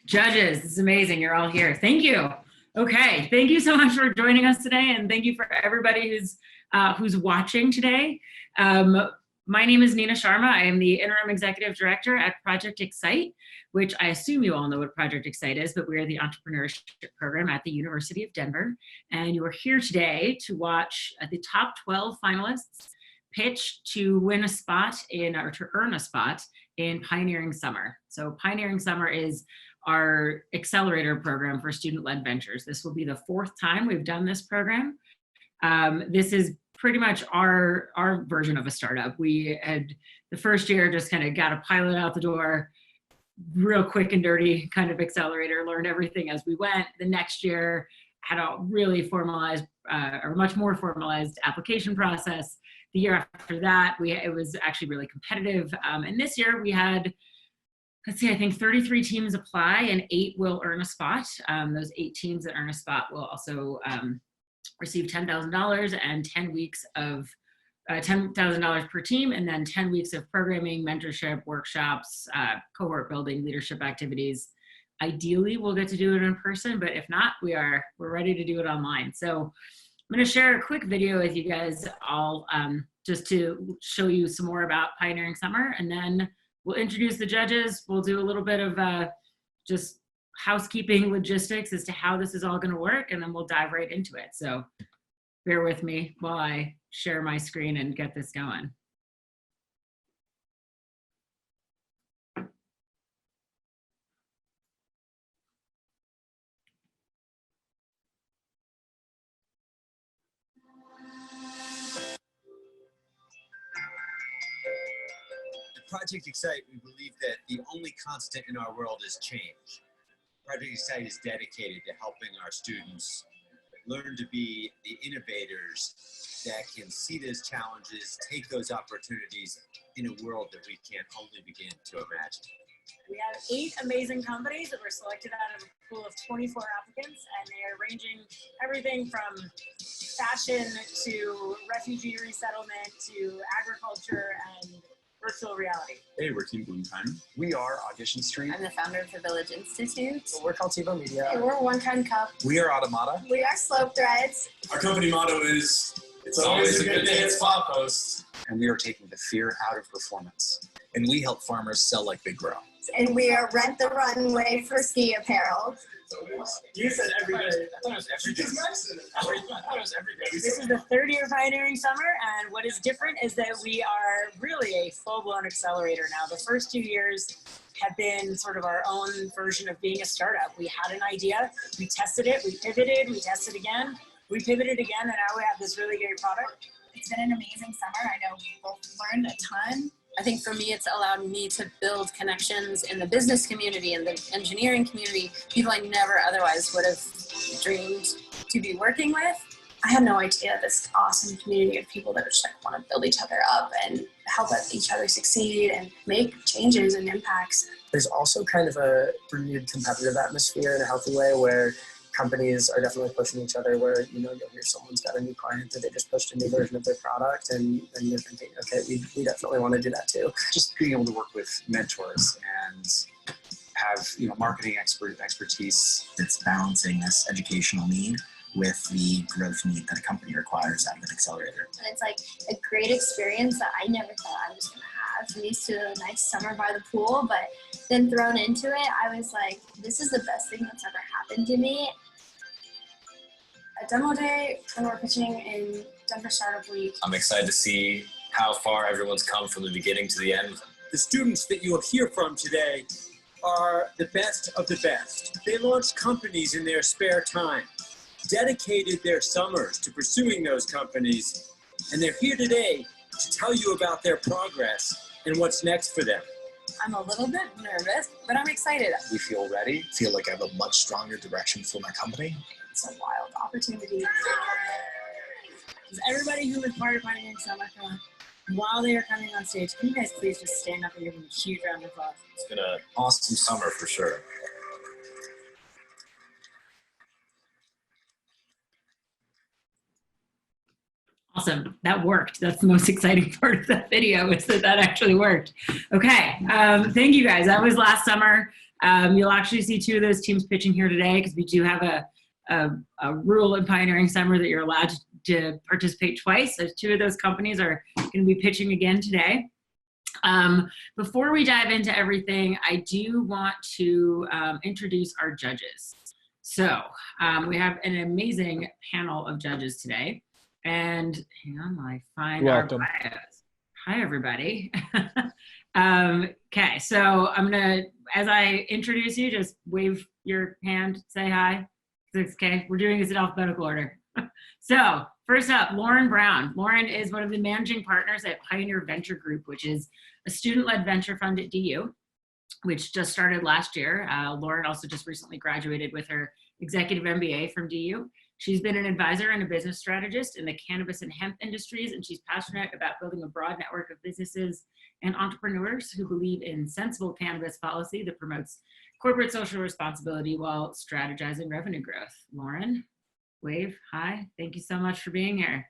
Judges, this is amazing. You're all here. Thank you. Okay, thank you so much for joining us today, and thank you for everybody who's watching today. My name is Nina Sharma. I am the Interim Executive Director at Project Excite, which I assume you all know what Project Excite is, but we are the entrepreneurship program at the University of Denver. And you are here today to watch the top 12 finalists pitch to win a spot or to earn a spot in Pioneering Summer. So Pioneering Summer is our accelerator program for student-led ventures. This will be the 4th time we've done this program. This is pretty much our version of a startup. We had the first year just kind of got a pilot out the door, real quick and dirty kind of accelerator, learned everything as we went. The next year had a really formalized or much more formalized application process. The year after that, it was actually really competitive. And this year we had, let's see, I think 33 teams apply and 8 will earn a spot. Those 8 teams that earn a spot will also receive $10,000 and 10 weeks of $10,000 per team, and then 10 weeks of programming, mentorship, workshops, cohort building, leadership activities. Ideally, we'll get to do it in person, but if not, we're ready to do it online. So I'm going to share a quick video with you guys all just to show you some more about Pioneering Summer, and then we'll introduce the judges. We'll do a little bit of just housekeeping logistics as to how this is all going to work, and then we'll dive right into it. So bear with me while I share my screen and get this going. At Project Excite, we believe that the only constant in our world is change. Project Excite is dedicated to helping our students learn to be the innovators that can see those challenges, take those opportunities in a world that we can only begin to imagine. We have 8 amazing companies that were selected out of a pool of 24 applicants, and they are ranging everything from fashion to refugee resettlement to agriculture and virtual reality. Hey, we're Team Bloomtime. We are Audition Street. I'm the founder of the Village Institute. We're called TiVo Media. Hey, we're One Kind Cup. We are Automata. We are Slope Threads. Our company motto is, it's always a good day at Spot Post. And we are taking the fear out of performance. And we help farmers sell like they grow. And we are Rent the Runway for ski apparel. You said every day. I thought it was every day. I thought it was every day. This is the 3rd year of Pioneering Summer, and what is different is that we are really a full-blown accelerator now. The first 2 years have been sort of our own version of being a startup. We had an idea, we tested it, we pivoted, we tested again, we pivoted again, and now we have this really great product. It's been an amazing summer. I know we both learned a ton. I think for me, it's allowed me to build connections in the business community and the engineering community, people I never otherwise would have dreamed to be working with. I had no idea this awesome community of people that just like want to build each other up and help each other succeed and make changes and impacts. There's also kind of a renewed competitive atmosphere in a healthy way where companies are definitely pushing each other, where, you know, you'll hear someone's got a new client that they just pushed a new version of their product, and you're thinking, okay, we definitely want to do that too. Just being able to work with mentors and have, you know, marketing expertise that's balancing this educational need with the growth need that a company requires out of an accelerator. And it's like a great experience that I never thought I was going to have. I'm used to a nice summer by the pool, but then thrown into it, I was like, this is the best thing that's ever happened to me. A demo day when we're pitching in Denver Startup Week. I'm excited to see how far everyone's come from the beginning to the end. The students that you will hear from today are the best of the best. They launched companies in their spare time, dedicated their summers to pursuing those companies, and they're here today to tell you about their progress and what's next for them. I'm a little bit nervous, but I'm excited. We feel ready, feel like I have a much stronger direction for my company. It's a wild opportunity. Does everybody who was part of Pioneering Summer come on? While they are coming on stage, can you guys please just stand up and give them a huge round of applause? It's been an awesome summer for sure. Awesome, that worked. That's the most exciting part of that video, is that that actually worked. Okay, thank you guys. That was last summer. You'll actually see 2 of those teams pitching here today because we do have a rule in Pioneering Summer that you're allowed to participate twice. So 2 of those companies are going to be pitching again today. Before we dive into everything, I do want to introduce our judges. So we have an amazing panel of judges today. And hang on while I find our bios. Hi, everybody. Okay, so I'm gonna, as I introduce you, just wave your hand, say hi. It's okay, we're doing this in alphabetical order. So first up, Lauren Brown. Lauren is one of the managing partners at Pioneer Venture Group, which is a student-led venture fund at DU, which just started last year. Lauren also just recently graduated with her executive MBA from DU. She's been an advisor and a business strategist in the cannabis and hemp industries, and she's passionate about building a broad network of businesses and entrepreneurs who believe in sensible cannabis policy that promotes corporate social responsibility while strategizing revenue growth. Lauren, wave, hi, thank you so much for being here.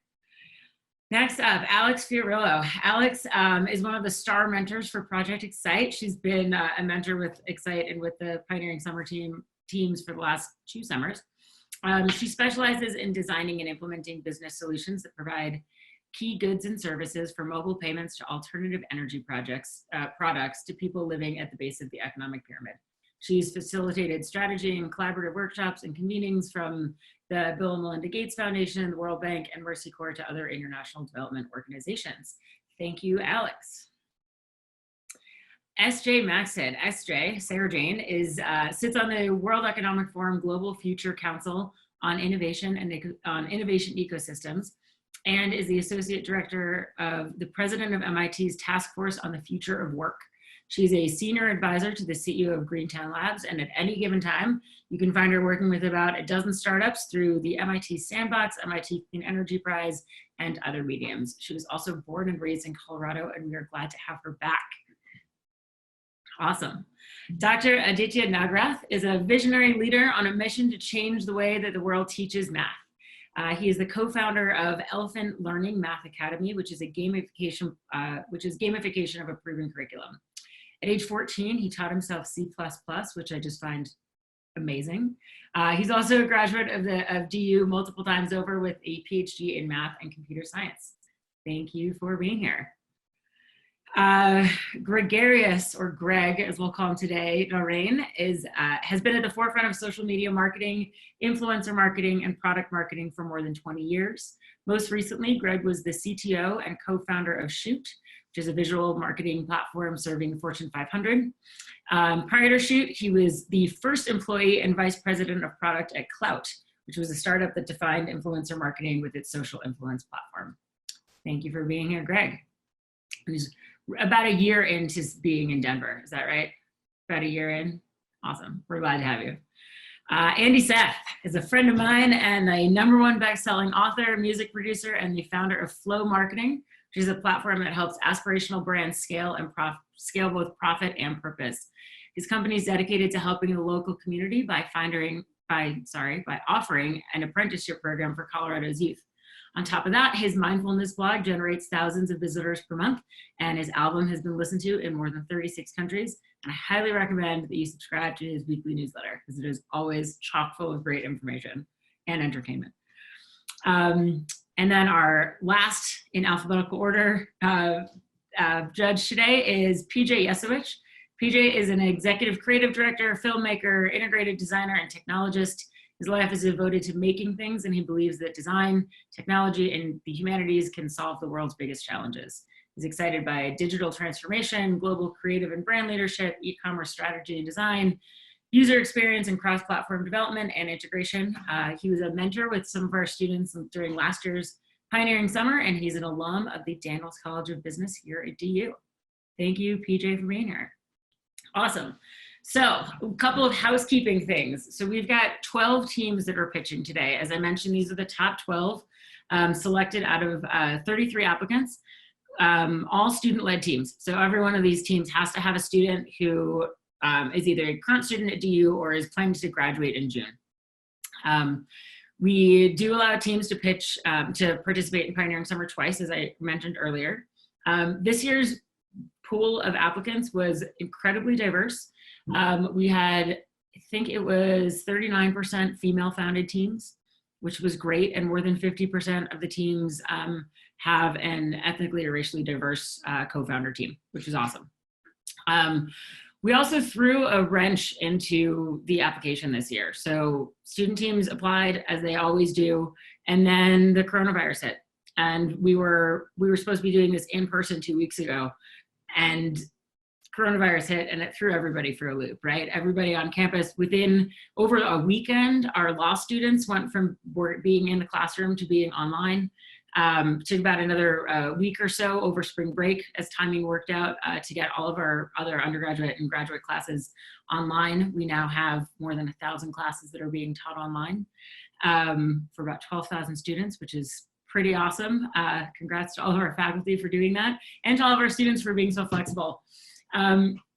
Next up, Alex Fiorillo. Alex is one of the star mentors for Project Excite. She's been a mentor with Excite and with the Pioneering Summer teams for the last 2 summers. She specializes in designing and implementing business solutions that provide key goods and services for mobile payments to alternative energy products to people living at the base of the economic pyramid. She's facilitated strategy and collaborative workshops and convenings from the Bill and Melinda Gates Foundation, the World Bank, and Mercy Corps to other international development organizations. Thank you, Alex. S.J. Maxted. S.J., Sarah Jane, sits on the World Economic Forum Global Future Council on Innovation and on Innovation Ecosystems, and is the Associate Director of the President of MIT's Task Force on the Future of Work. She's a senior advisor to the CEO of Greentown Labs, and at any given time, you can find her working with about a dozen startups through the MIT Sandbox, MIT Clean Energy Prize, and other mediums. She was also born and raised in Colorado, and we are glad to have her back. Awesome. Dr. Aditya Nagrath is a visionary leader on a mission to change the way that the world teaches math. He is the co-founder of Elephant Learning Math Academy, which is gamification of a proven curriculum. At age 14, he taught himself C++, which I just find amazing. He's also a graduate of DU multiple times over with a PhD in math and computer science. Thank you for being here. Gregarious, or Greg, as we'll call him today, Noreen, has been at the forefront of social media marketing, influencer marketing, and product marketing for more than 20 years. Most recently, Greg was the CTO and co-founder of Shoot, which is a visual marketing platform serving Fortune 500. Prior to Shoot, he was the first employee and vice president of product at Clout, which was a startup that defined influencer marketing with its social influence platform. Thank you for being here, Greg. He's about a year into being in Denver, is that right? About a year in? Awesome, we're glad to have you. Andy Seth is a friend of mine and a #1 best-selling author, music producer, and the founder of Flow Marketing, which is a platform that helps aspirational brands scale and scale both profit and purpose. His company is dedicated to helping the local community by offering an apprenticeship program for Colorado's youth. On top of that, his mindfulness blog generates thousands of visitors per month, and his album has been listened to in more than 36 countries. And I highly recommend that you subscribe to his weekly newsletter because it is always chock full of great information and entertainment. And then our last in alphabetical order judge today is PJ Yesowich. PJ is an executive creative director, filmmaker, integrated designer, and technologist. His life is devoted to making things, and he believes that design, technology, and the humanities can solve the world's biggest challenges. He's excited by digital transformation, global creative and brand leadership, e-commerce strategy and design, user experience and cross-platform development and integration. He was a mentor with some of our students during last year's Pioneering Summer, and he's an alum of the Daniels College of Business here at DU. Thank you, PJ, for being here. Awesome. So a couple of housekeeping things. So we've got 12 teams that are pitching today. As I mentioned, these are the top 12 selected out of 33 applicants, all student-led teams. So every one of these teams has to have a student who is either a current student at DU or is planning to graduate in June. We do allow teams to pitch, to participate in Pioneering Summer twice, as I mentioned earlier. This year's pool of applicants was incredibly diverse. We had, I think it was 39% female-founded teams, which was great, and more than 50% of the teams have an ethnically or racially diverse co-founder team, which is awesome. We also threw a wrench into the application this year. So student teams applied as they always do, and then the coronavirus hit. And we were supposed to be doing this in person 2 weeks ago, and coronavirus hit, and it threw everybody for a loop, right? Everybody on campus, within over a weekend, our law students went from being in the classroom to being online. Took about another week or so over spring break as timing worked out to get all of our other undergraduate and graduate classes online. We now have more than 1,000 classes that are being taught online for about 12,000 students, which is pretty awesome. Congrats to all of our faculty for doing that, and to all of our students for being so flexible.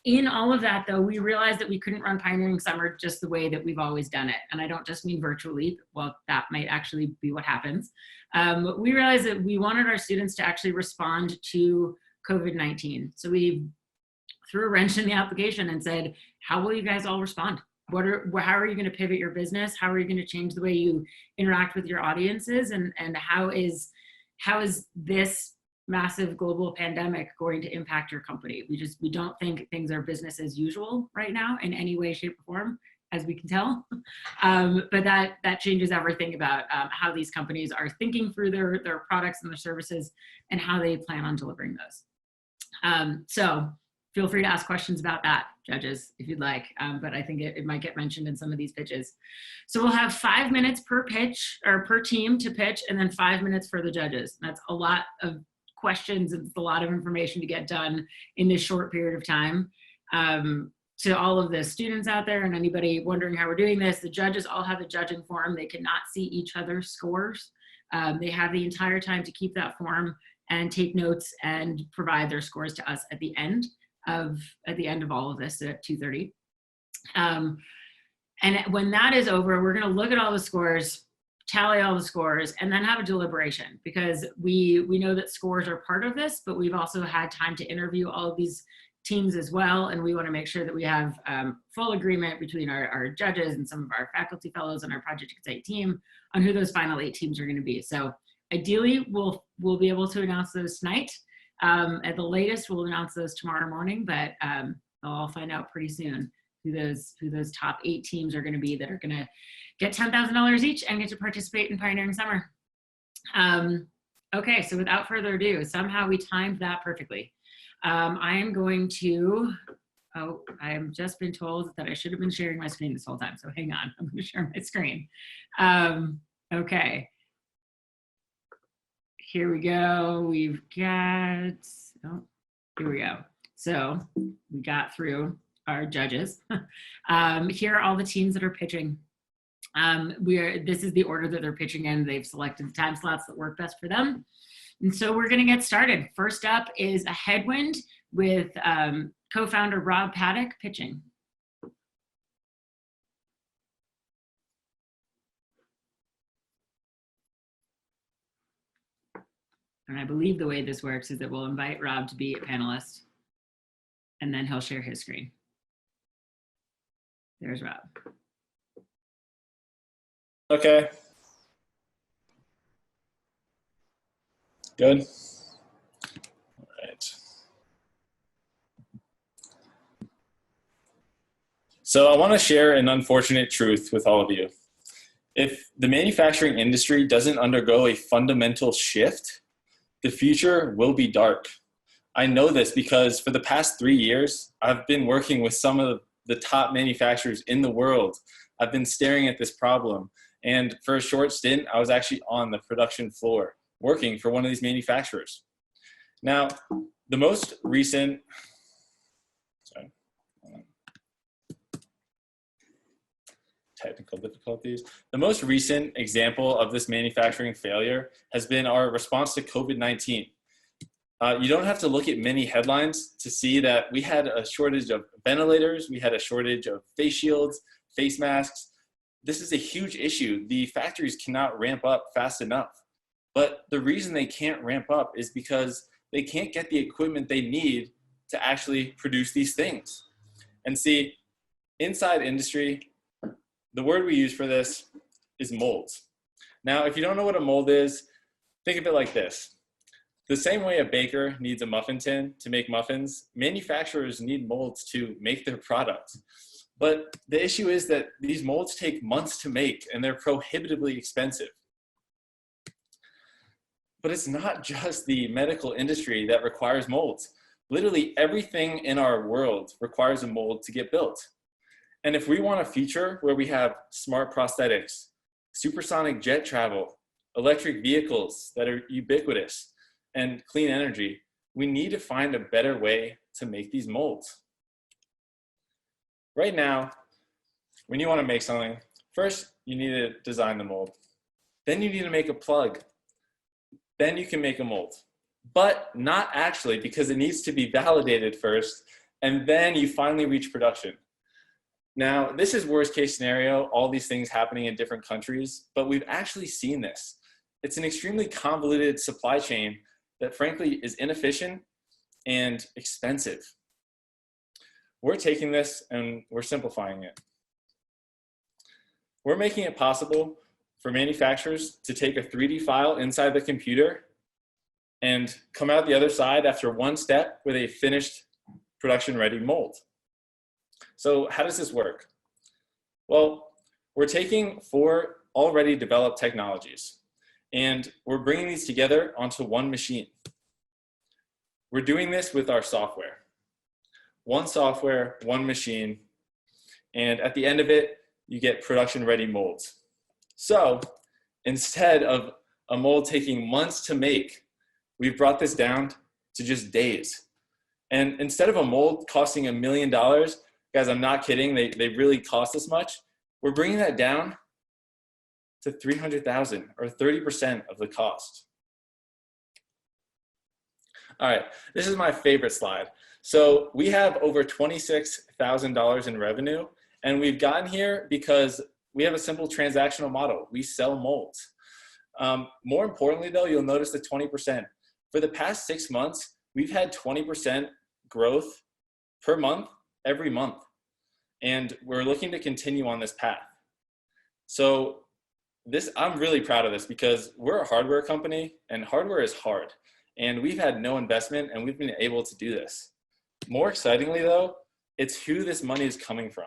In all of that, though, we realized that we couldn't run Pioneering Summer just the way that we've always done it. And I don't just mean virtually, well, that might actually be what happens. We realized that we wanted our students to actually respond to COVID-19. So we threw a wrench in the application and said, how will you guys all respond? How are you going to pivot your business? How are you going to change the way you interact with your audiences? And how is this massive global pandemic going to impact your company? We don't think things are business as usual right now in any way, shape, or form, as we can tell. But that changes everything about how these companies are thinking through their products and their services and how they plan on delivering those. So feel free to ask questions about that, judges, if you'd like, but I think it might get mentioned in some of these pitches. So we'll have 5 minutes per pitch, or per team to pitch, and then 5 minutes for the judges. That's a lot of questions. It's a lot of information to get done in this short period of time. To all of the students out there and anybody wondering how we're doing this, the judges all have a judging form. They cannot see each other's scores. They have the entire time to keep that form and take notes and provide their scores to us at the end of all of this at 2:30. And when that is over, we're going to look at all the scores, tally all the scores, and then have a deliberation, because we know that scores are part of this, but we've also had time to interview all of these teams as well, and we want to make sure that we have full agreement between our judges and some of our faculty fellows and our Project Excite team on who those final 8 teams are going to be. So ideally, we'll be able to announce those tonight. At the latest, we'll announce those tomorrow morning, but I'll find out pretty soon who those top 8 teams are going to be that are going to get $10,000 each and get to participate in Pioneering Summer. Okay, so without further ado, somehow we timed that perfectly. I am going to, I have just been told that I should have been sharing my screen this whole time, so hang on, I'm going to share my screen. Okay. Here we go. We've got, oh, here we go. So we got through our judges. Here are all the teams that are pitching. This is the order that they're pitching in. They've selected the time slots that work best for them. And so we're going to get started. First up is a headwind with co-founder Rob Paddock pitching. And I believe the way this works is that we'll invite Rob to be a panelist, and then he'll share his screen. There's Rob. Okay. Good. All right. So I want to share an unfortunate truth with all of you. If the manufacturing industry doesn't undergo a fundamental shift, the future will be dark. I know this because for the past 3 years, I've been working with some of the top manufacturers in the world. I've been staring at this problem. And for a short stint, I was actually on the production floor working for one of these manufacturers. Now, the most recent, technical difficulties. The most recent example of this manufacturing failure has been our response to COVID-19. You don't have to look at many headlines to see that we had a shortage of ventilators, we had a shortage of face shields, face masks. This is a huge issue. The factories cannot ramp up fast enough. But the reason they can't ramp up is because they can't get the equipment they need to actually produce these things. And see, inside industry, the word we use for this is molds. Now, if you don't know what a mold is, think of it like this. The same way a baker needs a muffin tin to make muffins, manufacturers need molds to make their product. But the issue is that these molds take months to make and they're prohibitively expensive. But it's not just the medical industry that requires molds. Literally everything in our world requires a mold to get built. And if we want a future where we have smart prosthetics, supersonic jet travel, electric vehicles that are ubiquitous, and clean energy, we need to find a better way to make these molds. Right now, when you want to make something, first you need to design the mold. Then you need to make a plug. Then you can make a mold. But not actually, because it needs to be validated first, and then you finally reach production. Now, this is worst case scenario, all these things happening in different countries, but we've actually seen this. It's an extremely convoluted supply chain that frankly is inefficient and expensive. We're taking this and we're simplifying it. We're making it possible for manufacturers to take a 3D file inside the computer and come out the other side after one step with a finished production-ready mold. So how does this work? Well, we're taking 4 already developed technologies and we're bringing these together onto one machine. We're doing this with our software. One software, one machine, and at the end of it, you get production-ready molds. So instead of a mold taking months to make, we've brought this down to just days. And instead of a mold costing $1 million, guys, I'm not kidding, they really cost this much, we're bringing that down to $300,000 or 30% of the cost. All right, this is my favorite slide. So we have over $26,000 in revenue, and we've gotten here because we have a simple transactional model. We sell molds. More importantly though, you'll notice the 20%. For the past 6 months, we've had 20% growth per month, every month. And we're looking to continue on this path. So I'm really proud of this because we're a hardware company and hardware is hard. And we've had no investment and we've been able to do this. More excitingly though, it's who this money is coming from.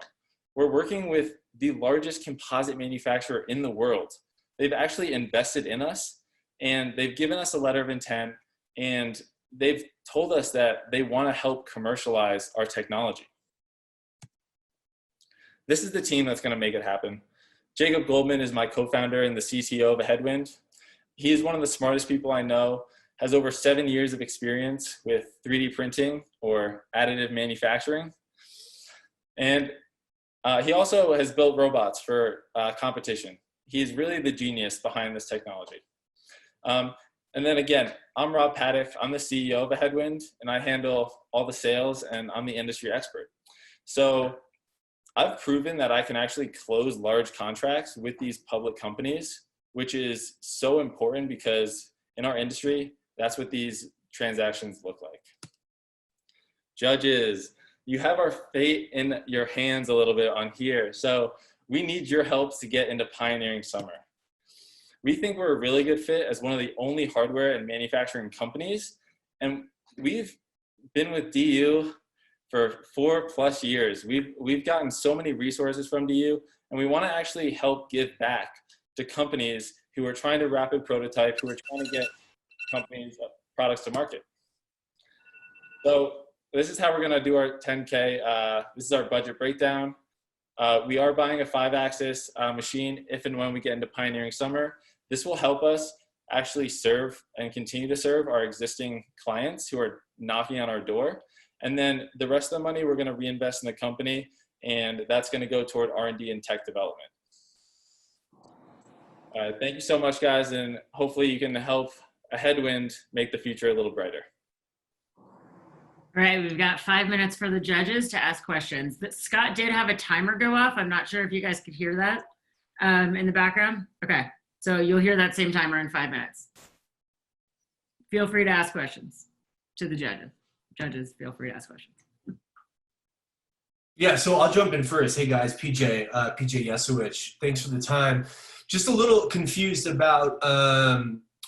We're working with the largest composite manufacturer in the world. They've actually invested in us and they've given us a letter of intent and they've told us that they want to help commercialize our technology. This is the team that's going to make it happen. Jacob Goldman is my co-founder and the CTO of Headwind. He is one of the smartest people I know, has over 7 years of experience with 3D printing or additive manufacturing. And he also has built robots for competition. He's really the genius behind this technology. And then again, I'm Rob Paddock. I'm the CEO of Headwind, and I handle all the sales, and I'm the industry expert. So I've proven that I can actually close large contracts with these public companies, which is so important because in our industry, that's what these transactions look like. Judges, you have our fate in your hands a little bit on here. So we need your help to get into Pioneering Summer. We think we're a really good fit as one of the only hardware and manufacturing companies. And we've been with DU for 4+ years. We've gotten so many resources from DU, and we want to actually help give back to companies who are trying to rapid prototype, who are trying to get companies products to market. So this is how we're going to do our 10K. This is our budget breakdown. We are buying a 5-axis machine if and when we get into Pioneering Summer. This will help us actually serve and continue to serve our existing clients who are knocking on our door. And then the rest of the money we're going to reinvest in the company, and that's going to go toward R&D and tech development. Thank you so much, guys, and hopefully you can help Headwind make the future a little brighter. All right, we've got 5 minutes for the judges to ask questions. But Scott did have a timer go off. I'm not sure if you guys could hear that in the background. Okay, so you'll hear that same timer in 5 minutes. Feel free to ask questions to the judges. Judges, feel free to ask questions. Yeah, so I'll jump in first. Hey guys, PJ Yesowich. Thanks for the time. Just a little confused about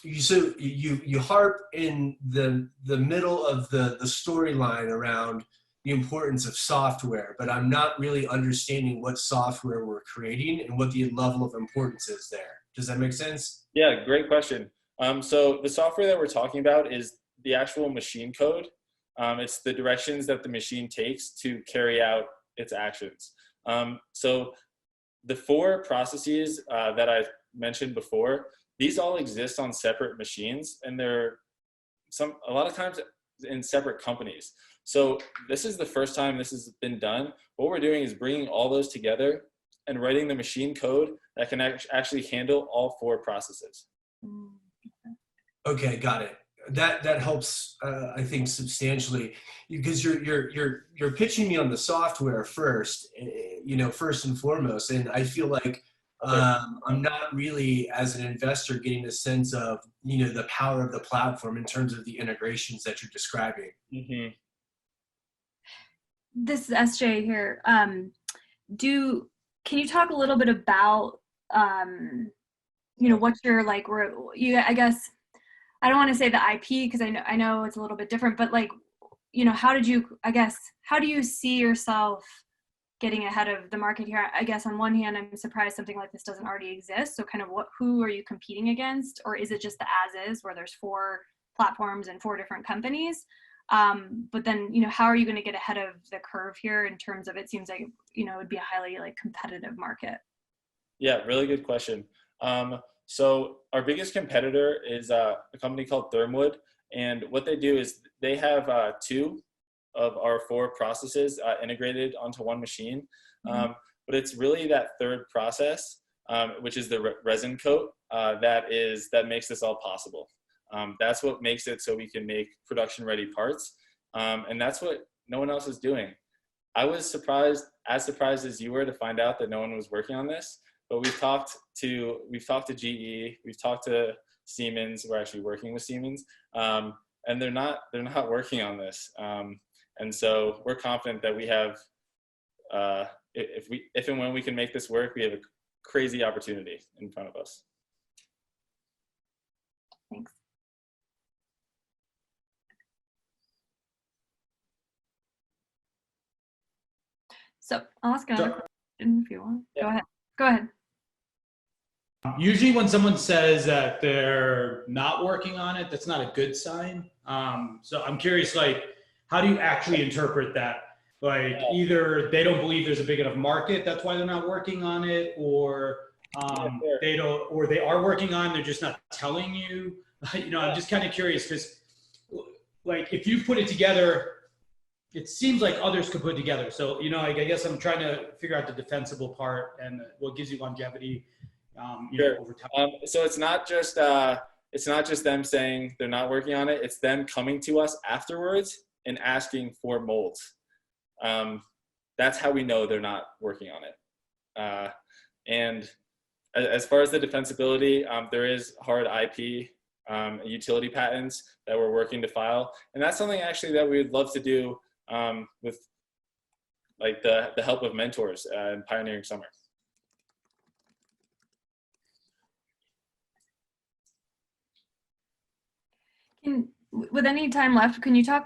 you harp in the middle of the storyline around the importance of software, but I'm not really understanding what software we're creating and what the level of importance is there. Does that make sense? Yeah, great question. So the software that we're talking about is the actual machine code. It's the directions that the machine takes to carry out its actions. So the 4 processes that I mentioned before, these all exist on separate machines, and they're a lot of times in separate companies. So this is the first time this has been done. What we're doing is bringing all those together and writing the machine code that can actually handle all 4 processes. Okay, got it. That helps, I think, substantially, because you're pitching me on the software first, first and foremost, and I feel like I'm not really, as an investor, getting a sense of the power of the platform in terms of the integrations that you're describing. Mm-hmm. This is SJ here. Can you talk a little bit about what you're like? I guess I don't want to say the IP because I know it's a little bit different, but how do you see yourself getting ahead of the market here? I guess on one hand, I'm surprised something like this doesn't already exist. So kind of who are you competing against? Or is it just the as is where there's 4 platforms and 4 different companies? But then, how are you going to get ahead of the curve here in terms of, it seems like, it would be a highly competitive market? Yeah, really good question. So our biggest competitor is a company called Thermwood. And what they do is they have 2 of our 4 processes integrated onto one machine. But it's really that 3rd process, which is the resin coat, that makes this all possible. That's what makes it so we can make production ready parts. And that's what no one else is doing. I was as surprised as you were to find out that no one was working on this, but we've talked to GE, we've talked to Siemens, we're actually working with Siemens, and they're not working on this. And so we're confident that we have, if and when we can make this work, we have a crazy opportunity in front of us. Thanks. So I'll ask another question if you want. Yeah. Go ahead. Usually when someone says that they're not working on it, that's not a good sign. So I'm curious, how do you actually interpret that? Either they don't believe there's a big enough market, that's why they're not working on it, or they are working on it, they're just not telling you. I'm just kind of curious because, if you put it together, it seems like others could put it together. So, I guess I'm trying to figure out the defensible part and what gives you longevity. Over time. So it's not just them saying they're not working on it. It's them coming to us afterwards and asking for molds. That's how we know they're not working on it. And as far as the defensibility, there is hard IP, utility patents that we're working to file, and that's something actually that we would love to do with the help of mentors in Pioneering Summer. With any time left, can you talk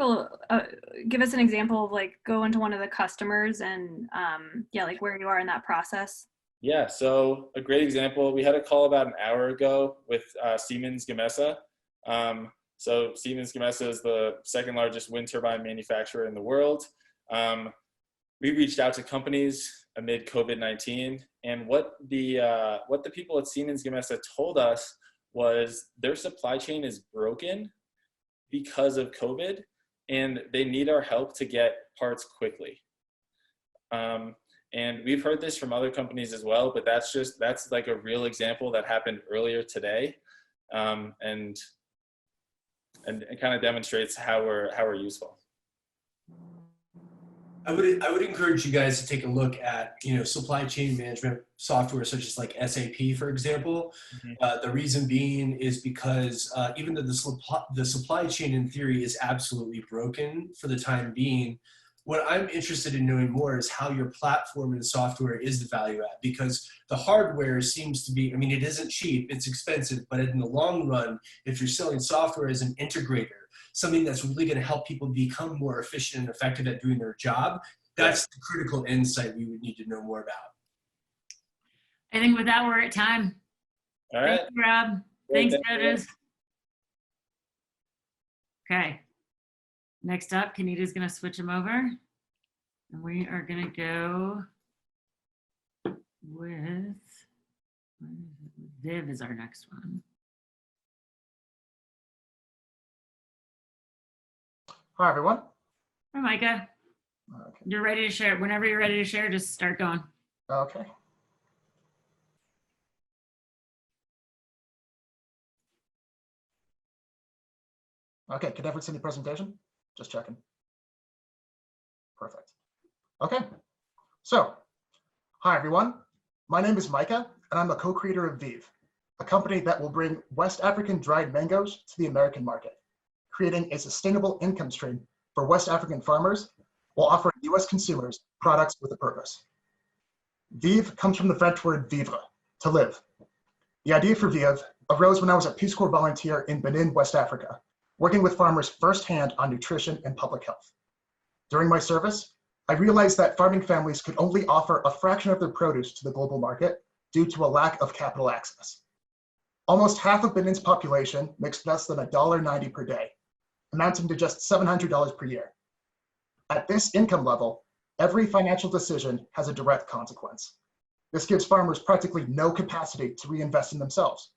give us an example of go into one of the customers and where you are in that process? Yeah, so a great example, we had a call about an hour ago with Siemens Gamesa. So Siemens Gamesa is the 2nd largest wind turbine manufacturer in the world. We reached out to companies amid COVID-19, and what the people at Siemens Gamesa told us was their supply chain is broken because of COVID, and they need our help to get parts quickly. And we've heard this from other companies as well, but that's a real example that happened earlier today, and it kind of demonstrates how we're useful. I would encourage you guys to take a look at supply chain management software such as SAP, for example. Mm-hmm. The reason being is because even though the supply chain in theory is absolutely broken for the time being, what I'm interested in knowing more is how your platform and software is the value add, because the hardware seems to be, I mean, it isn't cheap, it's expensive, but in the long run, if you're selling software as an integrator, something that's really going to help people become more efficient and effective at doing their job, that's the critical insight we would need to know more about. I think with that, we're at time. All right. Thank you, Rob. Thanks, judges. Okay. Next up, Kanita's going to switch them over. And we are going to go with Viv is our next one. Hi, everyone. Hi, Micah. Okay. You're ready to share. Whenever you're ready to share, just start going. Okay. Okay, can everyone see the presentation? Just checking. Perfect. Okay, so, hi everyone. My name is Micah, and I'm a co-creator of Viv, a company that will bring West African dried mangoes to the American market, creating a sustainable income stream for West African farmers while offering US consumers products with a purpose. Viv comes from the French word vivre, to live. The idea for Viv arose when I was a Peace Corps volunteer in Benin, West Africa, working with farmers firsthand on nutrition and public health. During my service, I realized that farming families could only offer a fraction of their produce to the global market due to a lack of capital access. Almost half of Benin's population makes less than $1.90 per day, amounting to just $700 per year. At this income level, every financial decision has a direct consequence. This gives farmers practically no capacity to reinvest in themselves.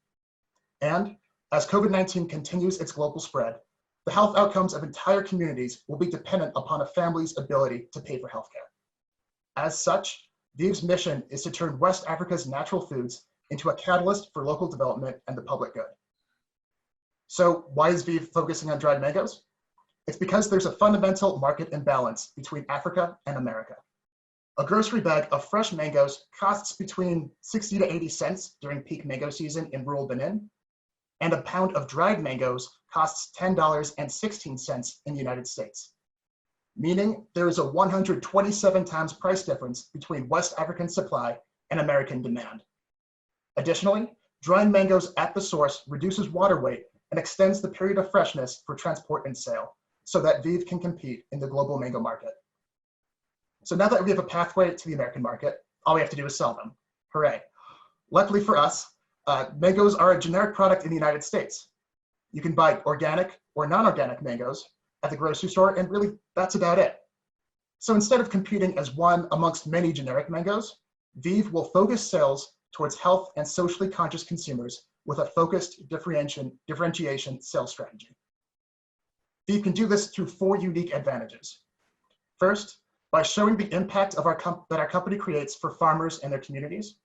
And as COVID-19 continues its global spread, the health outcomes of entire communities will be dependent upon a family's ability to pay for healthcare. As such, Viv's mission is to turn West Africa's natural foods into a catalyst for local development and the public good. So why is Viv focusing on dried mangoes? It's because there's a fundamental market imbalance between Africa and America. A grocery bag of fresh mangoes costs between 60 to 80 cents during peak mango season in rural Benin, and a pound of dried mangoes costs $10.16 in the United States. Meaning there is a 127 times price difference between West African supply and American demand. Additionally, drying mangoes at the source reduces water weight and extends the period of freshness for transport and sale, so that Viv can compete in the global mango market. So now that we have a pathway to the American market, all we have to do is sell them. Hooray. Luckily for us, mangoes are a generic product in the United States. You can buy organic or non-organic mangoes at the grocery store, and really that's about it. So instead of competing as one amongst many generic mangoes, Viv will focus sales towards health and socially conscious consumers with a focused differentiation sales strategy. Viv can do this through 4 unique advantages. First, by showing the impact of that our company creates for farmers and their communities.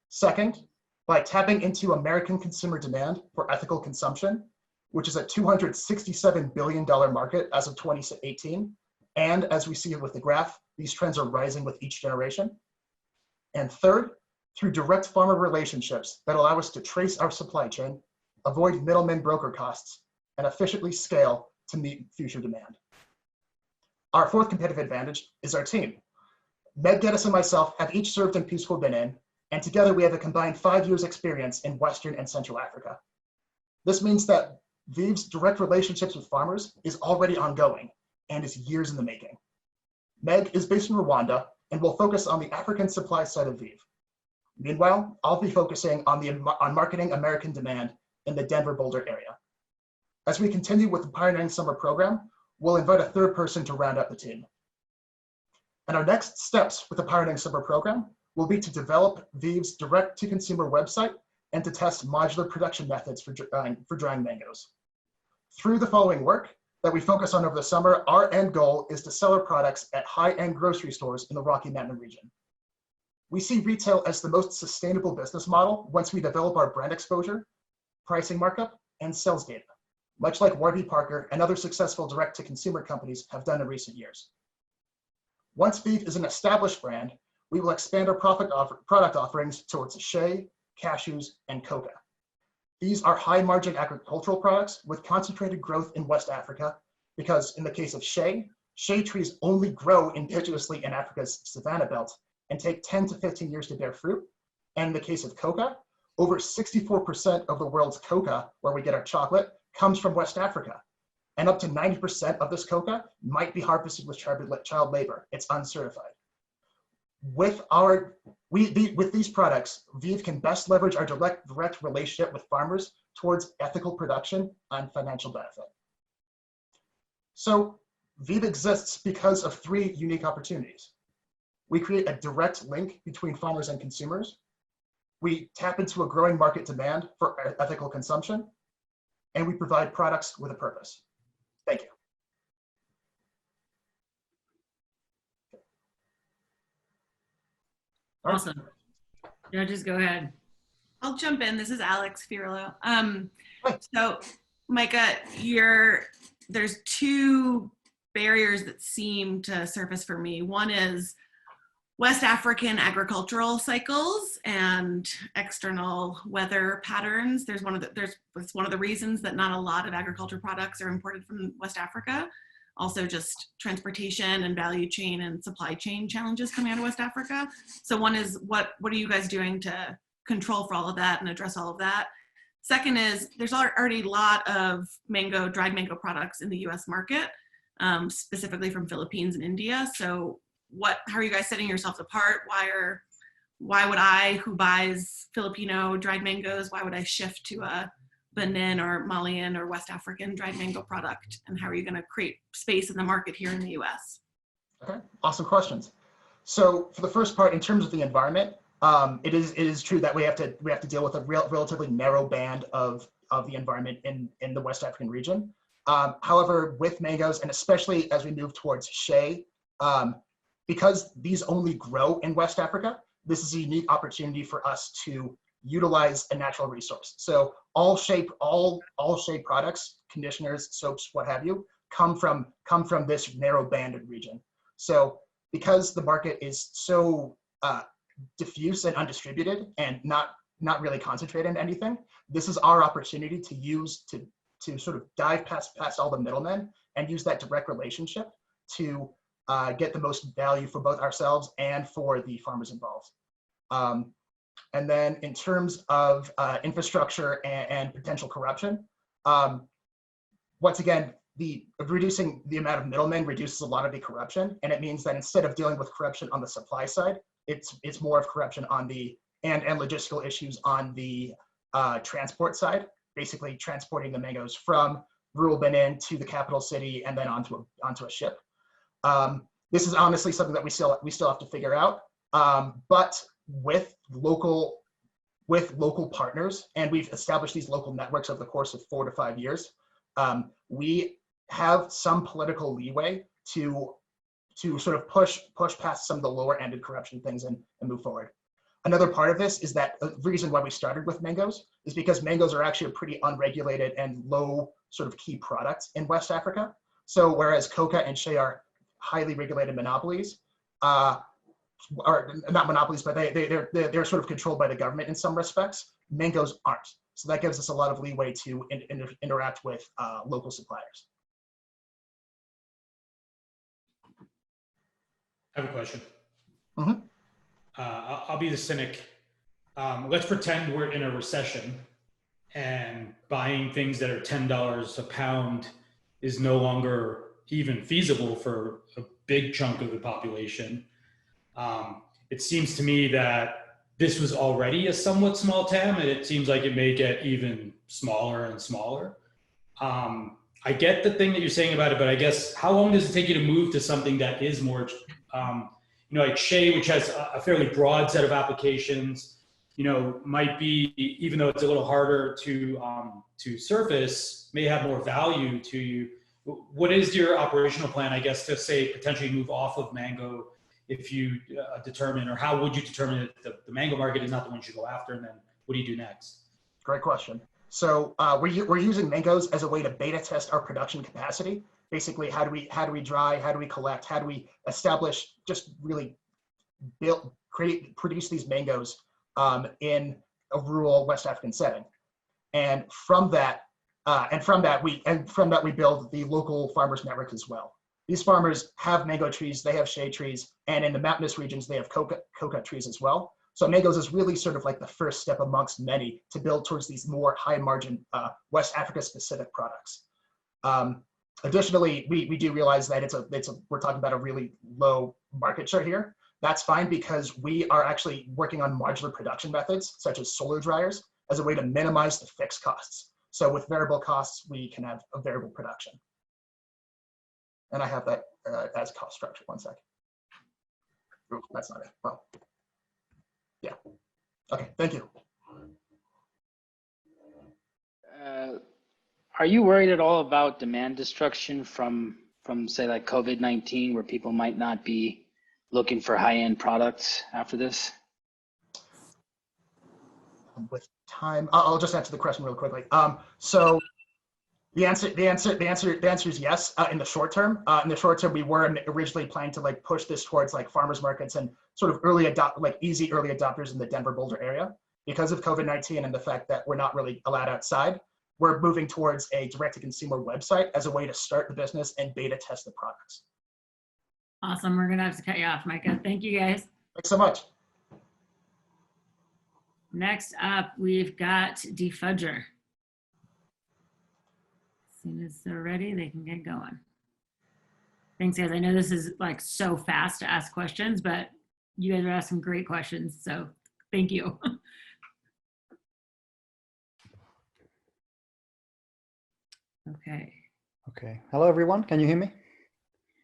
Second, by tapping into American consumer demand for ethical consumption, which is a $267 billion market as of 2018. And as we see with the graph, these trends are rising with each generation. And third, through direct farmer relationships that allow us to trace our supply chain, avoid middleman broker costs, and efficiently scale to meet future demand. Our fourth competitive advantage is our team. Meg, Geddes, and myself have each served in Peace Corps Benin, and together we have a combined 5 years experience in Western and Central Africa. This means that Viv's direct relationships with farmers is already ongoing and is years in the making. Meg is based in Rwanda and will focus on the African supply side of Viv. Meanwhile, I'll be focusing on marketing American demand in the Denver-Boulder area. As we continue with the Pioneering Summer program, we'll invite a third person to round out the team. And our next steps with the Pioneering Summer program will be to develop Viv's direct-to-consumer website and to test modular production methods for drying mangoes. Through the following work that we focus on over the summer, our end goal is to sell our products at high-end grocery stores in the Rocky Mountain region. We see retail as the most sustainable business model once we develop our brand exposure, pricing markup, and sales data, much like Warby Parker and other successful direct-to-consumer companies have done in recent years. Once Viv is an established brand, we will expand our product offerings towards shea, cashews, and coca. These are high-margin agricultural products with concentrated growth in West Africa because in the case of shea, shade trees only grow indigenously in Africa's savanna belt and take 10 to 15 years to bear fruit. And in the case of coca, over 64% of the world's coca, where we get our chocolate, comes from West Africa. And up to 90% of this coca might be harvested with child labor. It's uncertified. With these products, VIV can best leverage our direct relationship with farmers towards ethical production and financial benefit. So VIV exists because of 3 unique opportunities. We create a direct link between farmers and consumers. We tap into a growing market demand for ethical consumption, and we provide products with a purpose. Thank you. Awesome. Judges, go ahead. I'll jump in. This is Alex Fiorillo. So, Micah, there's 2 barriers that seem to surface for me. One is West African agricultural cycles and external weather patterns. It's one of the reasons that not a lot of agriculture products are imported from West Africa. Also just transportation and value chain and supply chain challenges coming out of West Africa. So one is what are you guys doing to control for all of that and address all of that? Second is there's already a lot of dried mango products in the US market, specifically from Philippines and India. So how are you guys setting yourselves apart? Why would I, who buys Filipino dried mangoes, why would I shift to a Benin or Malian or West African dried mango product? And how are you going to create space in the market here in the US? Okay, awesome questions. So for the first part, in terms of the environment, it is true that we have to deal with a relatively narrow band of the environment in the West African region. However, with mangoes, and especially as we move towards shea, because these only grow in West Africa, this is a unique opportunity for us to utilize a natural resource. So all shea products, conditioners, soaps, what have you, come from this narrow banded region. So because the market is so diffuse and undistributed and not really concentrated in anything, this is our opportunity to use to sort of dive past all the middlemen and use that direct relationship to get the most value for both ourselves and for the farmers involved. And then in terms of infrastructure and potential corruption, once again, reducing the amount of middlemen reduces a lot of the corruption, and it means that instead of dealing with corruption on the supply side, it's more of corruption on the and logistical issues on the transport side, basically transporting the mangoes from rural Benin to the capital city and then onto a ship. This is honestly something that we still have to figure out, but with local partners, and we've established these local networks over the course of 4 to 5 years, we have some political leeway to sort of push past some of the lower ended corruption things and move forward. Another part of this is that the reason why we started with mangoes is because mangoes are actually a pretty unregulated and low sort of key product in West Africa. So whereas coca and shea are highly regulated monopolies, or not monopolies, but they're sort of controlled by the government in some respects, mangoes aren't. So that gives us a lot of leeway to interact with local suppliers. I have a question. Mm-hmm. I'll be the cynic. Let's pretend we're in a recession and buying things that are $10 a pound is no longer even feasible for a big chunk of the population. It seems to me that this was already a somewhat small TAM, and it seems like it may get even smaller and smaller. I get the thing that you're saying about it, but I guess how long does it take you to move to something that is more, like shea, which has a fairly broad set of applications, might be, even though it's a little harder to surface, may have more value to you. What is your operational plan, I guess, to say potentially move off of mango if you determine, or how would you determine that the mango market is not the one you should go after, and then what do you do next? Great question. So we're using mangoes as a way to beta test our production capacity. Basically, how do we dry, how do we collect, how do we establish, just really produce these mangoes in a rural West African setting, and from that we build the local farmers network as well. these farmers have mango trees, they have shade trees, and in the mountainous regions, they have coconut trees as well. So mangoes is really sort of like the first step amongst many to build towards these more high margin West Africa specific products. Additionally, we do realize that we're talking about a really low market share here. That's fine because we are actually working on modular production methods such as solar dryers as a way to minimize the fixed costs. So with variable costs, we can have a variable production. And I have that as cost structure. One sec. Oops, that's not it. Well, yeah. Okay, thank you. Are you worried at all about demand destruction from say like COVID-19, where people might not be looking for high-end products after this? With time, I'll just answer the question really quickly. So the answer is yes. In the short term, we were originally planning to like push this towards like farmers markets and sort of easy early adopters in the Denver Boulder area. Because of COVID-19 and the fact that we're not really allowed outside, we're moving towards a direct-to-consumer website as a way to start the business and beta test the products. Awesome. We're gonna have to cut you off, Micah. Thank you, guys. Thanks so much. Next up, we've got Defudger. As soon as they're ready, they can get going. Thanks, guys. I know this is like so fast to ask questions, but you guys are asking great questions, so thank you. Okay. Okay. Hello, everyone. Can you hear me?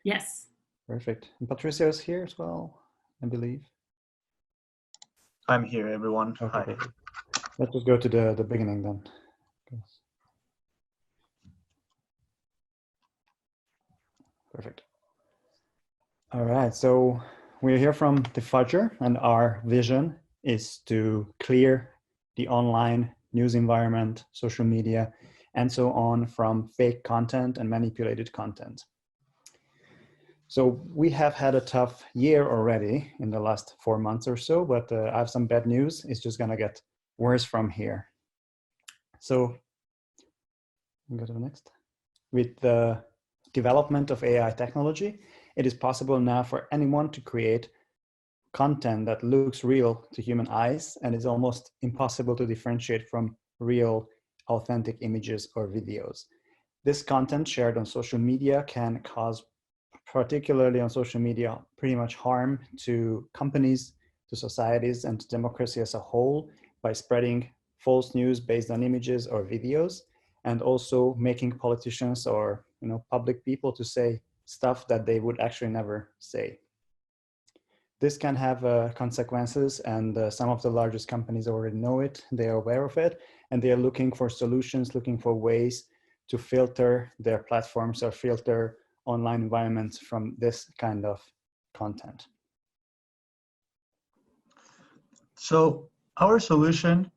Yes. Perfect. And Patricio is here as well, I believe. I'm here, everyone. Okay, Hi. perfect. Let's just go to the beginning then. Perfect. All right. So we're here from Defudger, and our vision is to clear the online news environment, social media, and so on from fake content and manipulated content. So we have had a tough year already in the last 4 months or so, but I have some bad news. It's just gonna get worse from here. So we'll go to the next. With the development of AI technology, it is possible now for anyone to create content that looks real to human eyes and is almost impossible to differentiate from real authentic images or videos. This content shared on social media can cause, particularly on social media, pretty much harm to companies, to societies, and to democracy as a whole by spreading false news based on images or videos, and also making politicians or public people to say stuff that they would actually never say. This can have consequences, and some of the largest companies already know it. They are aware of it, and they are looking for solutions, looking for ways to filter their platforms or filter online environments from this kind of content. So our solution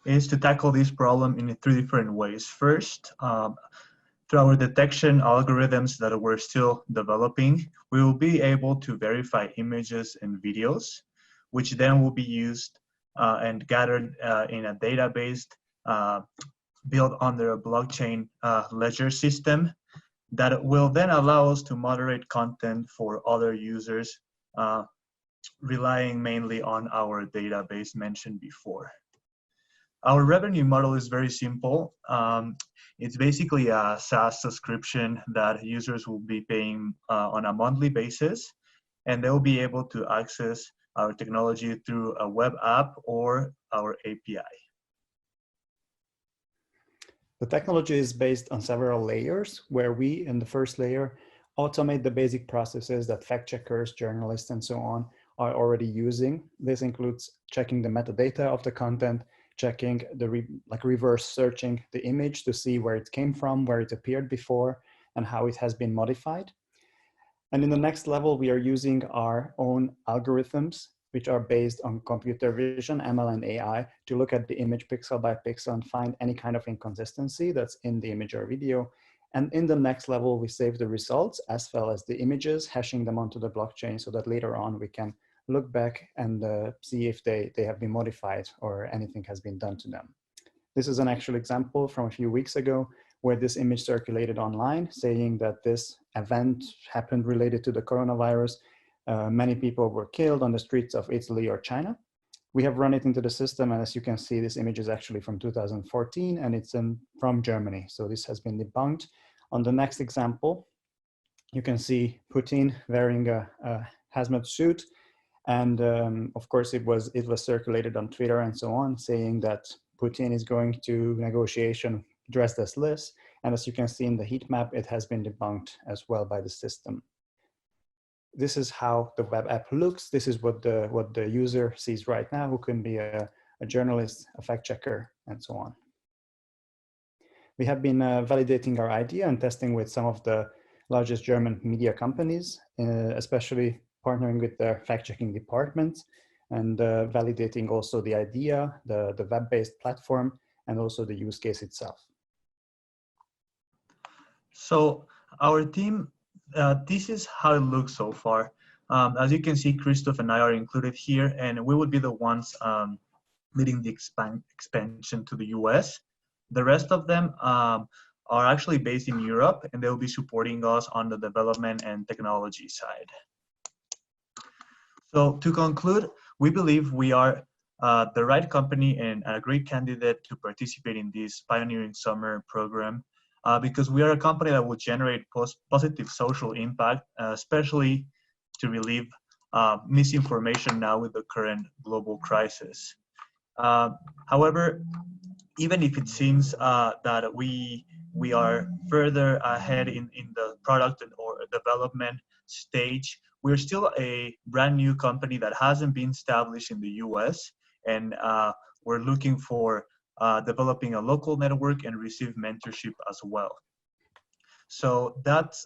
is to tackle this problem in 3 different ways. First, through our detection algorithms that we're still developing, we will be able to verify images and videos, which then will be used and gathered in a database built under a blockchain ledger system that will then allow us to moderate content for other users, relying mainly on our database mentioned before. Our revenue model is very simple. It's basically a SaaS subscription that users will be paying on a monthly basis, and they'll be able to access our technology through a web app or our API. The technology is based on several layers, where we, in the first layer, automate the basic processes that fact checkers, journalists, and so on are already using. This includes checking the metadata of the content, checking the reverse searching the image to see where it came from, where it appeared before, and how it has been modified. And in the next level, we are using our own algorithms, which are based on computer vision, ML and AI, to look at the image pixel by pixel and find any kind of inconsistency that's in the image or video. And in the next level, we save the results as well as the images, hashing them onto the blockchain so that later on we can look back and see if they have been modified or anything has been done to them. This is an actual example from a few weeks ago where this image circulated online saying that this event happened related to the coronavirus. Many people were killed on the streets of Italy or China. We have run it into the system, and as you can see, this image is actually from 2014, and it's from Germany. So this has been debunked. On the next example, you can see Putin wearing a hazmat suit, and of course it was circulated on Twitter and so on, saying that Putin is going to negotiation dressed as this. And as you can see in the heat map, it has been debunked as well by the system. This is how the web app looks. This is what the user sees right now, who can be a journalist, a fact checker, and so on. We have been validating our idea and testing with some of the largest German media companies, especially partnering with their fact-checking departments, and validating also the idea, the web-based platform, and also the use case itself. So our team, this is how it looks so far. As you can see, Christoph and I are included here, and we would be the ones leading the expansion to the US. The rest of them are actually based in Europe, and they'll be supporting us on the development and technology side. So to conclude, we believe we are the right company and a great candidate to participate in this pioneering summer program because we are a company that will generate positive social impact, especially to relieve misinformation now with the current global crisis. However, even if it seems that we are further ahead in the product or development stage, we're still a brand new company that hasn't been established in the US, and we're looking for developing a local network and receive mentorship as well. So that's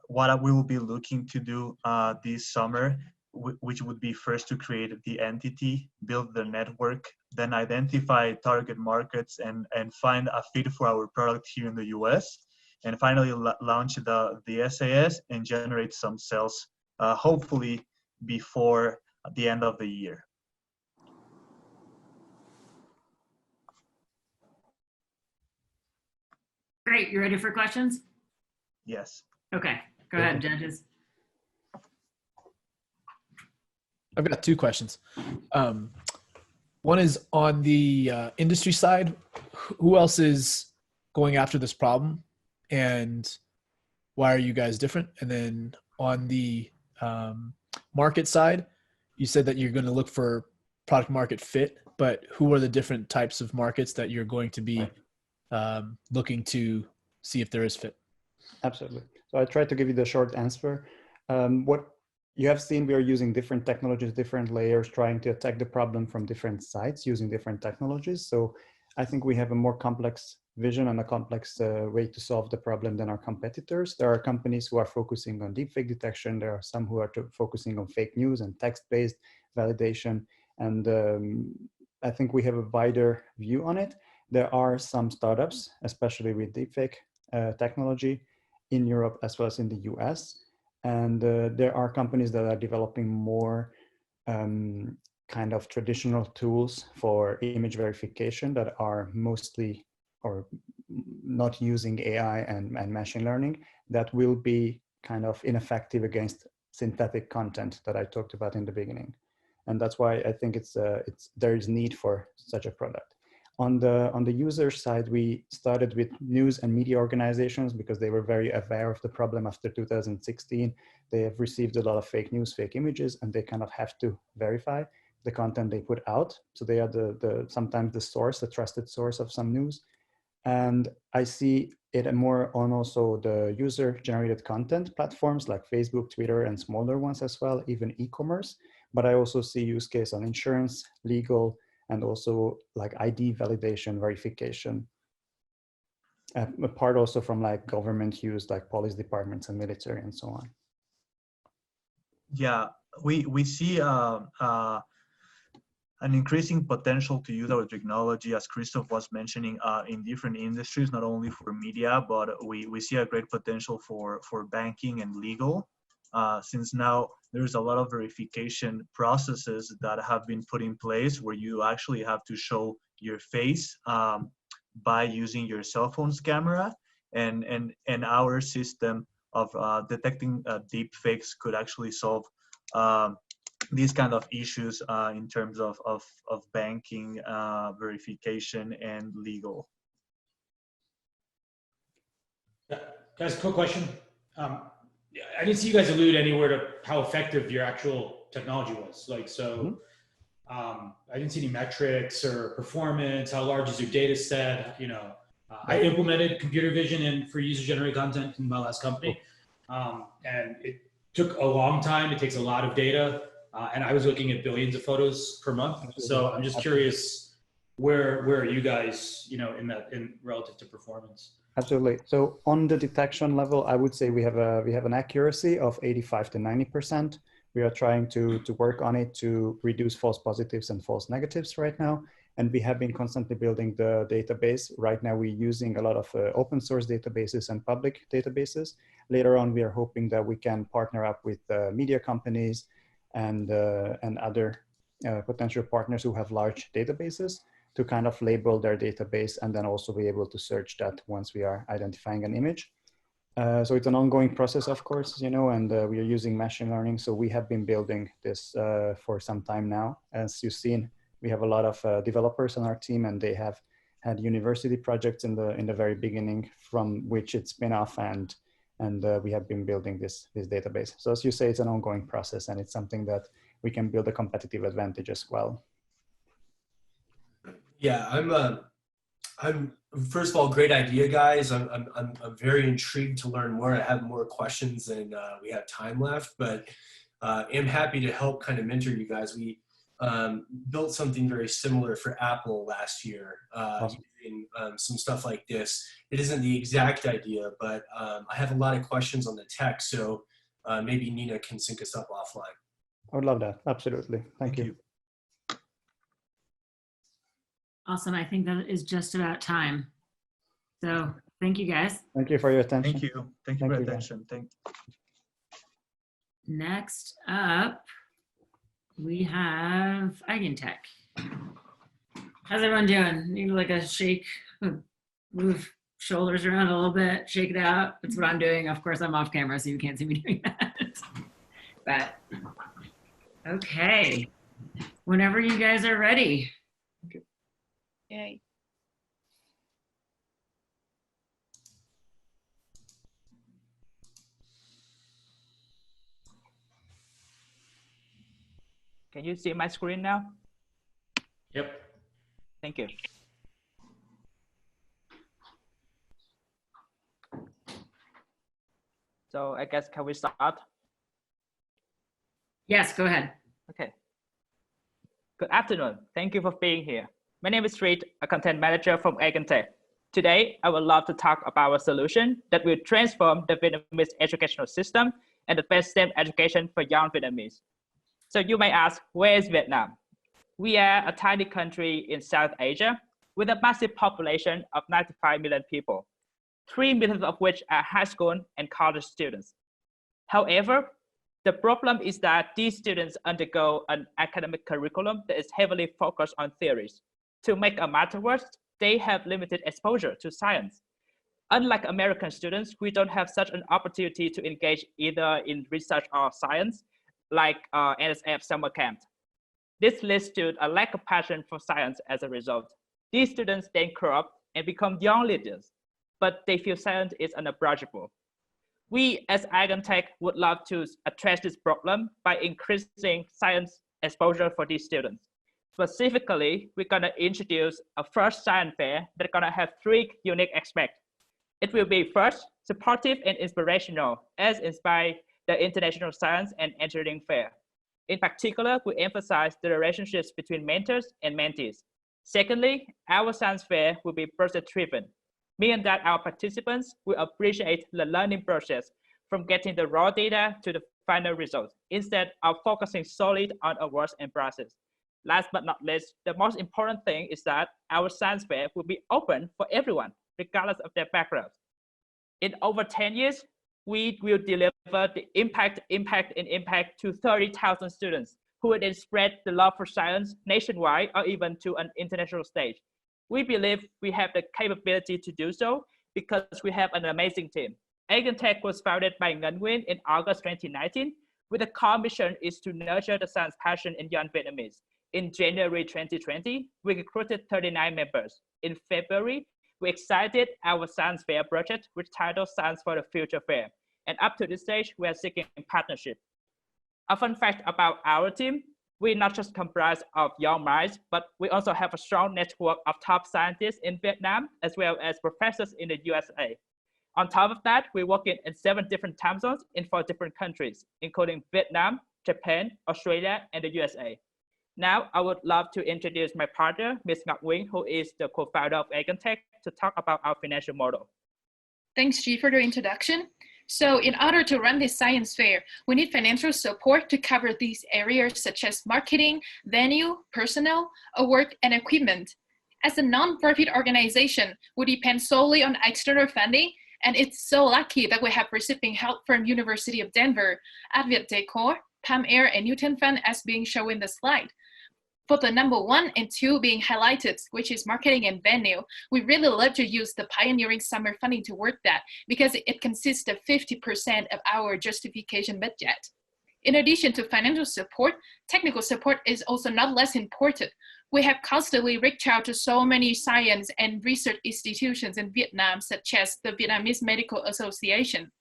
what we will be looking to do this summer, which would be first to create the entity, build the network, then identify target markets and find a fit for our product here in the US, and finally launch the SAS and generate some sales, hopefully before the end of the year. Great, you ready for questions? Yes. Okay, go ahead, judges. I've got two questions. One is on the industry side. Who else is going after this problem, and why are you guys different? And then on the market side, you said that you're going to look for product market fit, but who are the different types of markets that you're going to be looking to see if there is fit? Absolutely. So I tried to give you the short answer. What you have seen, we are using different technologies, different layers, trying to attack the problem from different sides using different technologies. So I think we have a more complex vision and a complex way to solve the problem than our competitors. There are companies who are focusing on deepfake detection. There are some who are focusing on fake news and text-based validation. And I think we have a wider view on it. There are some startups, especially with deepfake technology in Europe as well as in the US. And there are companies that are developing more kind of traditional tools for image verification that are mostly or not using AI and machine learning that will be kind of ineffective against synthetic content that I talked about in the beginning. And that's why I think there is need for such a product. On the user side, we started with news and media organizations because they were very aware of the problem after 2016. They have received a lot of fake news, fake images, and they kind of have to verify the content they put out. So they are sometimes the source, the trusted source of some news. And I see it more on also the user-generated content platforms like Facebook, Twitter, and smaller ones as well, even e-commerce. But I also see use case on insurance, legal, and also like ID validation, verification. Apart also from like government use, like police departments and military and so on. Yeah, we see an increasing potential to use our technology, as Christoph was mentioning, in different industries, not only for media, but we see a great potential for banking and legal. Since now there's a lot of verification processes that have been put in place where you actually have to show your face by using your cell phone's camera, and our system of detecting deep fakes could actually solve these kind of issues in terms of banking, verification, and legal. Guys, quick question. I didn't see you guys allude anywhere to how effective your actual technology was. Like, so I didn't see any metrics or performance. How large is your data set? You know, I implemented computer vision and for user-generated content in my last company, and it took a long time. It takes a lot of data, and I was looking at billions of photos per month. So I'm just curious, where are you guys, you know, in relative to performance? Absolutely. So on the detection level, I would say we have an accuracy of 85 to 90%. We are trying to work on it to reduce false positives and false negatives right now. And we have been constantly building the database. Right now, we're using a lot of open source databases and public databases. Later on, we are hoping that we can partner up with media companies and other potential partners who have large databases to kind of label their database and then also be able to search that once we are identifying an image. So it's an ongoing process, of course, you know, and we are using machine learning. So we have been building this for some time now. As you've seen, we have a lot of developers on our team, and they have had university projects in the very beginning, from which it's spin off, and we have been building this database. So as you say, it's an ongoing process, and it's something that we can build a competitive advantage as well. Yeah, I'm first of all, great idea, guys. I'm very intrigued to learn more. I have more questions than we have time left, but am happy to help kind of mentor you guys. We built something very similar for Apple last year, using some stuff like this. It isn't the exact idea, but I have a lot of questions on the tech, so maybe Nina can sync us up offline. I would love that. Absolutely. Thank you. Awesome. I think that is just about time. So thank you, guys. Thank you for your attention. Thank you. Thank you for your attention. Thank you. Next up, we have EIGENTECH. How's everyone doing? Need like a shake, move shoulders around a little bit, shake it out. That's what I'm doing. Of course, I'm off camera, so you can't see me doing that. But okay, whenever you guys are ready. Yay. Can you see my screen now? Yep. Thank you. So I guess, can we start? Yes, go ahead. Okay. Good afternoon. Thank you for being here. My name is Reed, a content manager from EIGENTECH. Today, I would love to talk about a solution that will transform the Vietnamese educational system and advance STEM education for young Vietnamese. So you may ask, where is Vietnam? We are a tiny country in South Asia with a massive population of 95 million people, 3 million of which are high school and college students. However, the problem is that these students undergo an academic curriculum that is heavily focused on theories. To make a matter worse, they have limited exposure to science. Unlike American students, we don't have such an opportunity to engage either in research or science, like NSF summer camp. This leads to a lack of passion for science as a result. These students then grow up and become young leaders, but they feel science is unapproachable. We as EIGENTECH would love to address this problem by increasing science exposure for these students. Specifically, we're gonna introduce a first science fair that's gonna have 3 unique aspects. It will be first, supportive and inspirational, as inspired the International Science and Engineering Fair. In particular, we emphasize the relationships between mentors and mentees. Secondly, our science fair will be process-driven, meaning that our participants will appreciate the learning process from getting the raw data to the final result, instead of focusing solely on awards and prizes. Last but not least, the most important thing is that our science fair will be open for everyone, regardless of their background. In over 10 years, we will deliver the impact to 30,000 students who will then spread the love for science nationwide or even to an international stage. We believe we have the capability to do so because we have an amazing team. EIGENTECH was founded by Nguyen in August 2019, with the core mission is to nurture the science passion in young Vietnamese. In January 2020, we recruited 39 members. In February, we excited our science fair project, which titled Science for the Future Fair. And up to this stage, we are seeking partnership. A fun fact about our team, we not just comprise of young minds, but we also have a strong network of top scientists in Vietnam, as well as professors in the USA. On top of that, we work in 7 different time zones in 4 different countries, including Vietnam, Japan, Australia, and the USA. Now, I would love to introduce my partner, Ms. Nguyen, who is the co-founder of EIGENTECH, to talk about our financial model. Thanks, G, for the introduction. So in order to run this science fair, we need financial support to cover these areas such as marketing, venue, personnel, work, and equipment. As a non-profit organization, we depend solely on external funding, and it's so lucky that we have receiving help from University of Denver, EIGENTECH, Palm Air, and Newton Fund as being shown in the slide. For the number 1 and 2 being highlighted, which is marketing and venue, we really love to use the pioneering summer funding to work that because it consists of 50% of our justification budget. In addition to financial support, technical support is also not less important. We have constantly reached out to so many science and research institutions in Vietnam, such as the Vietnamese Medical Association.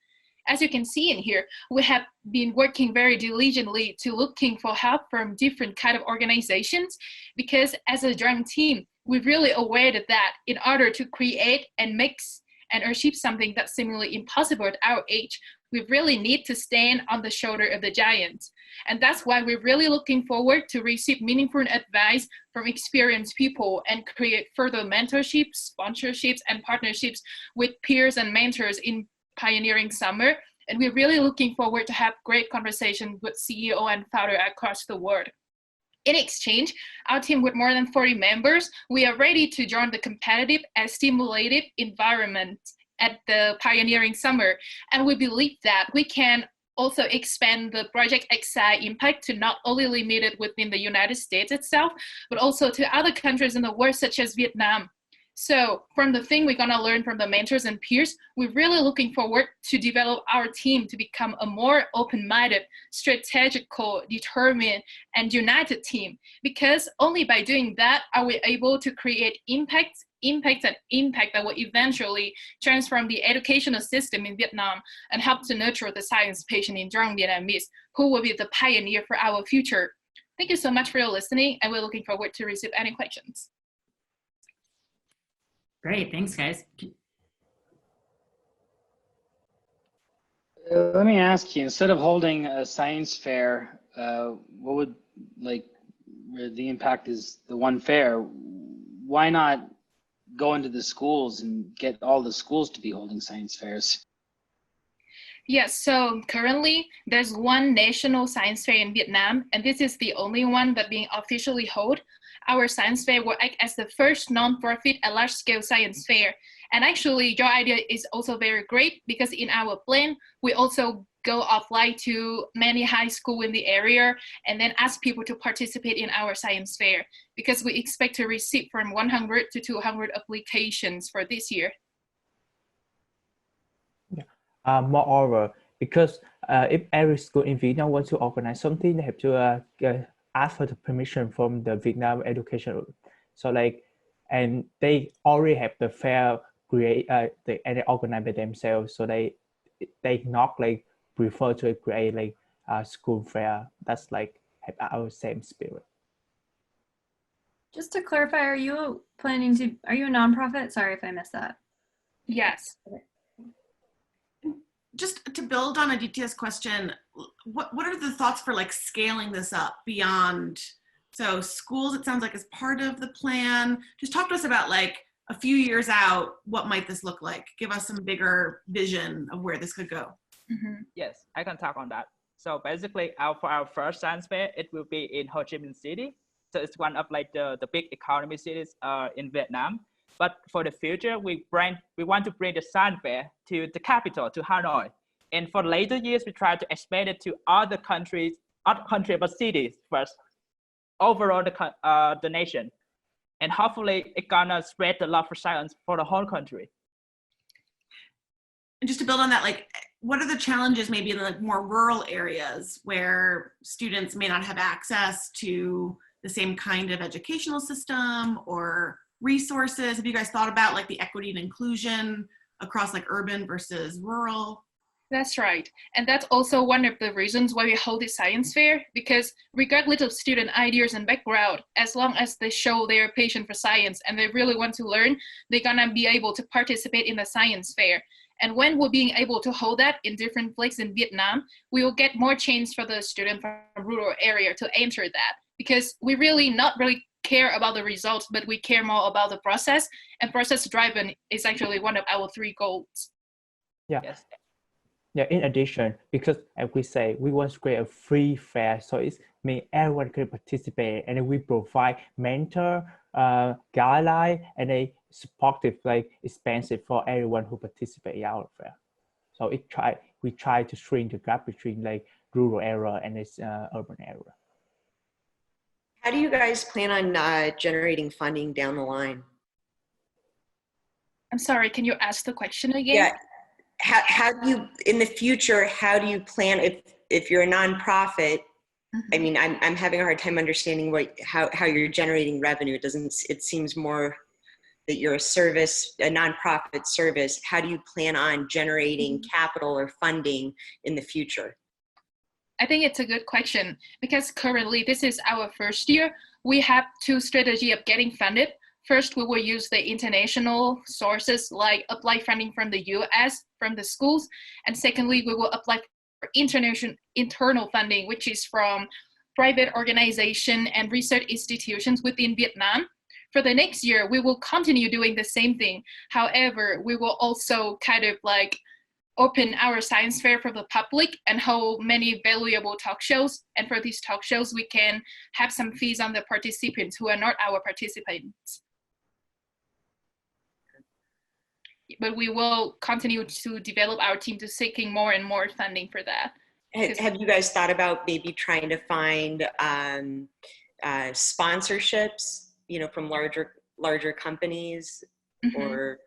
As you can see in here, we have been working very diligently to looking for help from different kind of organizations, because as a joint team, we're really aware that in order to create and mix and achieve something that's seemingly impossible at our age, we really need to stand on the shoulder of the giants. And that's why we're really looking forward to receive meaningful advice from experienced people and create further mentorships, sponsorships, and partnerships with peers and mentors in pioneering summer. And we're really looking forward to have great conversation with CEO and founder across the world. In exchange, our team with more than 40 members, we are ready to join the competitive and stimulative environment at the pioneering summer. And we believe that we can also expand the Project XI impact to not only limit it within the United States itself, but also to other countries in the world, such as Vietnam. So from the thing we're gonna learn from the mentors and peers, we're really looking forward to develop our team to become a more open-minded, strategical, determined, and united team. Because only by doing that are we able to create impact that will eventually transform the educational system in Vietnam and help to nurture the science passion in young Vietnamese, who will be the pioneer for our future. Thank you so much for your listening, and we're looking forward to receive any questions. Great, thanks guys. Let me ask you, instead of holding a science fair, what would, like, where the impact is the one fair, why not go into the schools and get all the schools to be holding science fairs? Yes, so currently there's one national science fair in Vietnam, and this is the only one that being officially held. Our science fair will act as the first non-profit and large-scale science fair. And actually, your idea is also very great, because in our plan, we also go offline to many high schools in the area and then ask people to participate in our science fair, because we expect to receive from 100 to 200 applications for this year. Moreover, because if every school in Vietnam wants to organize something, they have to ask for the permission from the Vietnam education. So and they already have the fair and they organize by themselves. So they not prefer to create a school fair that's have our same spirit. Just to clarify, are you a nonprofit? Sorry if I missed that. Yes. Just to build on Aditya's question, what are the thoughts for scaling this up beyond? So schools, it sounds like, is part of the plan. Just talk to us about a few years out, what might this look like? Give us some bigger vision of where this could go. Mm-hmm. Yes, I can talk on that. So basically, for our first science fair, it will be in Ho Chi Minh City. So it's one of the big economy cities in Vietnam. But for the future, we want to bring the science fair to the capital, to Hanoi. And for later years, we try to expand it to other countries, but cities first, overall the nation. and hopefully it gonna spread the love for science for the whole country. And just to build on that, like, what are the challenges maybe in like more rural areas where students may not have access to the same kind of educational system or resources? Have you guys thought about like the equity and inclusion across like urban versus rural? That's right. And that's also one of the reasons why we hold this science fair, because regardless of student ideas and background, as long as they show their passion for science and they really want to learn, they're gonna be able to participate in the science fair. And when we're being able to hold that in different places in Vietnam, we will get more chance for the student from rural area to enter that, because we really not really care about the results, but we care more about the process, and process driven is actually one of our 3 goals. Yeah. Yes. Yeah, in addition, because as we say, we want to create a free fair, so it's mean everyone can participate, and we provide mentor, guideline, and a supportive, like expensive for everyone who participate in our fair. So we try to shrink the gap between like rural area and this urban area. How do you guys plan on generating funding down the line? I'm sorry, can you ask the question again? Yeah. How do you, in the future, how do you plan, if you're a nonprofit, I mean, I'm having a hard time understanding how you're generating revenue. It seems more that you're a service, a nonprofit service. How do you plan on generating capital or funding in the future? I think it's a good question, because currently this is our first year. We have 2 strategies of getting funded. First, we will use the international sources like apply funding from the US, from the schools. And secondly, we will apply for internal funding, which is from private organization and research institutions within Vietnam. For the next year, we will continue doing the same thing. However, we will also kind of like open our science fair for the public and hold many valuable talk shows. And for these talk shows, we can have some fees on the participants who are not our participants. But we will continue to develop our team to seeking more and more funding for that. Have you guys thought about maybe trying to find sponsorships, you know, from larger companies? Or?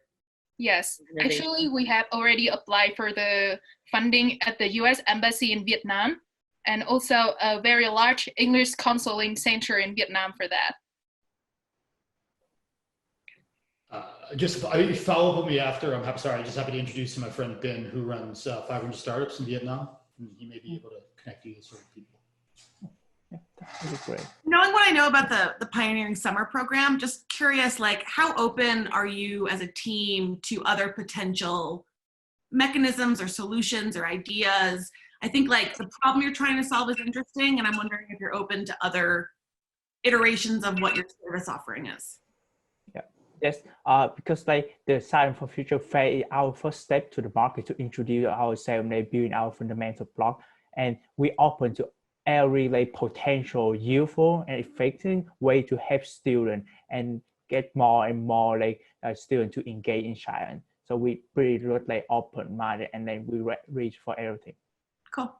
Yes, actually we have already applied for the funding at the US Embassy in Vietnam, and also a very large English counseling center in Vietnam for that. Just follow up with me after. I'm just happy to introduce my friend Ben, who runs 500 startups in Vietnam. And he may be able to connect you to sort of people. That was great. Knowing what I know about the Pioneering Summer program, just curious, like, how open are you as a team to other potential mechanisms or solutions or ideas? I think like the problem you're trying to solve is interesting, and I'm wondering if you're open to other iterations of what your service offering is. Yes, because like the Science for Future Fair is our first step to the market to introduce ourselves and build our fundamental block, and we open to every like potential useful and effective way to help students and get more and more like students to engage in science. So we pretty like open-minded, and then we reach for everything. Cool.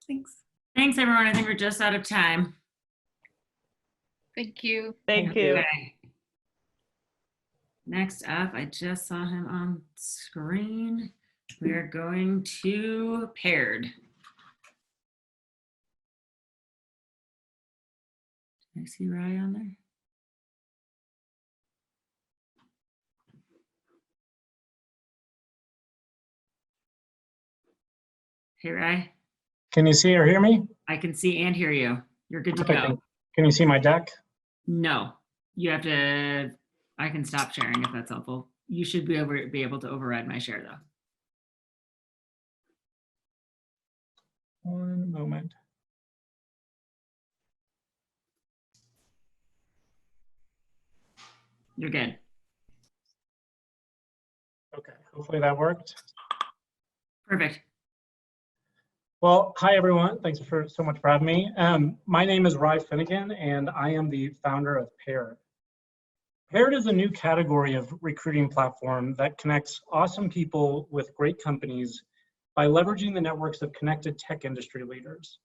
Thanks. Thanks, everyone. I think we're just out of time. Thank you. Thank you. Okay. Next up, I just saw him on screen. We are going to paired. Did I see Rye on there? Hey, Rye. Can you see or hear me? I can see and hear you. You're good to Okay. go. Can you see my deck? No, you have to, I can stop sharing if that's helpful. You should be able to override my share though. One moment. You're good. Okay, hopefully that worked. Perfect. Well, hi everyone. Thanks so much for having me. My name is Rye Finnegan, and I am the founder of Paired. Paired is a new category of recruiting platform that connects awesome people with great companies by leveraging the networks of connected tech industry leaders.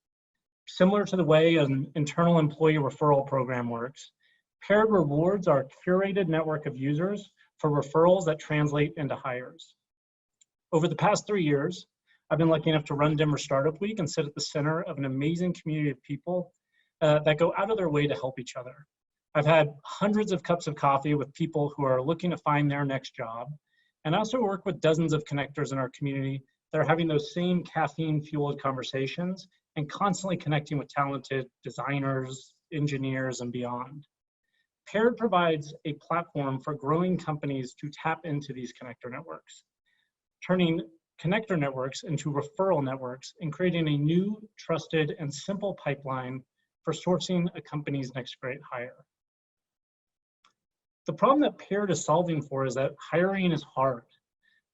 Similar to the way an internal employee referral program works, Paired rewards are a curated network of users for referrals that translate into hires. Over the past 3 years, I've been lucky enough to run Denver Startup Week and sit at the center of an amazing community of people that go out of their way to help each other. I've had hundreds of cups of coffee with people who are looking to find their next job. And I also work with dozens of connectors in our community that are having those same caffeine-fueled conversations and constantly connecting with talented designers, engineers, and beyond. Paired provides a platform for growing companies to tap into these connector networks, turning connector networks into referral networks and creating a new, trusted, and simple pipeline for sourcing a company's next great hire. The problem that Paired is solving for is that hiring is hard.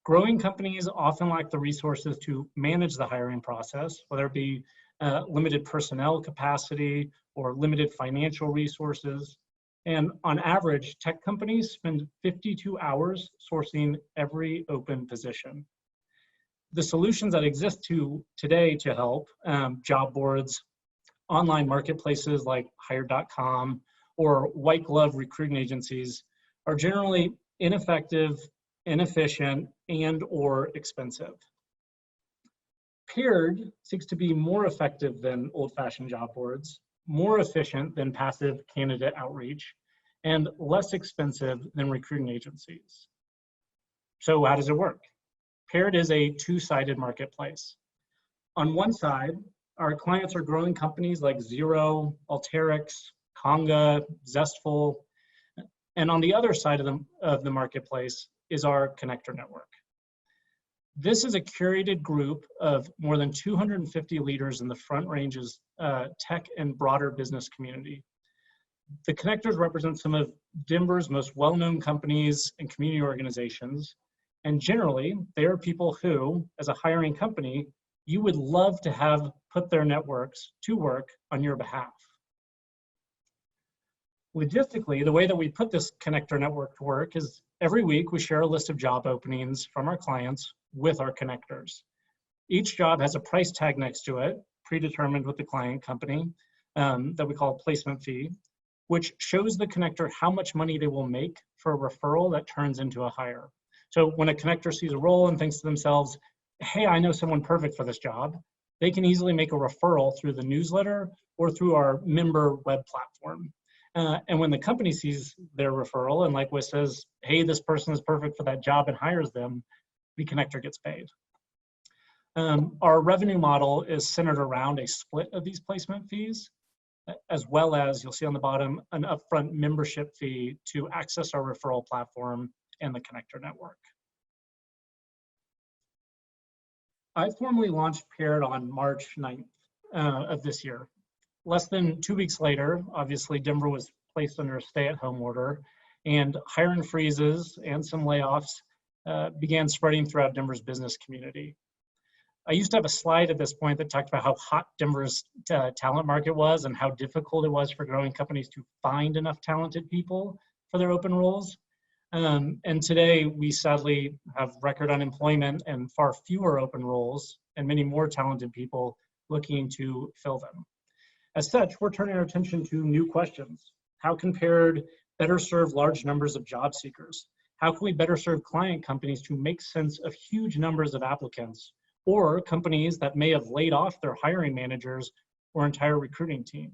Growing companies often lack the resources to manage the hiring process, whether it be limited personnel capacity or limited financial resources. And on average, tech companies spend 52 hours sourcing every open position. The solutions that exist today to help, job boards, online marketplaces like Hire.com, or white glove recruiting agencies are generally ineffective, inefficient, and/or expensive. Paired seeks to be more effective than old-fashioned job boards, more efficient than passive candidate outreach, and less expensive than recruiting agencies. So how does it work? Paired is a two-sided marketplace. On one side, our clients are growing companies like Xero, Alteryx, Conga, Zestful, and on the other side of the marketplace is our connector network. This is a curated group of more than 250 leaders in the Front Range's tech and broader business community. The connectors represent some of Denver's most well-known companies and community organizations, and generally, they are people who, as a hiring company, you would love to have put their networks to work on your behalf. Logistically, the way that we put this connector network to work is every week we share a list of job openings from our clients with our connectors. Each job has a price tag next to it, predetermined with the client company, that we call a placement fee, which shows the connector how much money they will make for a referral that turns into a hire. So when a connector sees a role and thinks to themselves, hey, I know someone perfect for this job, they can easily make a referral through the newsletter or through our member web platform. And when the company sees their referral and likewise says, hey, this person is perfect for that job and hires them, the connector gets paid. Our revenue model is centered around a split of these placement fees, as well as, you'll see on the bottom, an upfront membership fee to access our referral platform and the connector network. I formally launched Paired on March 9th of this year. Less than 2 weeks later, obviously Denver was placed under a stay-at-home order, and hiring freezes and some layoffs began spreading throughout Denver's business community. I used to have a slide at this point that talked about how hot Denver's talent market was and how difficult it was for growing companies to find enough talented people for their open roles. And today we sadly have record unemployment and far fewer open roles and many more talented people looking to fill them. As such, we're turning our attention to new questions. How can Paired better serve large numbers of job seekers? How can we better serve client companies to make sense of huge numbers of applicants, or companies that may have laid off their hiring managers or entire recruiting team?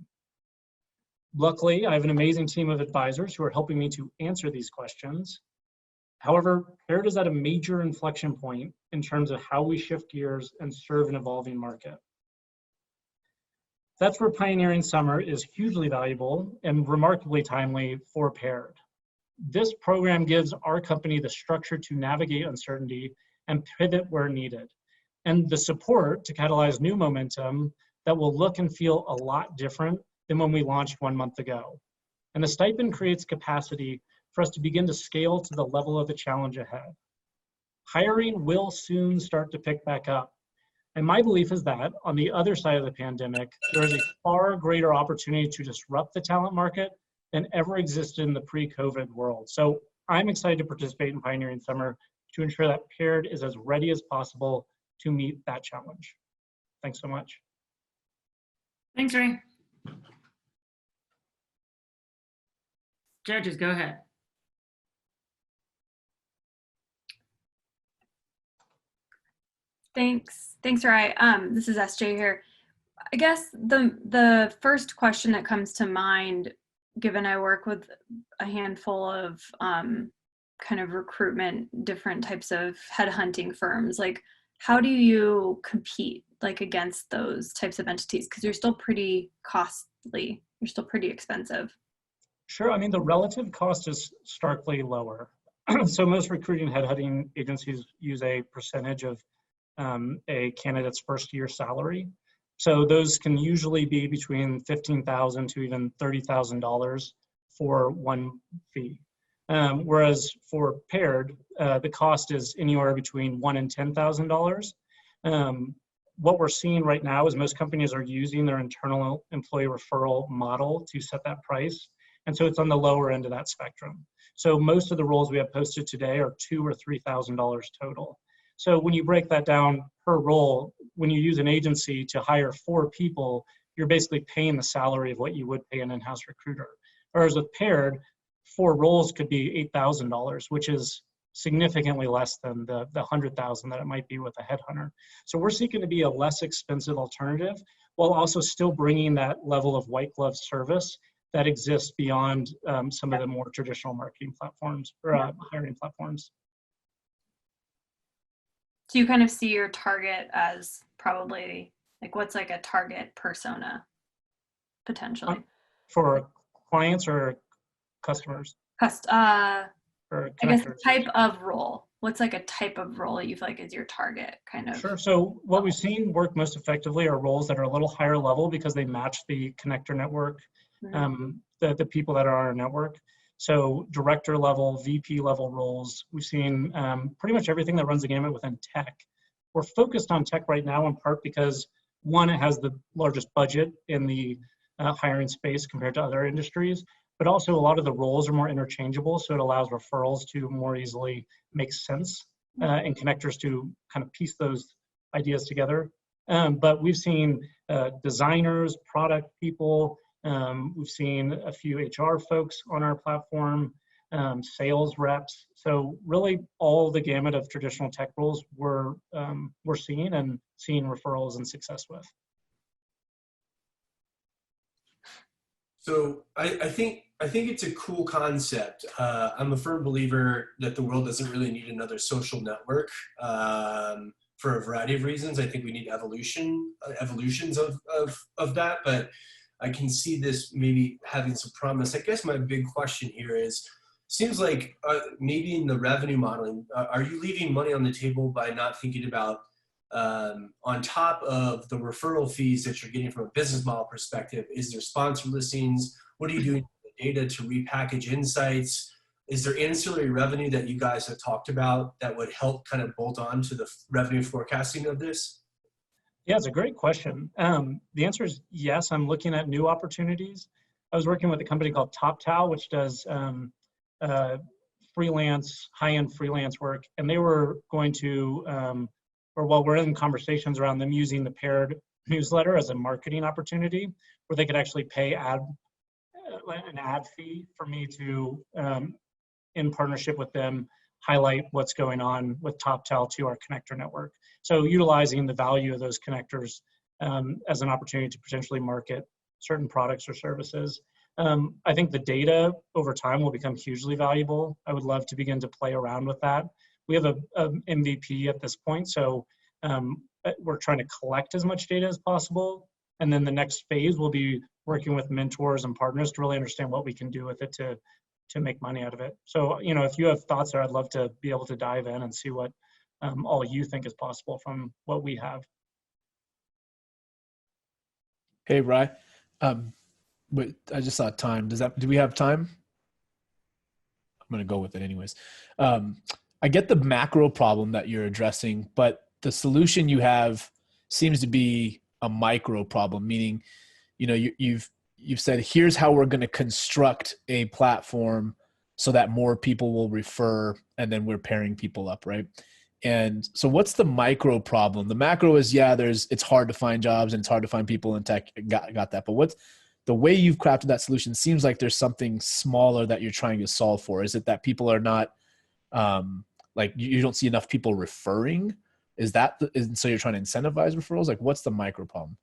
Luckily, I have an amazing team of advisors who are helping me to answer these questions. However, Paired is at a major inflection point in terms of how we shift gears and serve an evolving market. That's where Pioneering Summer is hugely valuable and remarkably timely for Paired. This program gives our company the structure to navigate uncertainty and pivot where needed, and the support to catalyze new momentum that will look and feel a lot different than when we launched 1 month ago. And the stipend creates capacity for us to begin to scale to the level of the challenge ahead. Hiring will soon start to pick back up. And my belief is that on the other side of the pandemic, there is a far greater opportunity to disrupt the talent market than ever existed in the pre-COVID world. So I'm excited to participate in Pioneering Summer to ensure that Paired is as ready as possible to meet that challenge. Thanks so much. Thanks, Ray. Judges, go ahead. Thanks, Rai. This is SJ here. I guess the first question that comes to mind, given I work with a handful of kind of recruitment, different types of headhunting firms, like how do you compete like against those types of entities? Because you're still pretty costly, you're still pretty expensive. Sure, I mean, the relative cost is starkly lower. So most recruiting headhunting agencies use a percentage of a candidate's first year salary. So those can usually be between $15,000 to even $30,000 for one fee. Whereas for paired, the cost is anywhere between $1,000 and $10,000. What we're seeing right now is most companies are using their internal employee referral model to set that price. And so it's on the lower end of that spectrum. So most of the roles we have posted today are $2,000 or $3,000 total. So when you break that down per role, when you use an agency to hire 4 people, you're basically paying the salary of what you would pay an in-house recruiter. Whereas with paired, 4 roles could be $8,000, which is significantly less than the $100,000 that it might be with a headhunter. So we're seeking to be a less expensive alternative while also still bringing that level of white glove service that exists beyond some of the more traditional marketing platforms or hiring platforms. Do you kind of see your target as probably like what's like a target persona potentially? For clients or customers? I guess connectors. type of role. What's like a type of role you feel like is your target kind of? Sure. So what we've seen work most effectively are roles that are a little higher level because they match the connector network, the people that are on our network. So director level, VP level roles. We've seen pretty much everything that runs the gamut within tech. We're focused on tech right now in part because one, it has the largest budget in the hiring space compared to other industries, but also a lot of the roles are more interchangeable. So it allows referrals to more easily make sense and connectors to kind of piece those ideas together. But we've seen designers, product people, we've seen a few HR folks on our platform, sales reps. So really all the gamut of traditional tech roles we're seeing referrals and success with. So I think it's a cool concept. I'm a firm believer that the world doesn't really need another social network for a variety of reasons. I think we need evolutions of that, but I can see this maybe having some promise. I guess my big question here is, seems like maybe in the revenue modeling, are you leaving money on the table by not thinking about on top of the referral fees that you're getting from a business model perspective? Is there sponsor listings? What are you doing with the data to repackage insights? Is there ancillary revenue that you guys have talked about that would help kind of bolt on to the revenue forecasting of this? Yeah, it's a great question. The answer is yes, I'm looking at new opportunities. I was working with a company called TopTal, which does freelance, high-end freelance work, and they were going to, we're in conversations around them using the paired newsletter as a marketing opportunity where they could actually pay an ad fee for me to, in partnership with them, highlight what's going on with TopTal to our connector network. So utilizing the value of those connectors as an opportunity to potentially market certain products or services. I think the data over time will become hugely valuable. I would love to begin to play around with that. We have a MVP at this point, so we're trying to collect as much data as possible. And then the next phase will be working with mentors and partners to really understand what we can do with it to make money out of it. So, if you have thoughts there, I'd love to be able to dive in and see what all you think is possible from what we have. Hey, Rai. But I just saw time. Do we have time? I'm going to go with it anyways. I get the macro problem that you're addressing, but the solution you have seems to be a micro problem, meaning, you've said, here's how we're going to construct a platform so that more people will refer, and then we're pairing people up, right? And so what's the micro problem? The macro is, it's hard to find jobs and it's hard to find people in tech. Got that. But the way you've crafted that solution seems like there's something smaller that you're trying to solve for. Is it that people are not, like you don't see enough people referring? So you're trying to incentivize referrals? Like what's the micro problem?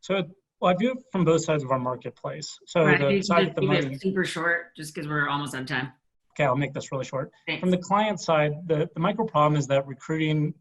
So, well, I view it from both sides of our marketplace. So Right, the side of the keep money. it super short, just because we're almost out of time. Okay, I'll make this really short. Thanks. From the client side, the micro problem is that recruiting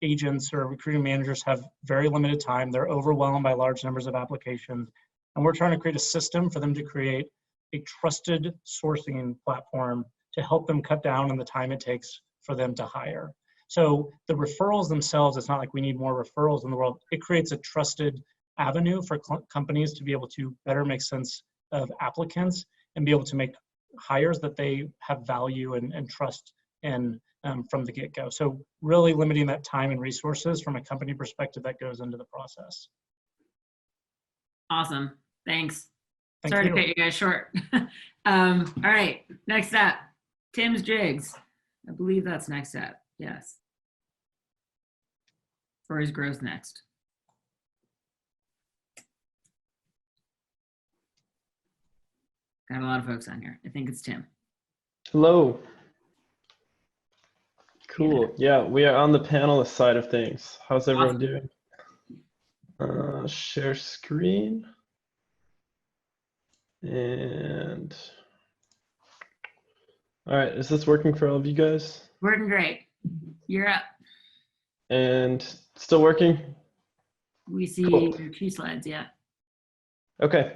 agents or recruiting managers have very limited time. They're overwhelmed by large numbers of applications. And we're trying to create a system for them to create a trusted sourcing platform to help them cut down on the time it takes for them to hire. So the referrals themselves, it's not like we need more referrals in the world. It creates a trusted avenue for companies to be able to better make sense of applicants and be able to make hires that they have value and trust in from the get-go. So really limiting that time and resources from a company perspective that goes into the process. Awesome. Thanks. Thank Sorry you. to cut you guys short. All right, next up, Tim's Jigs. I believe that's next up. Yes. Or is growth next? Got a lot of folks on here. I think it's Tim. Hello. Cool. Yeah, we are on the panelist side of things. How's everyone doing? Share screen. And all right, is this working for all of you guys? Working great. You're up. And still working? We see Cool. your 2 slides, yeah. Okay.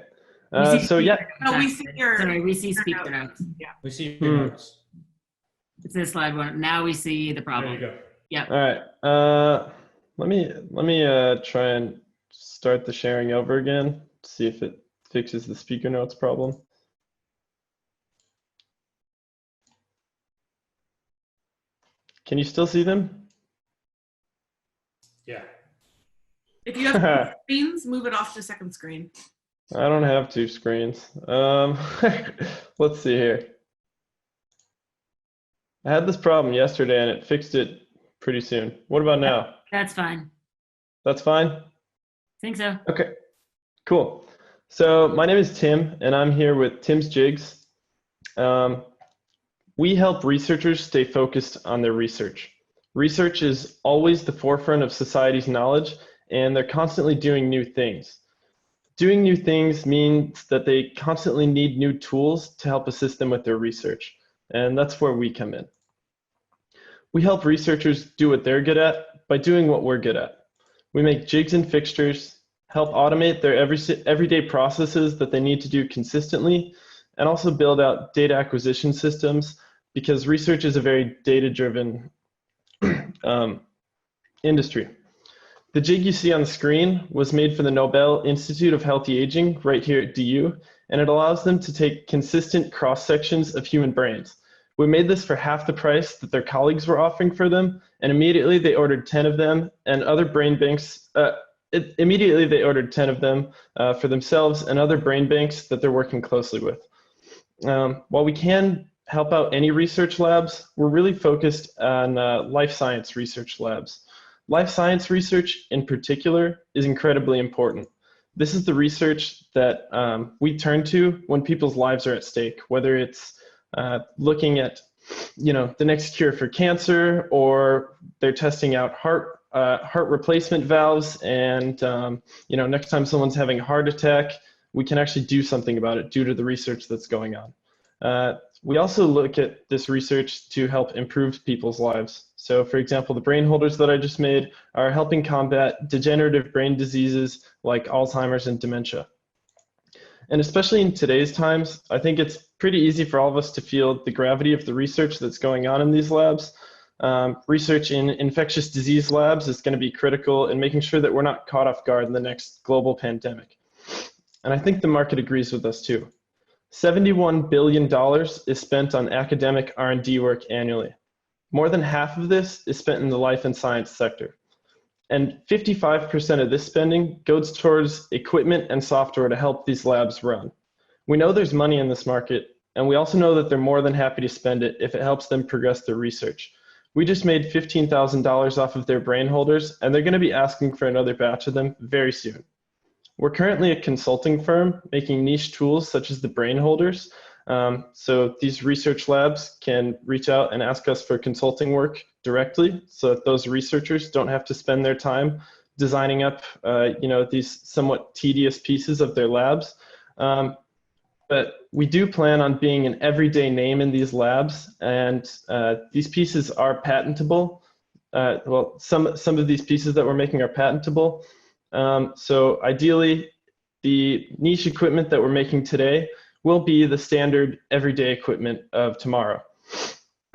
We see So yeah. Oh, we see your. Sorry, we see speaker notes. Yeah. We see your notes. It's this slide one. Now we see the problem. There you go. Yep. All right. Let me try and start the sharing over again. See if it fixes the speaker notes problem. Can you still see them? Yeah. If you have 2 screens, move it off to second screen. I don't have 2 screens. Let's see here. I had this problem yesterday and it fixed it pretty soon. What about now? That's fine. That's fine? Think so. Okay, cool. So my name is Tim and I'm here with Tim's Jigs. We help researchers stay focused on their research. Research is always the forefront of society's knowledge and they're constantly doing new things. Doing new things means that they constantly need new tools to help assist them with their research. And that's where we come in. We help researchers do what they're good at by doing what we're good at. We make jigs and fixtures, help automate their everyday processes that they need to do consistently, and also build out data acquisition systems because research is a very data-driven industry. The jig you see on the screen was made for the Nobel Institute of Healthy Aging right here at DU, and it allows them to take consistent cross-sections of human brains. We made this for half the price that their colleagues were offering for them, and immediately they ordered 10 of them, and other brain banks, immediately they ordered 10 of them for themselves and other brain banks that they're working closely with. While we can help out any research labs, we're really focused on life science research labs. Life science research in particular is incredibly important. This is the research that we turn to when people's lives are at stake, whether it's looking at, the next cure for cancer, or they're testing out heart replacement valves, and next time someone's having a heart attack, we can actually do something about it due to the research that's going on. We also look at this research to help improve people's lives. So for example, the brain holders that I just made are helping combat degenerative brain diseases like Alzheimer's and dementia. And especially in today's times, I think it's pretty easy for all of us to feel the gravity of the research that's going on in these labs. Research in infectious disease labs is going to be critical in making sure that we're not caught off guard in the next global pandemic. And I think the market agrees with us too. $71 billion is spent on academic R&D work annually. More than half of this is spent in the life and science sector. And 55% of this spending goes towards equipment and software to help these labs run. We know there's money in this market, and we also know that they're more than happy to spend it if it helps them progress their research. We just made $15,000 off of their brain holders, and they're going to be asking for another batch of them very soon. We're currently a consulting firm making niche tools such as the brain holders. So these research labs can reach out and ask us for consulting work directly so that those researchers don't have to spend their time designing up these somewhat tedious pieces of their labs. But we do plan on being an everyday name in these labs, and these pieces are patentable. Well, some of these pieces that we're making are patentable. So ideally, the niche equipment that we're making today will be the standard everyday equipment of tomorrow.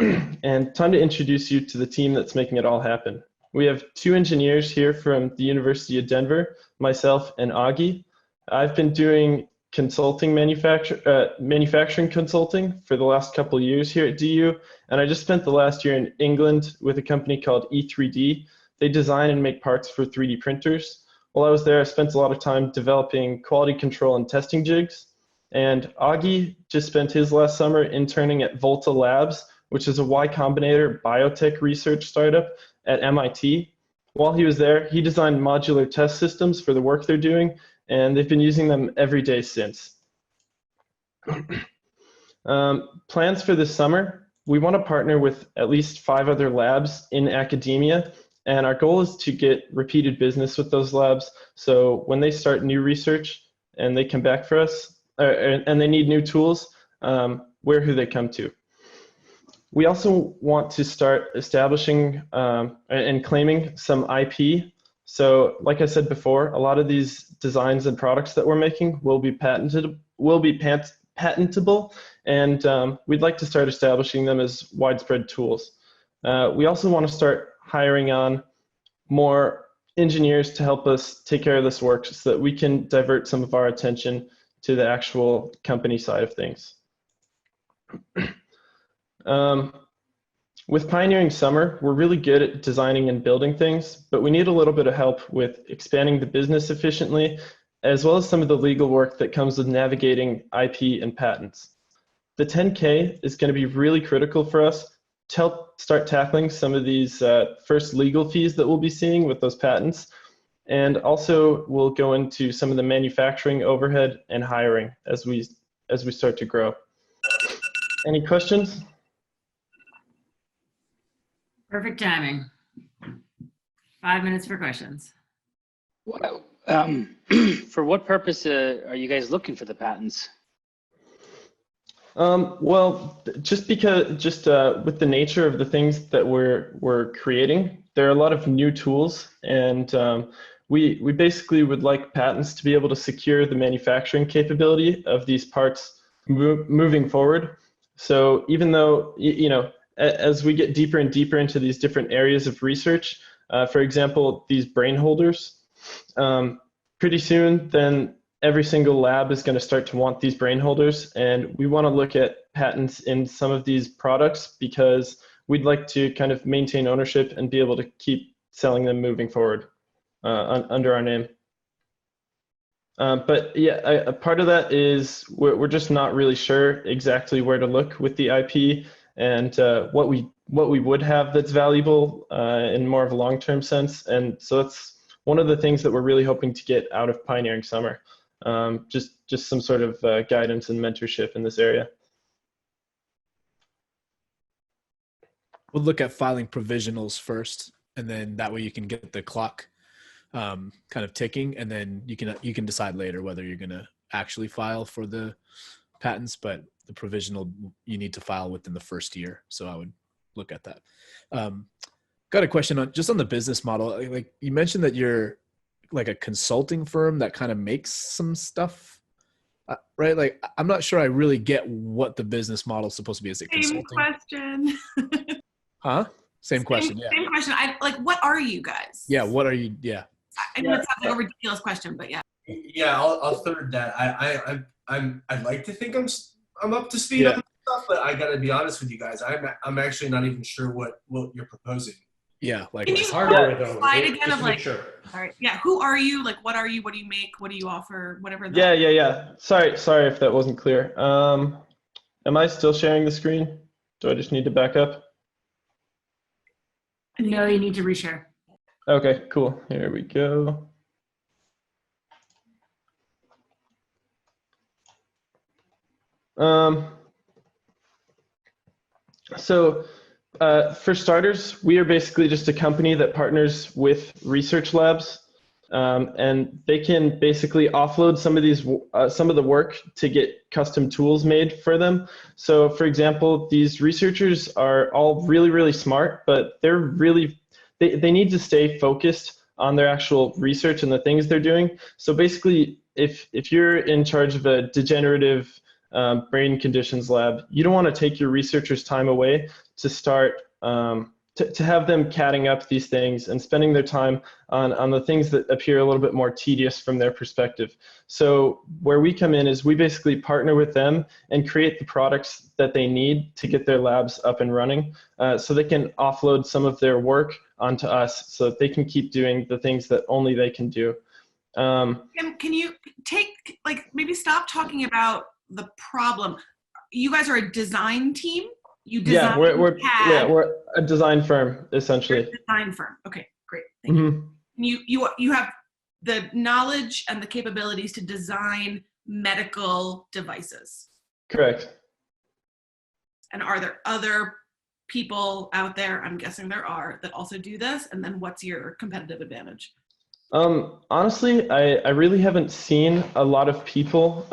And time to introduce you to the team that's making it all happen. We have 2 engineers here from the University of Denver, myself and Augie. I've been doing manufacturing consulting for the last couple of years here at DU, and I just spent the last year in England with a company called E3D. They design and make parts for 3D printers. While I was there, I spent a lot of time developing quality control and testing jigs. And Augie just spent his last summer interning at Volta Labs, which is a Y Combinator biotech research startup at MIT. While he was there, he designed modular test systems for the work they're doing, and they've been using them every day since. Plans for this summer, we want to partner with at least 5 other labs in academia, and our goal is to get repeated business with those labs, so when they start new research and they come back for us, and they need new tools, we're who they come to. We also want to start establishing and claiming some IP. So like I said before, a lot of these designs and products that we're making will be patentable, and we'd like to start establishing them as widespread tools. We also want to start hiring on more engineers to help us take care of this work so that we can divert some of our attention to the actual company side of things. With Pioneering Summer, we're really good at designing and building things, but we need a little bit of help with expanding the business efficiently, as well as some of the legal work that comes with navigating IP and patents. The 10K is going to be really critical for us to help start tackling some of these first legal fees that we'll be seeing with those patents. And also we'll go into some of the manufacturing overhead and hiring as we start to grow. Any questions? Perfect timing. 5 minutes for questions. Well, for what purpose are you guys looking for the patents? Well, just with the nature of the things that we're creating, there are a lot of new tools, and we basically would like patents to be able to secure the manufacturing capability of these parts moving forward. So even though, as we get deeper and deeper into these different areas of research, for example, these brain holders, pretty soon then every single lab is going to start to want these brain holders, and we want to look at patents in some of these products because we'd like to kind of maintain ownership and be able to keep selling them moving forward under our name. But yeah, a part of that is we're just not really sure exactly where to look with the IP and what we would have that's valuable in more of a long-term sense. And so that's one of the things that we're really hoping to get out of Pioneering Summer, just some sort of guidance and mentorship in this area. We'll look at filing provisionals first, and then that way you can get the clock kind of ticking, and then you can decide later whether you're going to actually file for the patents, but the provisional you need to file within the first year. So I would look at that. Got a question on the business model. Like you mentioned that you're like a consulting firm that kind of makes some stuff, right? Like I'm not sure I really get what the business model is supposed to be. Is it consulting? Same question. Huh? Same question. Yeah. Same question. What are you guys? Yeah. What are you? Yeah. I know it sounds like a ridiculous question, but yeah. Yeah, I'll third that. I'd like to think I'm up to speed on stuff, but I gotta be honest with you guys. I'm actually not even sure what you're proposing. Yeah, like can you hardware though. slide again of like, sure. All right, yeah. Who are you? Like, what are you? What do you make? What do you offer? Whatever. Yeah. Sorry if that wasn't clear. Am I still sharing the screen? Do I just need to back up? No, you need to reshare. Okay, cool. Here we go. For starters, we are basically just a company that partners with research labs, and they can basically offload some of the work to get custom tools made for them. So, for example, these researchers are all really, really smart, but they need to stay focused on their actual research and the things they're doing. So basically, if you're in charge of a degenerative brain conditions lab, you don't want to take your researchers' time away to start to have them catting up these things and spending their time on the things that appear a little bit more tedious from their perspective. So where we come in is we basically partner with them and create the products that they need to get their labs up and running, so they can offload some of their work onto us so that they can keep doing the things that only they can do. Can you maybe stop talking about the problem? You guys are a design team? You design we're a design firm, essentially. Design firm. Okay, great. Thank you. You have the knowledge and the capabilities to design medical devices. Correct. And are there other people out there, I'm guessing there are, that also do this? And then what's your competitive advantage? Honestly, I really haven't seen a lot of people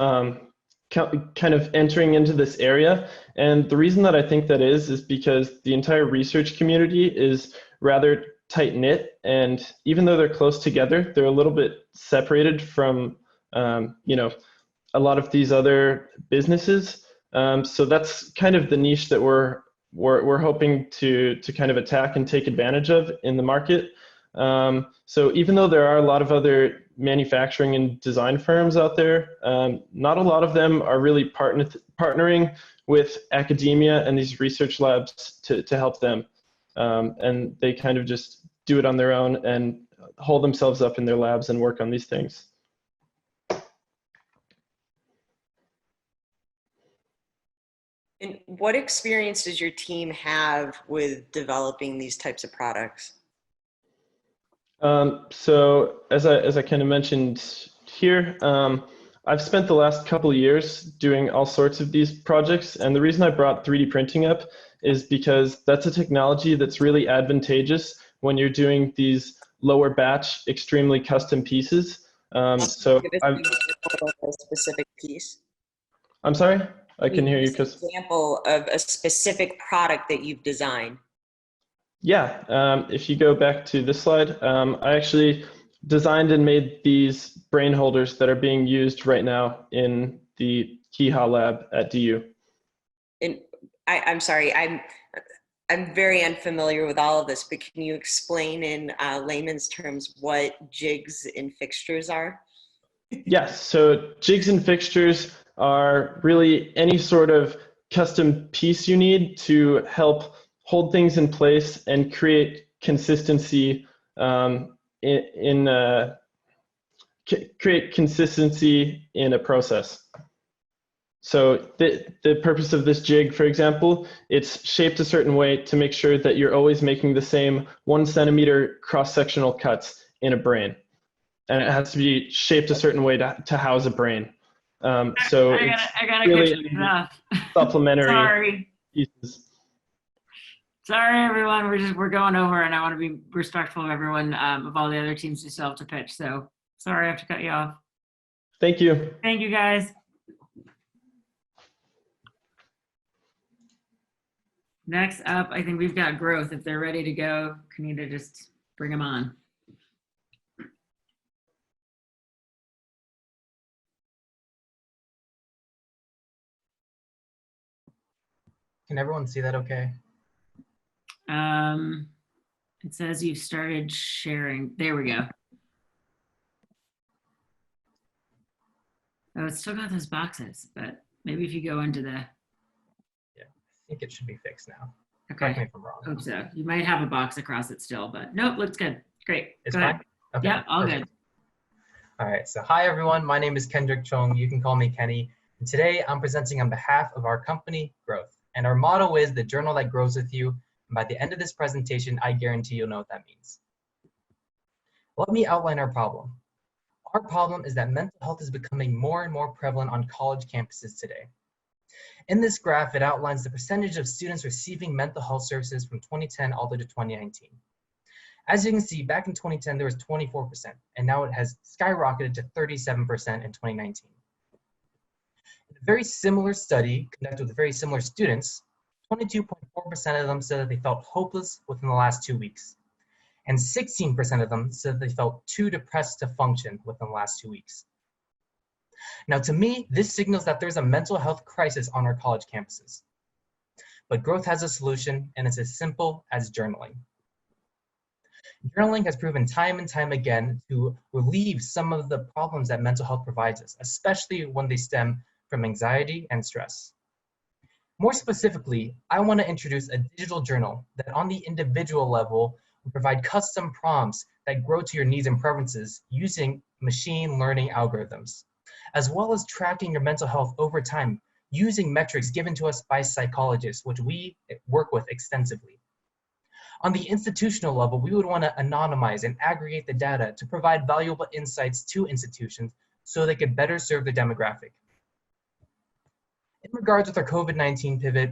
kind of entering into this area. And the reason that I think that is because the entire research community is rather tight-knit, and even though they're close together, they're a little bit separated from a lot of these other businesses. So that's kind of the niche that we're hoping to kind of attack and take advantage of in the market. So even though there are a lot of other manufacturing and design firms out there, not a lot of them are really partnering with academia and these research labs to help them. And they kind of just do it on their own and hold themselves up in their labs and work on these things. And what experience does your team have with developing these types of products? So as I kind of mentioned here, I've spent the last couple of years doing all sorts of these projects, and the reason I brought 3D printing up is because that's a technology that's really advantageous when you're doing these lower batch, extremely custom pieces. So Give us a specific piece. I'm sorry, I can hear you. An example of a specific product that you've designed. Yeah, if you go back to this slide, I actually designed and made these brain holders that are being used right now in the KIHA lab at DU. And I'm sorry, I'm very unfamiliar with all of this, but can you explain in layman's terms what jigs and fixtures are? Yes, so jigs and fixtures are really any sort of custom piece you need to help hold things in place and create consistency create consistency in a process. So the purpose of this jig, for example, it's shaped a certain way to make sure that you're always making the same 1 centimeter cross-sectional cuts in a brain. And it has to be shaped a certain way to house a brain. So I gotta really catch you up. supplementary Sorry. pieces. Sorry, everyone. We're going over, and I want to be respectful of everyone, of all the other teams who still have to pitch. So sorry, I have to cut you off. Thank you. Thank you, guys. Next up, I think we've got growth. If they're ready to go, Kanita, just bring them on. Can everyone see that okay? It says you've started sharing. There we go. Oh, it's still got those boxes, but maybe if you go into the... Yeah, I think it should be fixed now. Okay. Correct me if I'm wrong. Hope so. You might have a box across it still, but nope, looks good. Great. It's go ahead. fine? Okay, Yeah, all perfect. good. All right, so hi everyone, my name is Kendrick Chung. You can call me Kenny. And today I'm presenting on behalf of our company, Growth. And our motto is the journal that grows with you. And by the end of this presentation, I guarantee you'll know what that means. Let me outline our problem. Our problem is that mental health is becoming more and more prevalent on college campuses today. In this graph, it outlines the percentage of students receiving mental health services from 2010 all the way to 2019. As you can see, back in 2010, there was 24%, and now it has skyrocketed to 37% in 2019. In a very similar study conducted with very similar students, 22.4% of them said that they felt hopeless within the last 2 weeks, and 16% of them said they felt too depressed to function within the last 2 weeks. Now, to me, this signals that there's a mental health crisis on our college campuses. But Growth has a solution, and it's as simple as journaling. Journaling has proven time and time again to relieve some of the problems that mental health provides us, especially when they stem from anxiety and stress. More specifically, I want to introduce a digital journal that on the individual level will provide custom prompts that grow to your needs and preferences using machine learning algorithms, as well as tracking your mental health over time using metrics given to us by psychologists, which we work with extensively. On the institutional level, we would want to anonymize and aggregate the data to provide valuable insights to institutions so they could better serve their demographic. In regards with our COVID-19 pivot,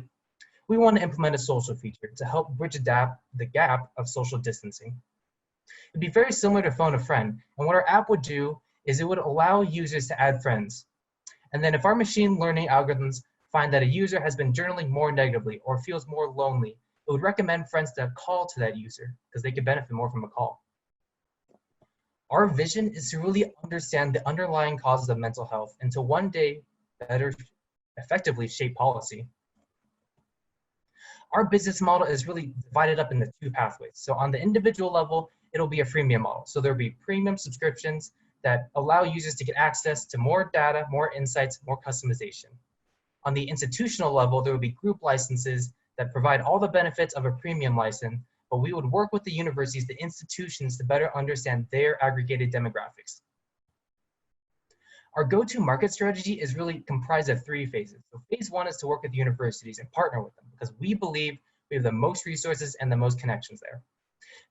we want to implement a social feature to help bridge the gap of social distancing. It'd be very similar to Phone a Friend, and what our app would do is it would allow users to add friends. And then if our machine learning algorithms find that a user has been journaling more negatively or feels more lonely, it would recommend friends to call to that user because they could benefit more from a call. Our vision is to really understand the underlying causes of mental health and to one day better effectively shape policy. Our business model is really divided up into two pathways. So on the individual level, it'll be a freemium model. So there'll be premium subscriptions that allow users to get access to more data, more insights, more customization. On the institutional level, there will be group licenses that provide all the benefits of a premium license, but we would work with the universities, the institutions to better understand their aggregated demographics. Our go-to-market strategy is really comprised of 3 phases. So phase 1 is to work with universities and partner with them because we believe we have the most resources and the most connections there.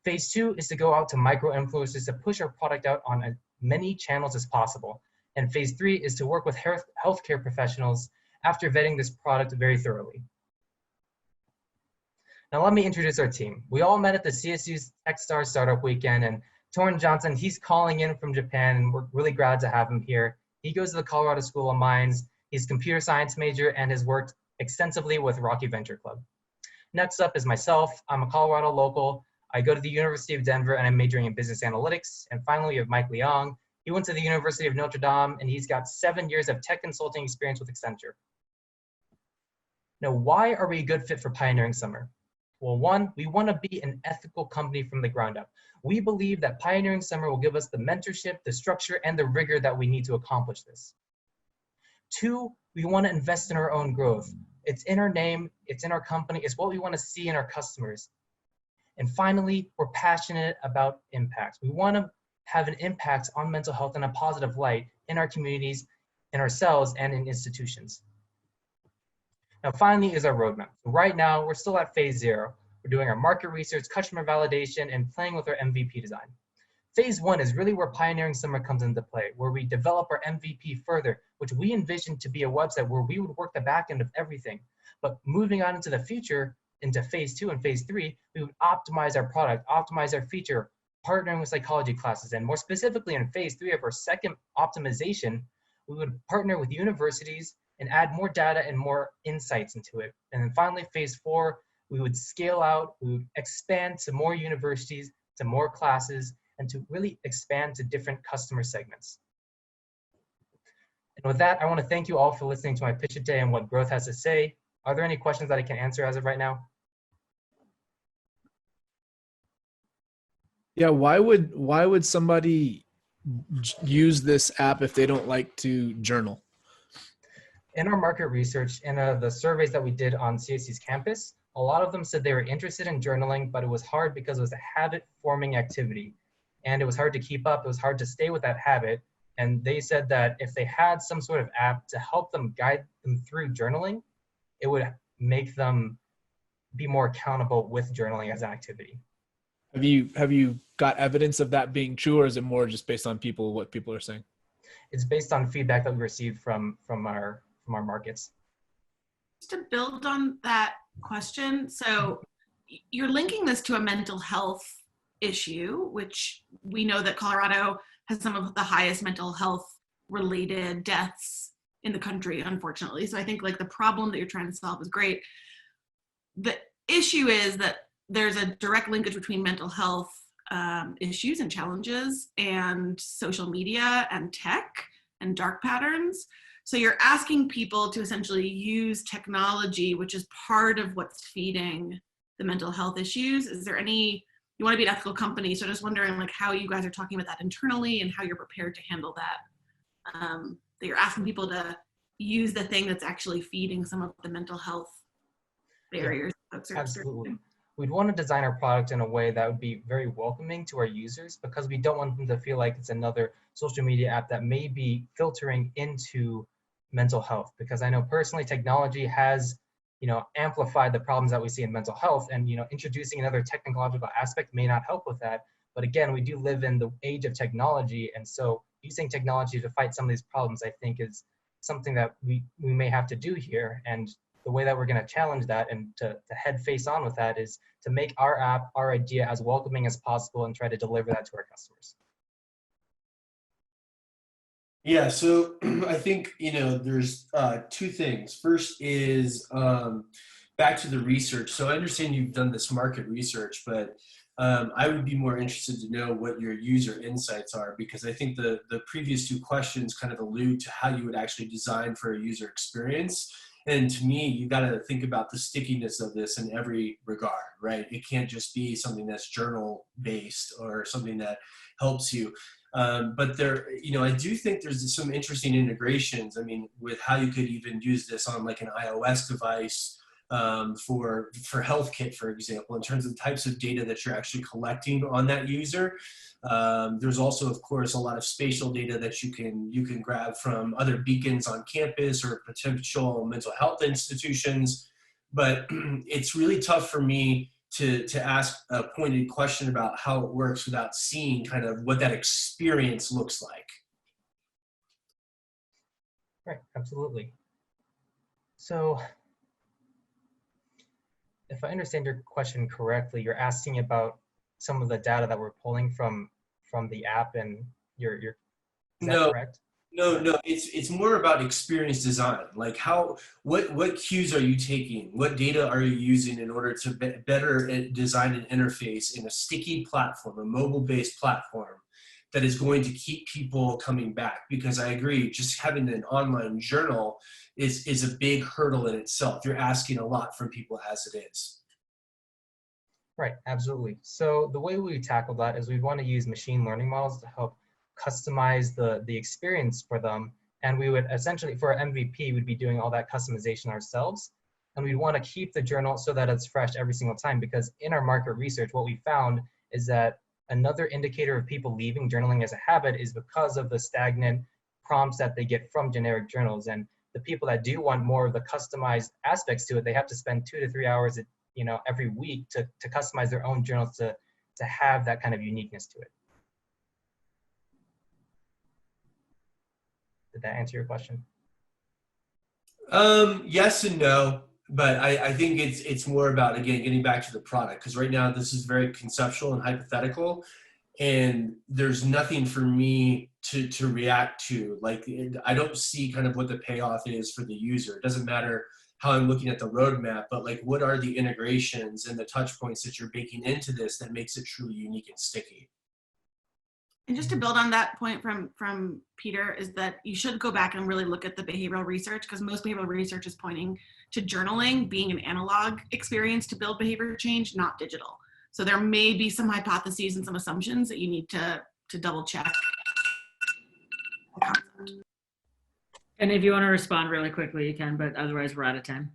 Phase 2 is to go out to micro-influencers to push our product out on as many channels as possible. And phase 3 is to work with healthcare professionals after vetting this product very thoroughly. Now let me introduce our team. We all met at the CSU's TechStars Startup Weekend, and Torrin Johnson, he's calling in from Japan, and we're really glad to have him here. He goes to the Colorado School of Mines. He's a computer science major and has worked extensively with Rocky Venture Club. Next up is myself. I'm a Colorado local. I go to the University of Denver and I'm majoring in business analytics. And finally, we have Mike Leong. He went to the University of Notre Dame and he's got 7 years of tech consulting experience with Accenture. Now, why are we a good fit for Pioneering Summer? Well, 1, we want to be an ethical company from the ground up. We believe that Pioneering Summer will give us the mentorship, the structure, and the rigor that we need to accomplish this. 2, we want to invest in our own growth. It's in our name, it's in our company, it's what we want to see in our customers. And finally, we're passionate about impact. We want to have an impact on mental health in a positive light in our communities, in ourselves, and in institutions. Now, finally is our roadmap. Right now, we're still at phase 0. We're doing our market research, customer validation, and playing with our MVP design. Phase 1 is really where Pioneering Summer comes into play, where we develop our MVP further, which we envision to be a website where we would work the back end of everything. But moving on into the future, into phase 2 and phase 3, we would optimize our product, optimize our feature, partnering with psychology classes. And more specifically in phase 3 of our second optimization, we would partner with universities and add more data and more insights into it. And then finally, phase 4, we would scale out, we would expand to more universities, to more classes, and to really expand to different customer segments. And with that, I want to thank you all for listening to my pitch today and what Growth has to say. Are there any questions that I can answer as of right now? Yeah, why would somebody use this app if they don't like to journal? In our market research and the surveys that we did on CSU's campus, a lot of them said they were interested in journaling, but it was hard because it was a habit-forming activity. And it was hard to keep up, it was hard to stay with that habit. And they said that if they had some sort of app to help them guide them through journaling, it would make them be more accountable with journaling as an activity. Have you got evidence of that being true, or is it more just based on what people are saying? It's based on feedback that we received from our markets. Just to build on that question, so you're linking this to a mental health issue, which we know that Colorado has some of the highest mental health related deaths in the country, unfortunately. So I think like the problem that you're trying to solve is great. The issue is that there's a direct linkage between mental health issues and challenges and social media and tech and dark patterns. So you're asking people to essentially use technology, which is part of what's feeding the mental health issues. Is there any, you want to be an ethical company, so just wondering like how you guys are talking about that internally and how you're prepared to handle that. That you're asking people to use the thing that's actually feeding some of the mental health barriers. Yeah, absolutely. We'd want to design our product in a way that would be very welcoming to our users, because we don't want them to feel like it's another social media app that may be filtering into mental health. Because I know personally technology has, you know, amplified the problems that we see in mental health, and, you know, introducing another technological aspect may not help with that. But again, we do live in the age of technology, and so using technology to fight some of these problems, I think, is something that we may have to do here. And the way that we're going to challenge that and to head face on with that is to make our app, our idea, as welcoming as possible and try to deliver that to our customers. Yeah, so I think, you know, there's two things. First is back to the research. So I understand you've done this market research, but I would be more interested to know what your user insights are, because I think the previous two questions kind of allude to how you would actually design for a user experience. And to me, you got to think about the stickiness of this in every regard, right? It can't just be something that's journal based or something that helps you. But there, you know, I do think there's some interesting integrations. I mean, with how you could even use this on like an iOS device for HealthKit, for example, in terms of the types of data that you're actually collecting on that user. There's also, of course, a lot of spatial data that you can grab from other beacons on campus or potential mental health institutions. But it's really tough for me to ask a pointed question about how it works without seeing kind of what that experience looks like. Right, absolutely. So if I understand your question correctly, you're asking about some of the data that we're pulling from the app, and is that correct? No, it's more about experience design. Like what cues are you taking? What data are you using in order to better design an interface in a sticky platform, a mobile-based platform that is going to keep people coming back? Because I agree, just having an online journal is a big hurdle in itself. You're asking a lot from people as it is. Right, absolutely. So the way we tackle that is we'd want to use machine learning models to help customize the experience for them. And we would essentially, for our MVP, we'd be doing all that customization ourselves. And we'd want to keep the journal so that it's fresh every single time, because in our market research, what we found is that another indicator of people leaving journaling as a habit is because of the stagnant prompts that they get from generic journals. And the people that do want more of the customized aspects to it, they have to spend 2 to 3 hours, you know, every week to customize their own journals to have that kind of uniqueness to it. Did that answer your question? Yes and no, but I think it's more about, again, getting back to the product, because right now this is very conceptual and hypothetical, and there's nothing for me to react to. Like, I don't see kind of what the payoff is for the user. It doesn't matter how I'm looking at the roadmap, but like, what are the integrations and the touch points that you're baking into this that makes it truly unique and sticky? And just to build on that point from Peter, is that you should go back and really look at the behavioral research, because most behavioral research is pointing to journaling being an analog experience to build behavior change, not digital. So there may be some hypotheses and some assumptions that you need to double check. And if you want to respond really quickly, you can, but otherwise we're out of time.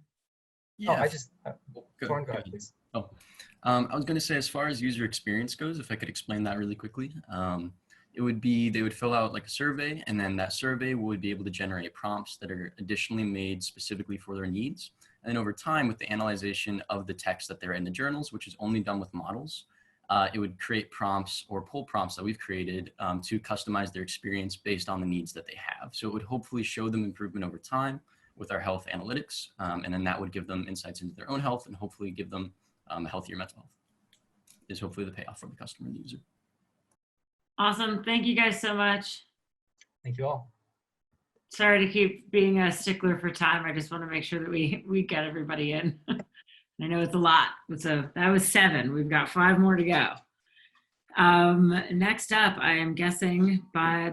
Yeah. Oh, I just, go ahead, please. Oh, I was going to say, as far as user experience goes, if I could explain that really quickly, it would be, they would fill out like a survey, and then that survey would be able to generate prompts that are additionally made specifically for their needs. And then over time, with the analyzation of the text that they're in the journals, which is only done with models, it would create prompts or pull prompts that we've created to customize their experience based on the needs that they have. So it would hopefully show them improvement over time, with our health analytics. And then that would give them insights into their own health and hopefully give them a healthier mental health, is hopefully the payoff for the customer and the user. Awesome. Thank you guys so much. Thank you all. Sorry to keep being a stickler for time. I just want to make sure that we get everybody in. I know it's a lot. That was 7. We've got 5 more to go. Next up, I am guessing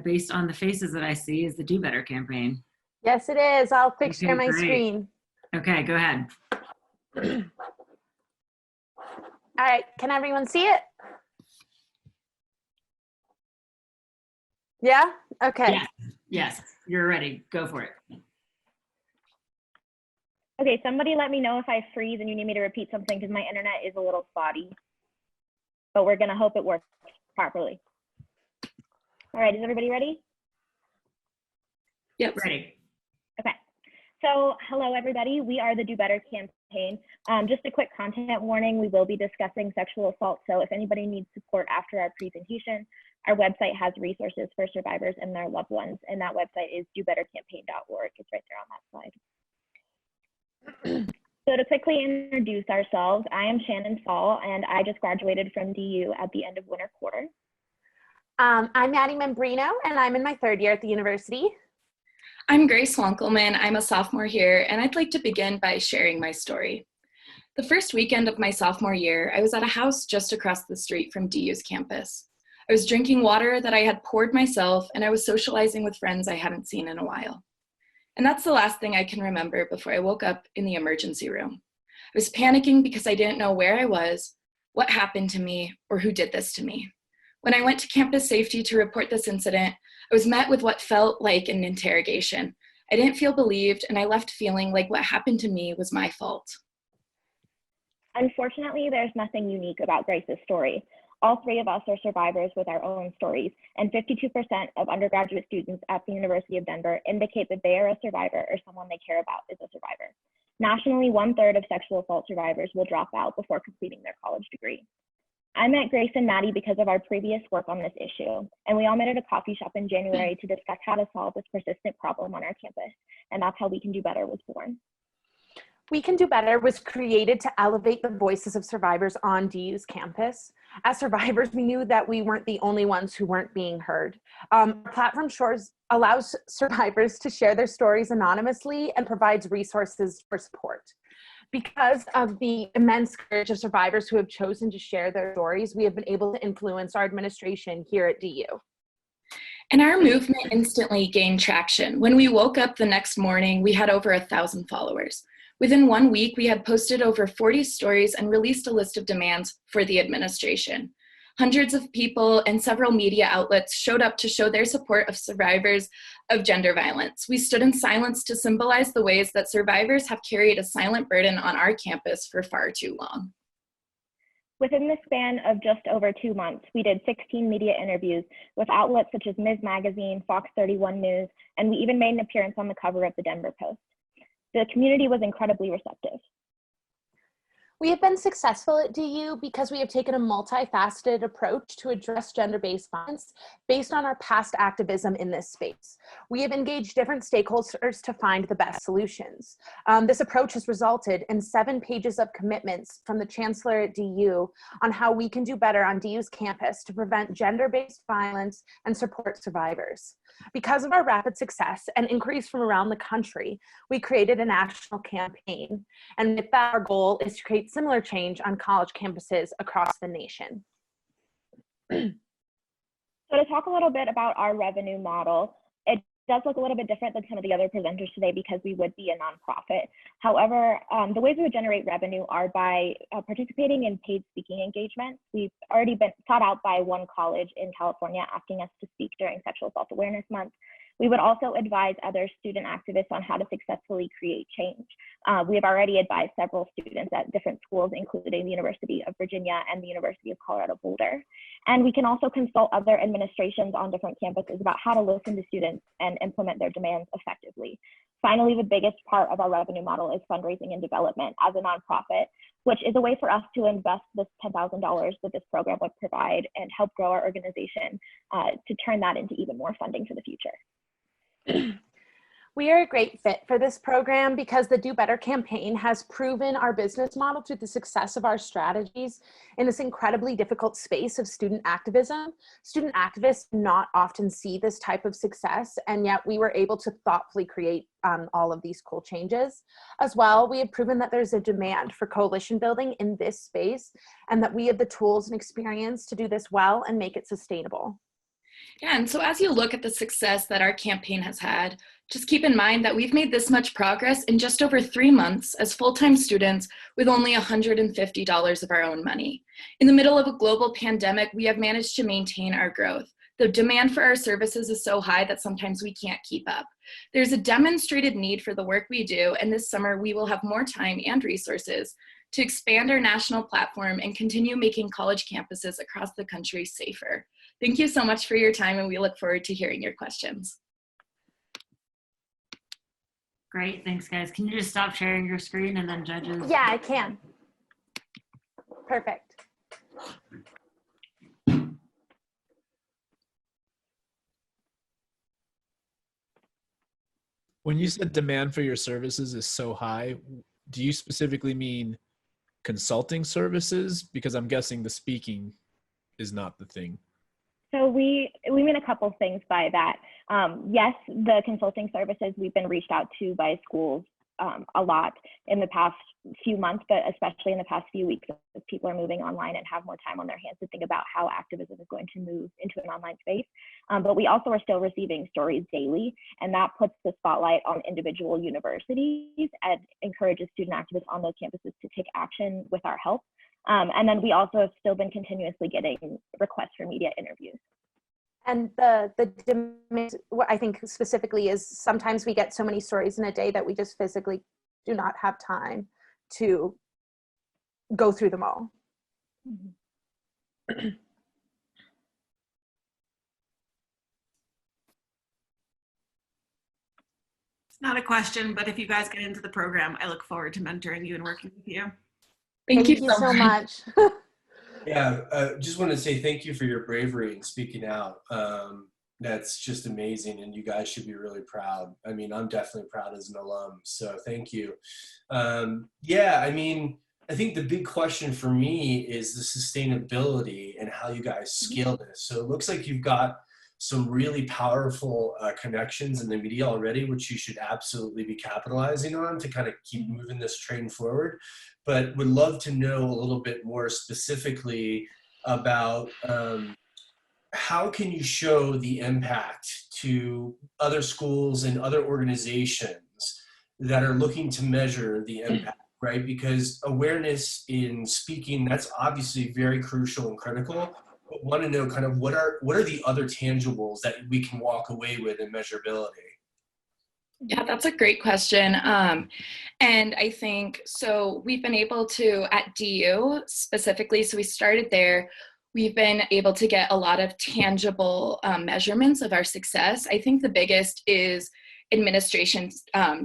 based on the faces that I see, is the Do Better campaign. Yes, it is. I'll quick Okay, share my great. screen. Okay, go ahead. All right, can everyone see it? Yeah? Okay. Yes, yes, you're ready. Go for it. Okay, somebody let me know if I freeze and you need me to repeat something because my internet is a little spotty. But we're gonna hope it works properly. All right, is everybody ready? Yep, ready. Okay, so hello everybody, we are the Do Better campaign. Just a quick content warning, we will be discussing sexual assault, so if anybody needs support after our presentation, our website has resources for survivors and their loved ones, and that website is dobettercampaign.org. It's right there on that slide. So to quickly introduce ourselves, I am Shannon Saul, and I just graduated from DU at the end of winter quarter. I'm Maddie Membrino, and I'm in my 3rd year at the university. I'm Grace Wankelman. I'm a sophomore here, and I'd like to begin by sharing my story. The first weekend of my sophomore year, I was at a house just across the street from DU's campus. I was drinking water that I had poured myself, and I was socializing with friends I hadn't seen in a while. And that's the last thing I can remember before I woke up in the emergency room. I was panicking because I didn't know where I was, what happened to me, or who did this to me. When I went to campus safety to report this incident, I was met with what felt like an interrogation. I didn't feel believed, and I left feeling like what happened to me was my fault. Unfortunately, there's nothing unique about Grace's story. All 3 of us are survivors with our own stories, and 52% of undergraduate students at the University of Denver indicate that they are a survivor or someone they care about is a survivor. Nationally, 1/3 of sexual assault survivors will drop out before completing their college degree. I met Grace and Maddie because of our previous work on this issue, and we all met at a coffee shop in January to discuss how to solve this persistent problem on our campus, and that's how We Can Do Better was born. We Can Do Better was created to elevate the voices of survivors on DU's campus. As survivors, we knew that we weren't the only ones who weren't being heard. Our platform allows survivors to share their stories anonymously and provides resources for support. Because of the immense courage of survivors who have chosen to share their stories, we have been able to influence our administration here at DU. And our movement instantly gained traction. When we woke up the next morning, we had over 1,000 followers. Within 1 week, we had posted over 40 stories and released a list of demands for the administration. Hundreds of people and several media outlets showed up to show their support of survivors of gender violence. We stood in silence to symbolize the ways that survivors have carried a silent burden on our campus for far too long. Within the span of just over 2 months, we did 16 media interviews with outlets such as Ms. Magazine, Fox 31 News, and we even made an appearance on the cover of the Denver Post. The community was incredibly receptive. We have been successful at DU because we have taken a multifaceted approach to address gender-based violence based on our past activism in this space. We have engaged different stakeholders to find the best solutions. This approach has resulted in 7 pages of commitments from the Chancellor at DU on how we can do better on DU's campus to prevent gender-based violence and support survivors. Because of our rapid success and inquiries from around the country, we created a national campaign. And with that, our goal is to create similar change on college campuses across the nation. So to talk a little bit about our revenue model, it does look a little bit different than some of the other presenters today because we would be a nonprofit. However, the ways we would generate revenue are by participating in paid speaking engagements. We've already been sought out by one college in California asking us to speak during Sexual Assault Awareness Month. We would also advise other student activists on how to successfully create change. We have already advised several students at different schools, including the University of Virginia and the University of Colorado Boulder. And we can also consult other administrations on different campuses about how to listen to students and implement their demands effectively. Finally, the biggest part of our revenue model is fundraising and development as a nonprofit, which is a way for us to invest this $10,000 that this program would provide and help grow our organization to turn that into even more funding for the future. We are a great fit for this program because the Do Better campaign has proven our business model through the success of our strategies in this incredibly difficult space of student activism. Student activists not often see this type of success, and yet we were able to thoughtfully create all of these cool changes. As well, we have proven that there's a demand for coalition building in this space, and that we have the tools and experience to do this well and make it sustainable. Yeah, and so as you look at the success that our campaign has had, just keep in mind that we've made this much progress in just over 3 months as full-time students with only $150 of our own money. In the middle of a global pandemic, we have managed to maintain our growth. The demand for our services is so high that sometimes we can't keep up. There's a demonstrated need for the work we do, and this summer we will have more time and resources to expand our national platform and continue making college campuses across the country safer. Thank you so much for your time, and we look forward to hearing your questions. Great, thanks guys. Can you just stop sharing your screen and then judges? Yeah, I can. Perfect. When you said demand for your services is so high, do you specifically mean consulting services? Because I'm guessing the speaking is not the thing. So we mean a couple things by that. Yes, the consulting services, we've been reached out to by schools a lot in the past few months, but especially in the past few weeks as people are moving online and have more time on their hands to think about how activism is going to move into an online space. But we also are still receiving stories daily, and that puts the spotlight on individual universities and encourages student activists on those campuses to take action with our help. And then we also have still been continuously getting requests for media interviews. And the demand, what I think specifically is sometimes we get so many stories in a day that we just physically do not have time to go through them all. It's not a question, but if you guys get into the program, I look forward to mentoring you and working with you. Thank you so much. Yeah, just want to say thank you for your bravery in speaking out. That's just amazing, and you guys should be really proud. I mean, I'm definitely proud as an alum, so thank you. Yeah, I mean, I think the big question for me is the sustainability and how you guys scale this. So it looks like you've got some really powerful connections in the media already, which you should absolutely be capitalizing on to kind of keep moving this train forward. But would love to know a little bit more specifically about how can you show the impact to other schools and other organizations that are looking to measure the impact, right? Because awareness in speaking, that's obviously very crucial and critical. But want to know kind of what are the other tangibles that we can walk away with in measurability? Yeah, that's a great question. And I think, so we've been able to, at DU specifically, so we started there, we've been able to get a lot of tangible measurements of our success. I think the biggest is administration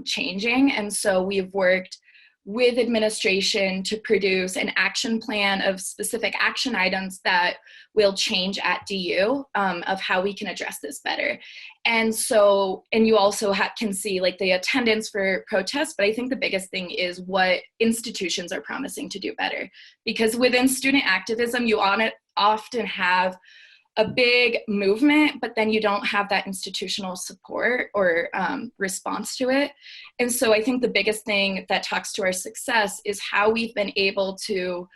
changing. And so we've worked with administration to produce an action plan of specific action items that will change at DU of how we can address this better. And so, and you also can see like the attendance for protests, but I think the biggest thing is what institutions are promising to do better. Because within student activism, you often have a big movement, but then you don't have that institutional support or response to it. And so I think the biggest thing that talks to our success is how we've been able to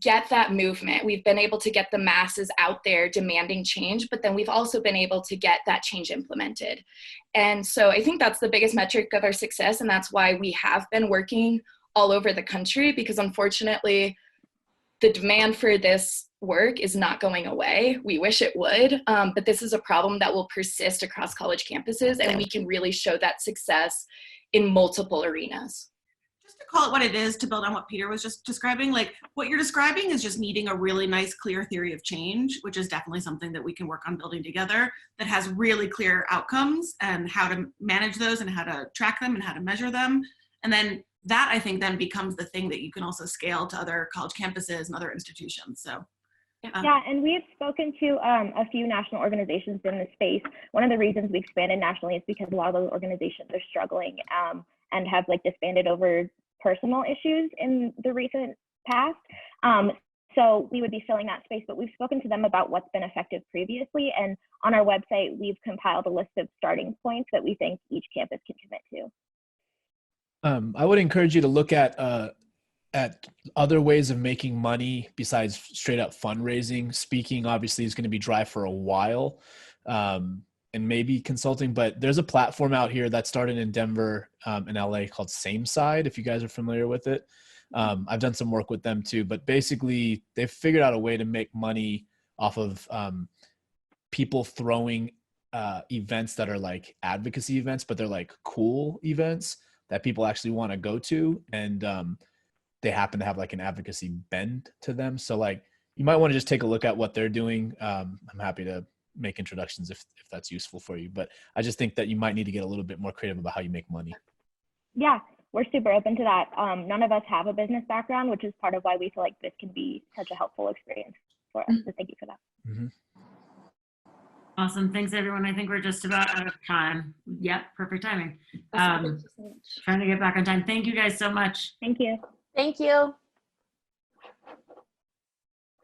get that movement. We've been able to get the masses out there demanding change, but then we've also been able to get that change implemented. And so I think that's the biggest metric of our success, and that's why we have been working all over the country, because unfortunately, the demand for this work is not going away. We wish it would, but this is a problem that will persist across college campuses, and we can really show that success in multiple arenas. Just to call it what it is, to build on what Peter was just describing, like what you're describing is just needing a really nice, clear theory of change, which is definitely something that we can work on building together, that has really clear outcomes and how to manage those and how to track them and how to measure them. And then that, I think, then becomes the thing that you can also scale to other college campuses and other institutions. So Yeah, and we've spoken to a few national organizations in the space. One of the reasons we expanded nationally is because a lot of those organizations are struggling and have like disbanded over personal issues in the recent past. So we would be filling that space, but we've spoken to them about what's been effective previously. And on our website, we've compiled a list of starting points that we think each campus can commit to. I would encourage you to look at other ways of making money besides straight up fundraising. Speaking obviously is going to be dry for a while, and maybe consulting, but there's a platform out here that started in Denver and LA called Same Side, if you guys are familiar with it. I've done some work with them too, but basically they've figured out a way to make money off of people throwing events that are like advocacy events, but they're like cool events that people actually want to go to. And they happen to have like an advocacy bend to them. So like, you might want to just take a look at what they're doing. I'm happy to make introductions if that's useful for you, but I just think that you might need to get a little bit more creative about how you make money. Yeah, we're super open to that. None of us have a business background, which is part of why we feel like this can be such a helpful experience for us. So thank you for that. Mm-hmm. Awesome. Thanks, everyone. I think we're just about out of time. Yep, perfect timing. Trying to get back on time. Thank you guys so much. Thank you. Thank you.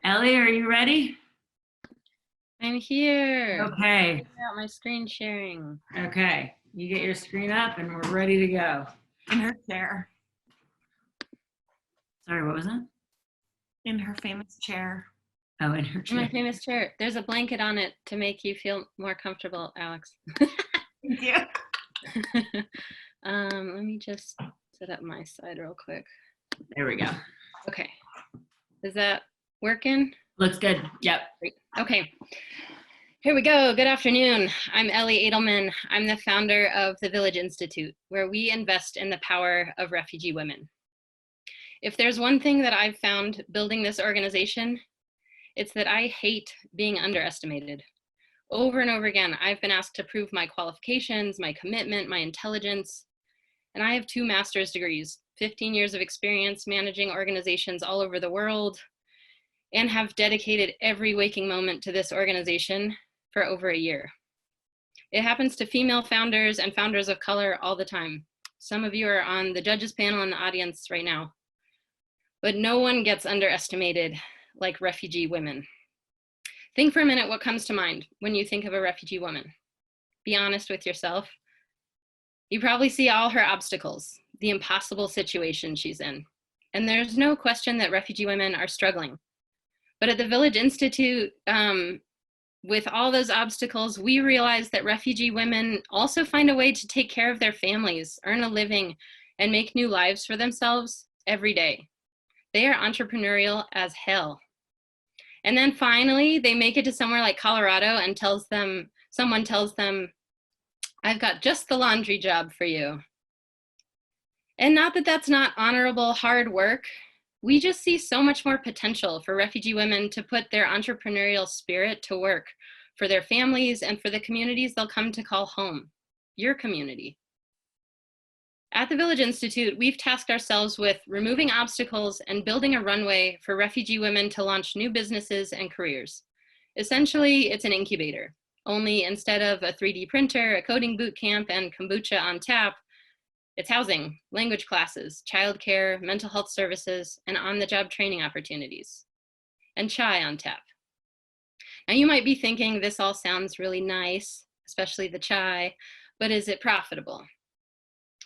Ellie, are you ready? I'm here. Okay. Out my screen sharing. Okay. You get your screen up and we're ready to go. In her chair. Sorry, what was that? In her famous chair. Oh, in her In my chair. famous chair. There's a blanket on it to make you feel more comfortable, Alex. Thank you. Let me just set up my side real quick. There we go. Okay. Is that working? Looks good. Yep. Great. Okay. Here we go. Good afternoon. I'm Ellie Edelman. I'm the founder of the Village Institute, where we invest in the power of refugee women. If there's one thing that I've found building this organization, it's that I hate being underestimated. Over and over again, I've been asked to prove my qualifications, my commitment, my intelligence, and I have 2 master's degrees, 15 years of experience managing organizations all over the world, and have dedicated every waking moment to this organization for over a year. It happens to female founders and founders of color all the time. Some of you are on the judges panel in the audience right now, but no one gets underestimated like refugee women. Think for a minute what comes to mind when you think of a refugee woman. Be honest with yourself. You probably see all her obstacles, the impossible situation she's in. And there's no question that refugee women are struggling. But at the Village Institute, with all those obstacles, we realize that refugee women also find a way to take care of their families, earn a living, and make new lives for themselves every day. They are entrepreneurial as hell. And then finally, they make it to somewhere like Colorado and someone tells them, I've got just the laundry job for you. And not that that's not honorable, hard work. We just see so much more potential for refugee women to put their entrepreneurial spirit to work for their families and for the communities they'll come to call home, your community. At the Village Institute, we've tasked ourselves with removing obstacles and building a runway for refugee women to launch new businesses and careers. Essentially, it's an incubator, only instead of a 3D printer, a coding boot camp, and kombucha on tap, it's housing, language classes, childcare, mental health services, and on-the-job training opportunities, and chai on tap. Now you might be thinking this all sounds really nice, especially the chai, but is it profitable?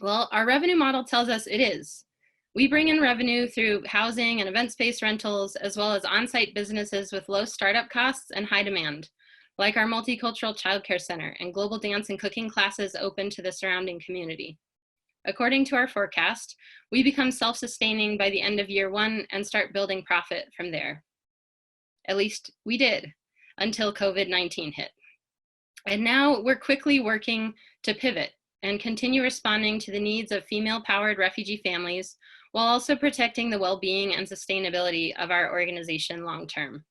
Well, our revenue model tells us it is. We bring in revenue through housing and event space rentals, as well as on-site businesses with low startup costs and high demand, like our multicultural childcare center and global dance and cooking classes open to the surrounding community. According to our forecast, we become self-sustaining by the end of year 1 and start building profit from there. At least we did, until COVID-19 hit. And now we're quickly working to pivot and continue responding to the needs of female-powered refugee families while also protecting the well-being and sustainability of our organization long-term.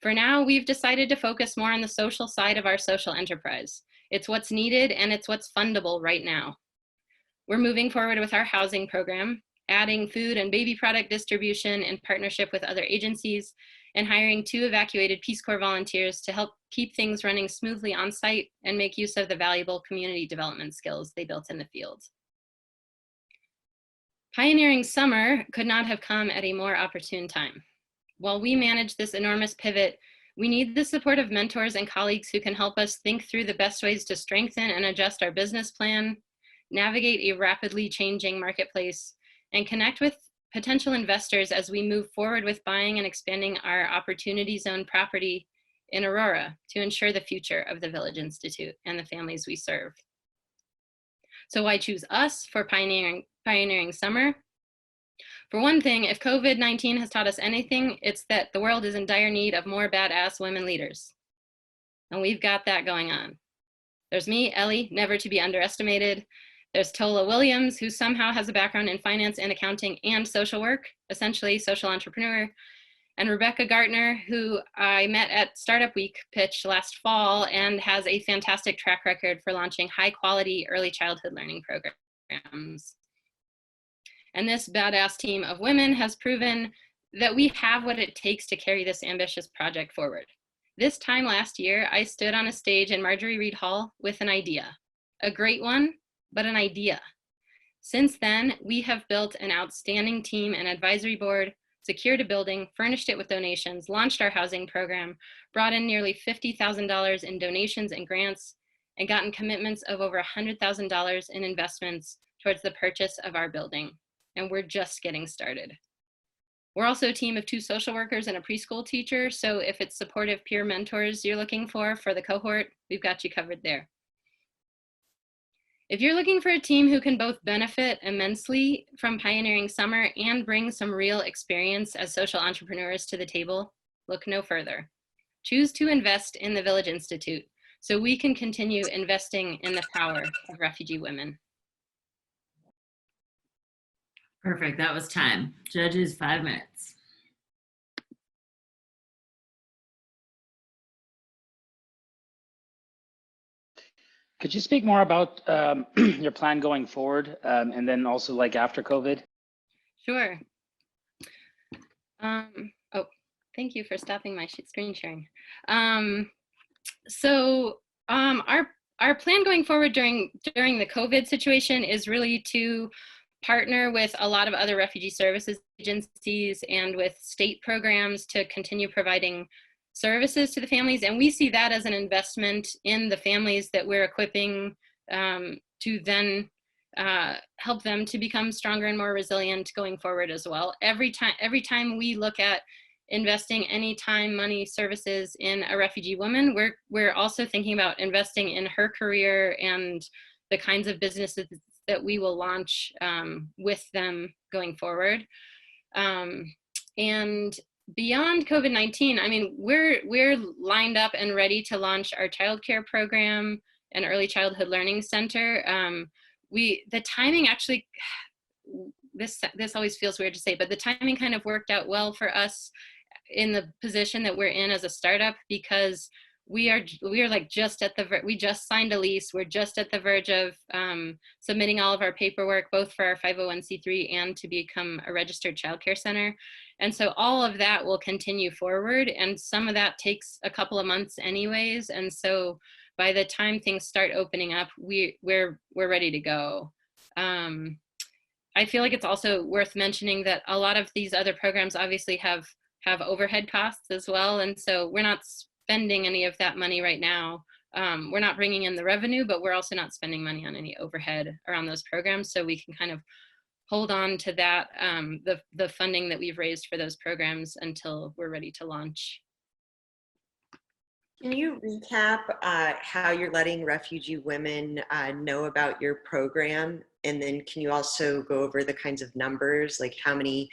For now, we've decided to focus more on the social side of our social enterprise. It's what's needed and it's what's fundable right now. We're moving forward with our housing program, adding food and baby product distribution in partnership with other agencies, and hiring 2 evacuated Peace Corps volunteers to help keep things running smoothly on site and make use of the valuable community development skills they built in the field. Pioneering summer could not have come at a more opportune time. While we manage this enormous pivot, we need the support of mentors and colleagues who can help us think through the best ways to strengthen and adjust our business plan, navigate a rapidly changing marketplace, and connect with potential investors as we move forward with buying and expanding our Opportunity Zone property in Aurora to ensure the future of the Village Institute and the families we serve. So why choose us for pioneering summer? For one thing, if COVID-19 has taught us anything, it's that the world is in dire need of more badass women leaders. And we've got that going on. There's me, Ellie, never to be underestimated. There's Tola Williams, who somehow has a background in finance and accounting and social work, essentially social entrepreneur. And Rebecca Gartner, who I met at Startup Week pitch last fall and has a fantastic track record for launching high quality early childhood learning programs. And this badass team of women has proven that we have what it takes to carry this ambitious project forward. This time last year, I stood on a stage in Marjorie Reed Hall with an idea, a great one, but an idea. Since then, we have built an outstanding team and advisory board, secured a building, furnished it with donations, launched our housing program, brought in nearly $50,000 in donations and grants, and gotten commitments of over $100,000 in investments towards the purchase of our building. And we're just getting started. We're also a team of 2 social workers and a preschool teacher, so if it's supportive peer mentors you're looking for the cohort, we've got you covered there. If you're looking for a team who can both benefit immensely from pioneering summer and bring some real experience as social entrepreneurs to the table, look no further. Choose to invest in the Village Institute so we can continue investing in the power of refugee women. Perfect, that was time. Judges, 5 minutes. Could you speak more about your plan going forward and then also like after COVID? Sure. Oh, thank you for stopping my screen sharing. Our plan going forward during the COVID situation is really to partner with a lot of other refugee services agencies and with state programs to continue providing services to the families. And we see that as an investment in the families that we're equipping to then help them to become stronger and more resilient going forward as well. Every time we look at investing any time, money, services in a refugee woman, we're also thinking about investing in her career and the kinds of businesses that we will launch with them going forward. And beyond COVID-19, I mean, we're lined up and ready to launch our childcare program and early childhood learning center. The timing actually, this always feels weird to say, but the timing kind of worked out well for us in the position that we're in as a startup, because we are like just at we just signed a lease. We're just at the verge of submitting all of our paperwork, both for our 501c3 and to become a registered childcare center. And so all of that will continue forward, and some of that takes a couple of months anyways. And so by the time things start opening up, we're ready to go. I feel like it's also worth mentioning that a lot of these other programs obviously have overhead costs as well, and so we're not spending any of that money right now. We're not bringing in the revenue, but we're also not spending money on any overhead around those programs, so we can kind of hold on to that, the funding that we've raised for those programs until we're ready to launch. Can you recap how you're letting refugee women know about your program? And then can you also go over the kinds of numbers, like how many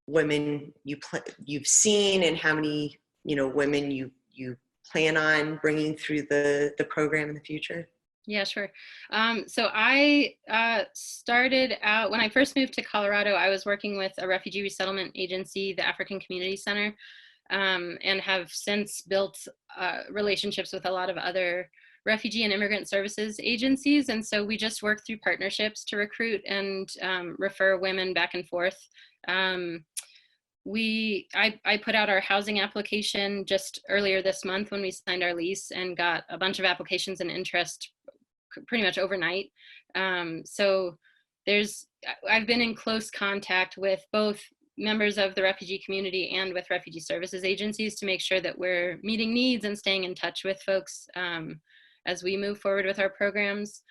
women you've seen and how many women you plan on bringing through the program in the future? Yeah, sure. So I started out, when I first moved to Colorado, I was working with a refugee resettlement agency, the African Community Center, and have since built relationships with a lot of other refugee and immigrant services agencies. And so we just work through partnerships to recruit and refer women back and forth. I put out our housing application just earlier this month when we signed our lease, and got a bunch of applications and interest pretty much overnight. So I've been in close contact with both members of the refugee community and with refugee services agencies to make sure that we're meeting needs and staying in touch with folks as we move forward with our programs.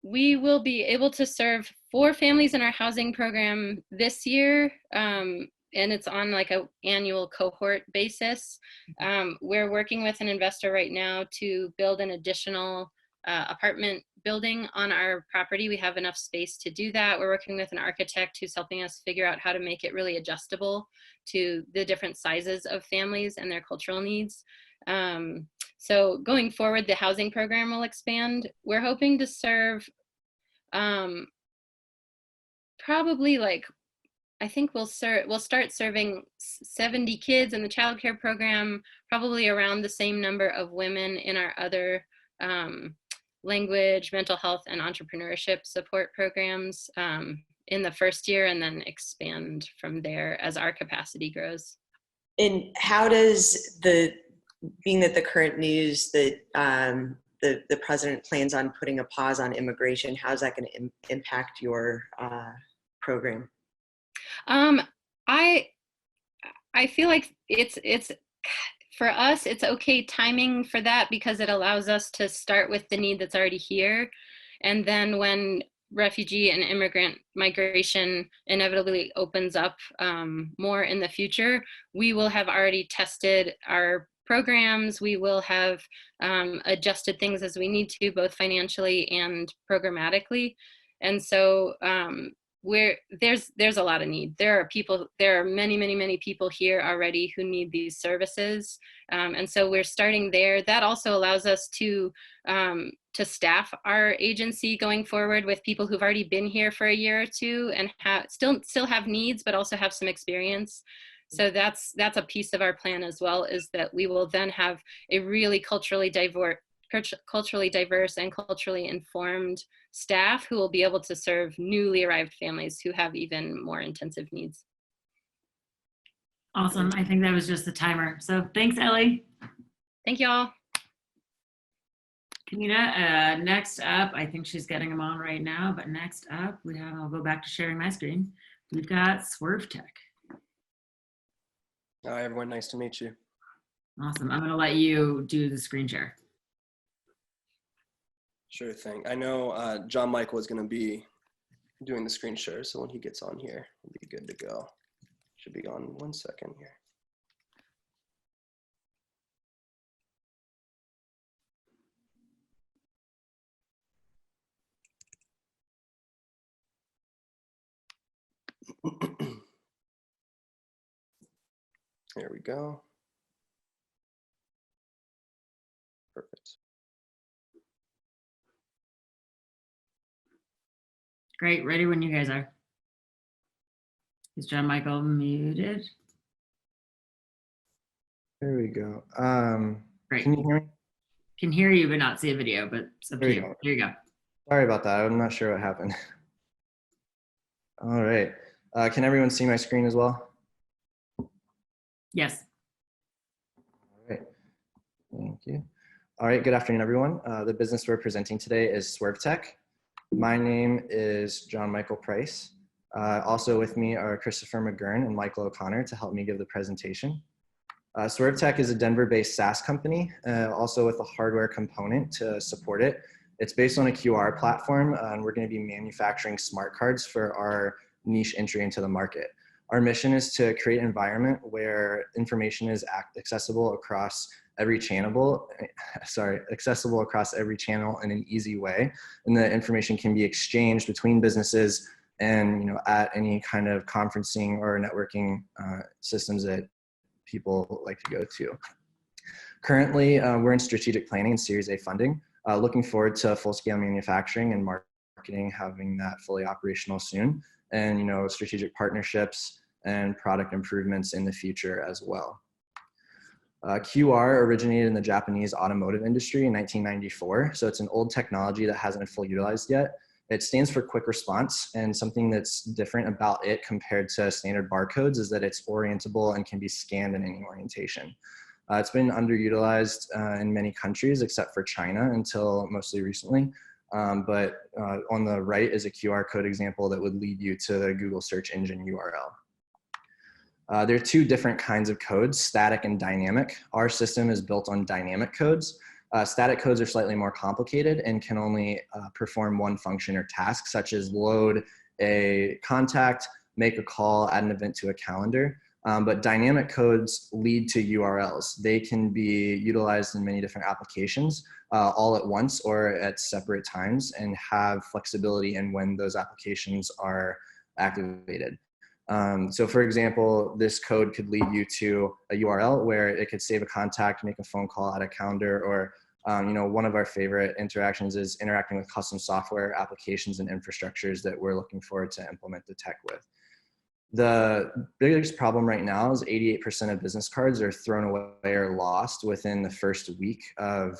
We will be able to serve 4 families in our housing program this year, and it's on like an annual cohort basis. We're working with an investor right now to build an additional apartment building on our property. We have enough space to do that. We're working with an architect who's helping us figure out how to make it really adjustable to the different sizes of families and their cultural needs. So going forward, the housing program will expand. We're hoping to serve probably like, I think we'll start serving 70 kids in the childcare program, probably around the same number of women in our other language, mental health, and entrepreneurship support programs in the first year, and then expand from there as our capacity grows. And how does being that the current news that the president plans on putting a pause on immigration, how's that going to impact your program? I feel like it's for us, it's okay timing for that, because it allows us to start with the need that's already here. And then when refugee and immigrant migration inevitably opens up more in the future, we will have already tested our programs. We will have adjusted things as we need to, both financially and programmatically. And so there's a lot of need. There are many people here already who need these services. And so we're starting there. That also allows us to staff our agency going forward with people who've already been here for a year or two and still have needs, but also have some experience. So that's a piece of our plan as well, is that we will then have a really culturally diverse and culturally informed staff who will be able to serve newly arrived families who have even more intensive needs. Awesome. I think that was just the timer. So thanks, Ellie. Thank you all. Kanita, next up, I think she's getting them on right now, but next up I'll go back to sharing my screen. We've got SwerveTech. Hi, everyone. Nice to meet you. Awesome. I'm going to let you do the screen share. Sure thing. I know John Michael is going to be doing the screen share, so when he gets on here, we'll be good to go. Should be on 1 second here. There we go. Perfect. Great. Ready when you guys are. Is John Michael muted? There we go. Great. Can you hear me? Can hear you, but not see a video, but it's up to you. Here you go. Sorry about that. I'm not sure what happened. All right. Can everyone see my screen as well? Yes. All right. Thank you. All right. Good afternoon, everyone. The business we're presenting today is SwerveTech. My name is John Michael Price. Also with me are Christopher McGurn and Michael O'Connor to help me give the presentation. SwerveTech is a Denver-based SaaS company, also with a hardware component to support it. It's based on a QR platform, and we're going to be manufacturing smart cards for our niche entry into the market. Our mission is to create an environment where information is accessible across every channel, in an easy way, and the information can be exchanged between businesses and at any kind of conferencing or networking systems that people like to go to. Currently, we're in strategic planning and Series A funding, looking forward to full-scale manufacturing and marketing, having that fully operational soon, and strategic partnerships and product improvements in the future as well. QR originated in the Japanese automotive industry in 1994, so it's an old technology that hasn't been fully utilized yet. It stands for quick response, and something that's different about it compared to standard barcodes is that it's orientable and can be scanned in any orientation. It's been underutilized in many countries except for China until mostly recently. But on the right is a QR code example that would lead you to the Google search engine URL. There are two different kinds of codes, static and dynamic. Our system is built on dynamic codes. Static codes are slightly more complicated and can only perform one function or task, such as load a contact, make a call, add an event to a calendar. But dynamic codes lead to URLs. They can be utilized in many different applications all at once or at separate times and have flexibility in when those applications are activated. So for example, this code could lead you to a URL where it could save a contact, make a phone call, add a calendar, or one of our favorite interactions is interacting with custom software applications and infrastructures that we're looking forward to implement the tech with. The biggest problem right now is 88% of business cards are thrown away or lost within the first week of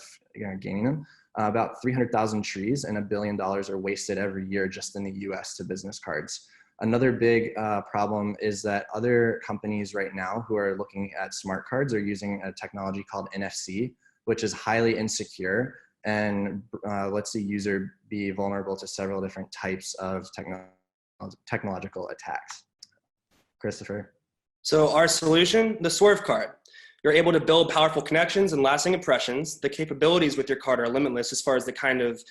gaining them. About 300,000 trees and $1 billion are wasted every year just in the US to business cards. Another big problem is that other companies right now who are looking at smart cards are using a technology called NFC, which is highly insecure and lets the user be vulnerable to several different types of technological attacks. Christopher. So our solution, the Swerve card. You're able to build powerful connections and lasting impressions. The capabilities with your card are limitless as far as the kind of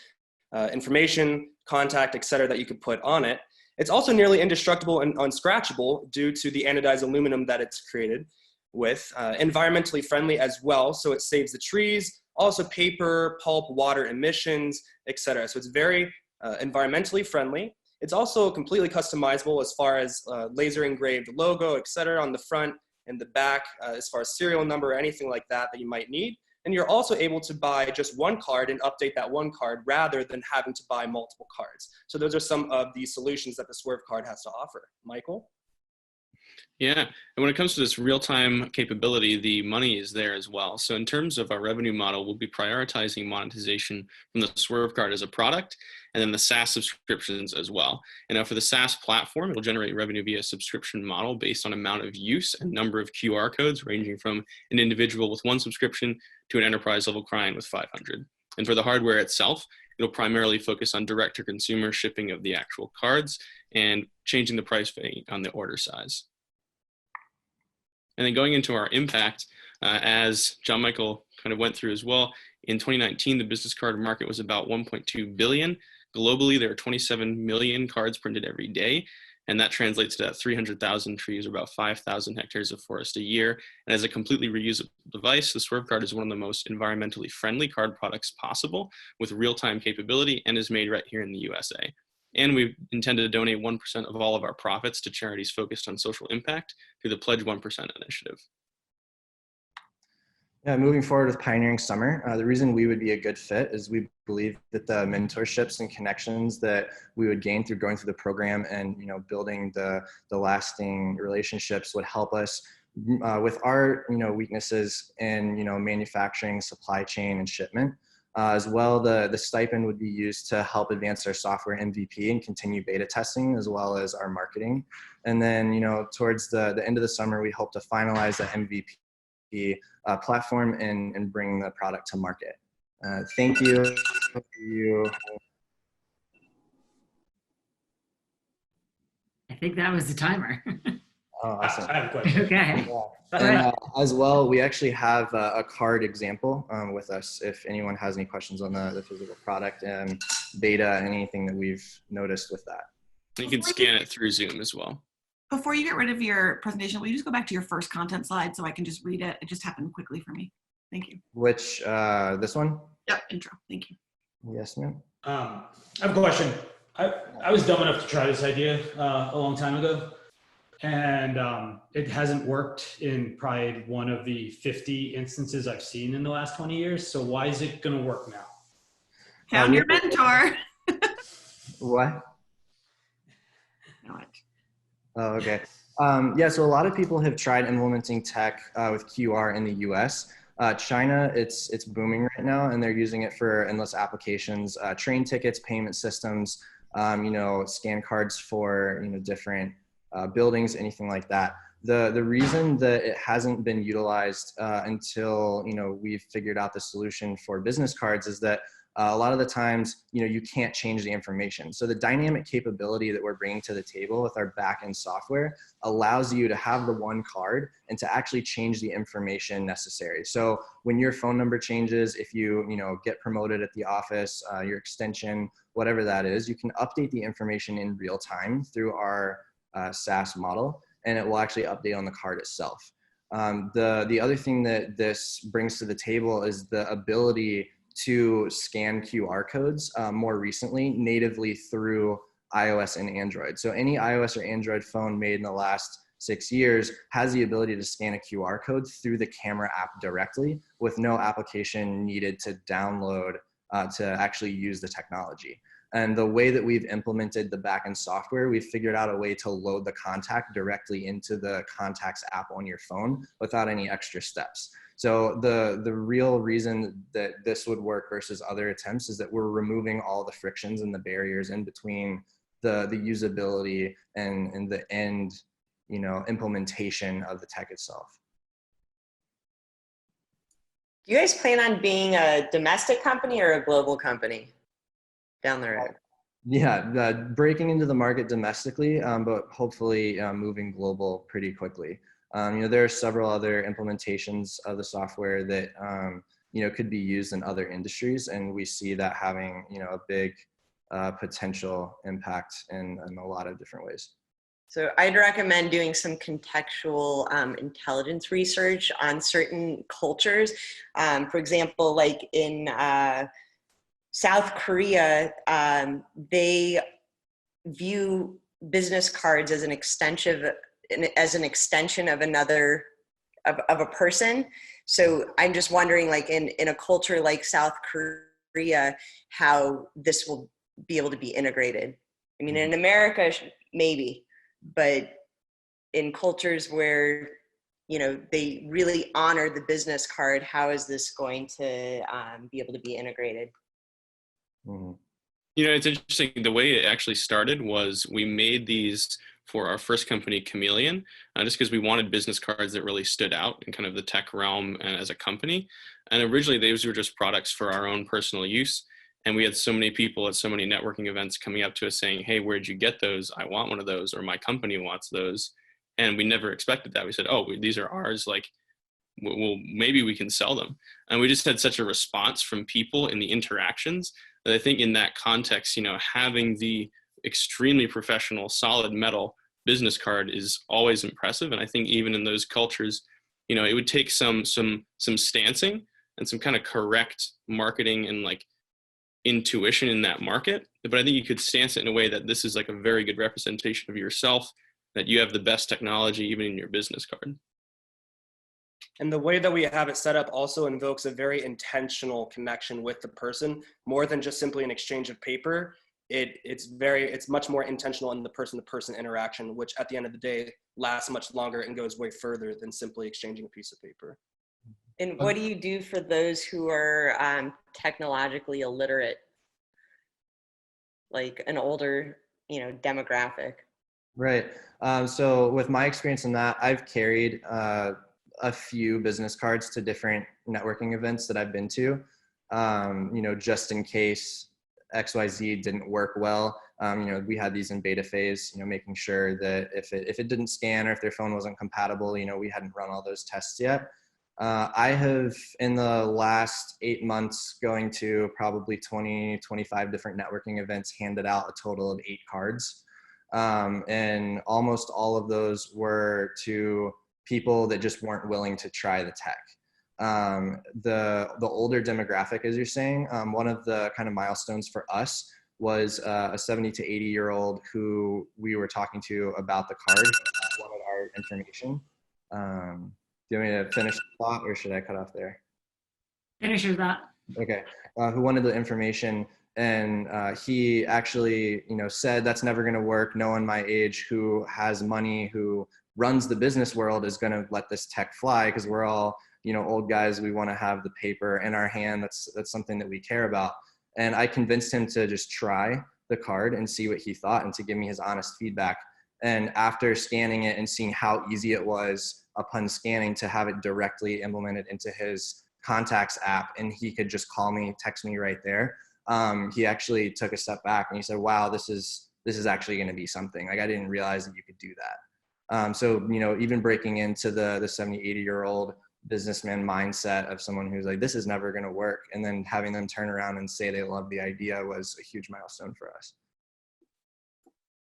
information, contact, etc. that you could put on it. It's also nearly indestructible and unscratchable due to the anodized aluminum that it's created with. Environmentally friendly as well, so it saves the trees, also paper, pulp, water emissions, etc. So it's very environmentally friendly. It's also completely customizable as far as laser engraved logo, etc. on the front and the back, as far as serial number or anything like that that you might need. And you're also able to buy just one card and update that one card rather than having to buy multiple cards. So those are some of the solutions that the Swerve card has to offer. Michael? Yeah, and when it comes to this real-time capability, the money is there as well. So in terms of our revenue model, we'll be prioritizing monetization from the Swerve card as a product, and then the SaaS subscriptions as well. And now for the SaaS platform, it'll generate revenue via subscription model based on amount of use and number of QR codes, ranging from an individual with 1 subscription to an enterprise level client with 500. And for the hardware itself, it'll primarily focus on direct-to-consumer shipping of the actual cards and changing the price on the order size. And then going into our impact, as John Michael kind of went through as well, in 2019, the business card market was about 1.2 billion. Globally, there are 27 million cards printed every day, and that translates to that 300,000 trees, or about 5,000 hectares of forest a year. And as a completely reusable device, the Swerve card is one of the most environmentally friendly card products possible with real-time capability and is made right here in the USA. And we intend to donate 1% of all of our profits to charities focused on social impact through the Pledge 1% initiative. Yeah, moving forward with Pioneering Summer, the reason we would be a good fit is we believe that the mentorships and connections that we would gain through going through the program and building the lasting relationships would help us with our weaknesses in manufacturing, supply chain, and shipment. As well, the stipend would be used to help advance our software MVP and continue beta testing, as well as our marketing. And then, towards the end of the summer, we hope to finalize the MVP platform and bring the product to market. Thank you. I think that was the timer. Oh, awesome. I have a question. Okay. Yeah. And as well, we actually have a card example with us if anyone has any questions on the physical product and beta and anything that we've noticed with that. You can scan it through Zoom as well. Before you get rid of your presentation, will you just go back to your first content slide so I can just read it? It just happened quickly for me. Thank you. Which, this one? Yep, intro. Thank you. Yes, ma'am. I have a question. I was dumb enough to try this idea a long time ago. And it hasn't worked in probably one of the 50 instances I've seen in the last 20 years. So why is it going to work now? Found your mentor. What? Oh, okay. Yeah, so a lot of people have tried implementing tech with QR in the US. China, it's booming right now, and they're using it for endless applications, train tickets, payment systems, scan cards for, different buildings, anything like that. The reason that it hasn't been utilized until, we've figured out the solution for business cards is that a lot of the times, you can't change the information. So the dynamic capability that we're bringing to the table with our back-end software allows you to have the one card and to actually change the information necessary. So when your phone number changes, if you, get promoted at the office, your extension, whatever that is, you can update the information in real time through our SaaS model, and it will actually update on the card itself. The other thing that this brings to the table is the ability to scan QR codes more recently natively through iOS and Android. So any iOS or Android phone made in the last 6 years has the ability to scan a QR code through the camera app directly with no application needed to download to actually use the technology. And the way that we've implemented the backend software, we've figured out a way to load the contact directly into the contacts app on your phone without any extra steps. So the real reason that this would work versus other attempts is that we're removing all the frictions and the barriers in between the usability and the end, implementation of the tech itself. Do you guys plan on being a domestic company or a global company down the road? Yeah, breaking into the market domestically, but hopefully moving global pretty quickly. There are several other implementations of the software that, could be used in other industries. And we see that having, a big potential impact in a lot of different ways. So I'd recommend doing some contextual intelligence research on certain cultures. For example, like in South Korea, they view business cards as an extension of another, of a person. So I'm just wondering, like in a culture like South Korea, how this will be able to be integrated. I mean, in America, maybe, but in cultures where, they really honor the business card, how is this going to be able to be integrated? Mm-hmm. It's interesting. The way it actually started was we made these for our first company, Chameleon, just because we wanted business cards that really stood out in kind of the tech realm as a company. And originally, these were just products for our own personal use. And we had so many people at so many networking events coming up to us saying, hey, where'd you get those? I want one of those, or my company wants those. And we never expected that. We said, oh, these are ours. Like, well, maybe we can sell them. And we just had such a response from people in the interactions that I think in that context, having the extremely professional, solid metal business card is always impressive. And I think even in those cultures, it would take some stancing and some kind of correct marketing and like intuition in that market. But I think you could stance it in a way that this is like a very good representation of yourself, that you have the best technology even in your business card. And the way that we have it set up also invokes a very intentional connection with the person, more than just simply an exchange of paper. It's much more intentional in the person-to-person interaction, which at the end of the day lasts much longer and goes way further than simply exchanging a piece of paper. And what do you do for those who are technologically illiterate, like an older, demographic? Right. So with my experience in that, I've carried a few business cards to different networking events that I've been to, just in case XYZ didn't work well. We had these in beta phase, making sure that if it didn't scan or if their phone wasn't compatible, we hadn't run all those tests yet. I have, in the last 8 months, going to probably 20, 25 different networking events, handed out a total of 8 cards. And almost all of those were to people that just weren't willing to try the tech. The older demographic, as you're saying, one of the kind of milestones for us was a 70 to 80-year-old who we were talking to about the card, wanted our information. Do you want me to finish the thought, or should I cut off there? Finish your thought. Okay. Who wanted the information, and he actually, said that's never going to work. No one my age who has money, who runs the business world, is going to let this tech fly, because we're all, old guys. We want to have the paper in our hand. That's something that we care about. And I convinced him to just try the card and see what he thought and to give me his honest feedback. And after scanning it and seeing how easy it was upon scanning to have it directly implemented into his contacts app, and he could just call me, text me right there, he actually took a step back and he said, wow, this is actually going to be something. Like, I didn't realize that you could do that. So, you know, even breaking into the 70, 80-year-old businessman mindset of someone who's like, this is never going to work, and then having them turn around and say they love the idea was a huge milestone for us.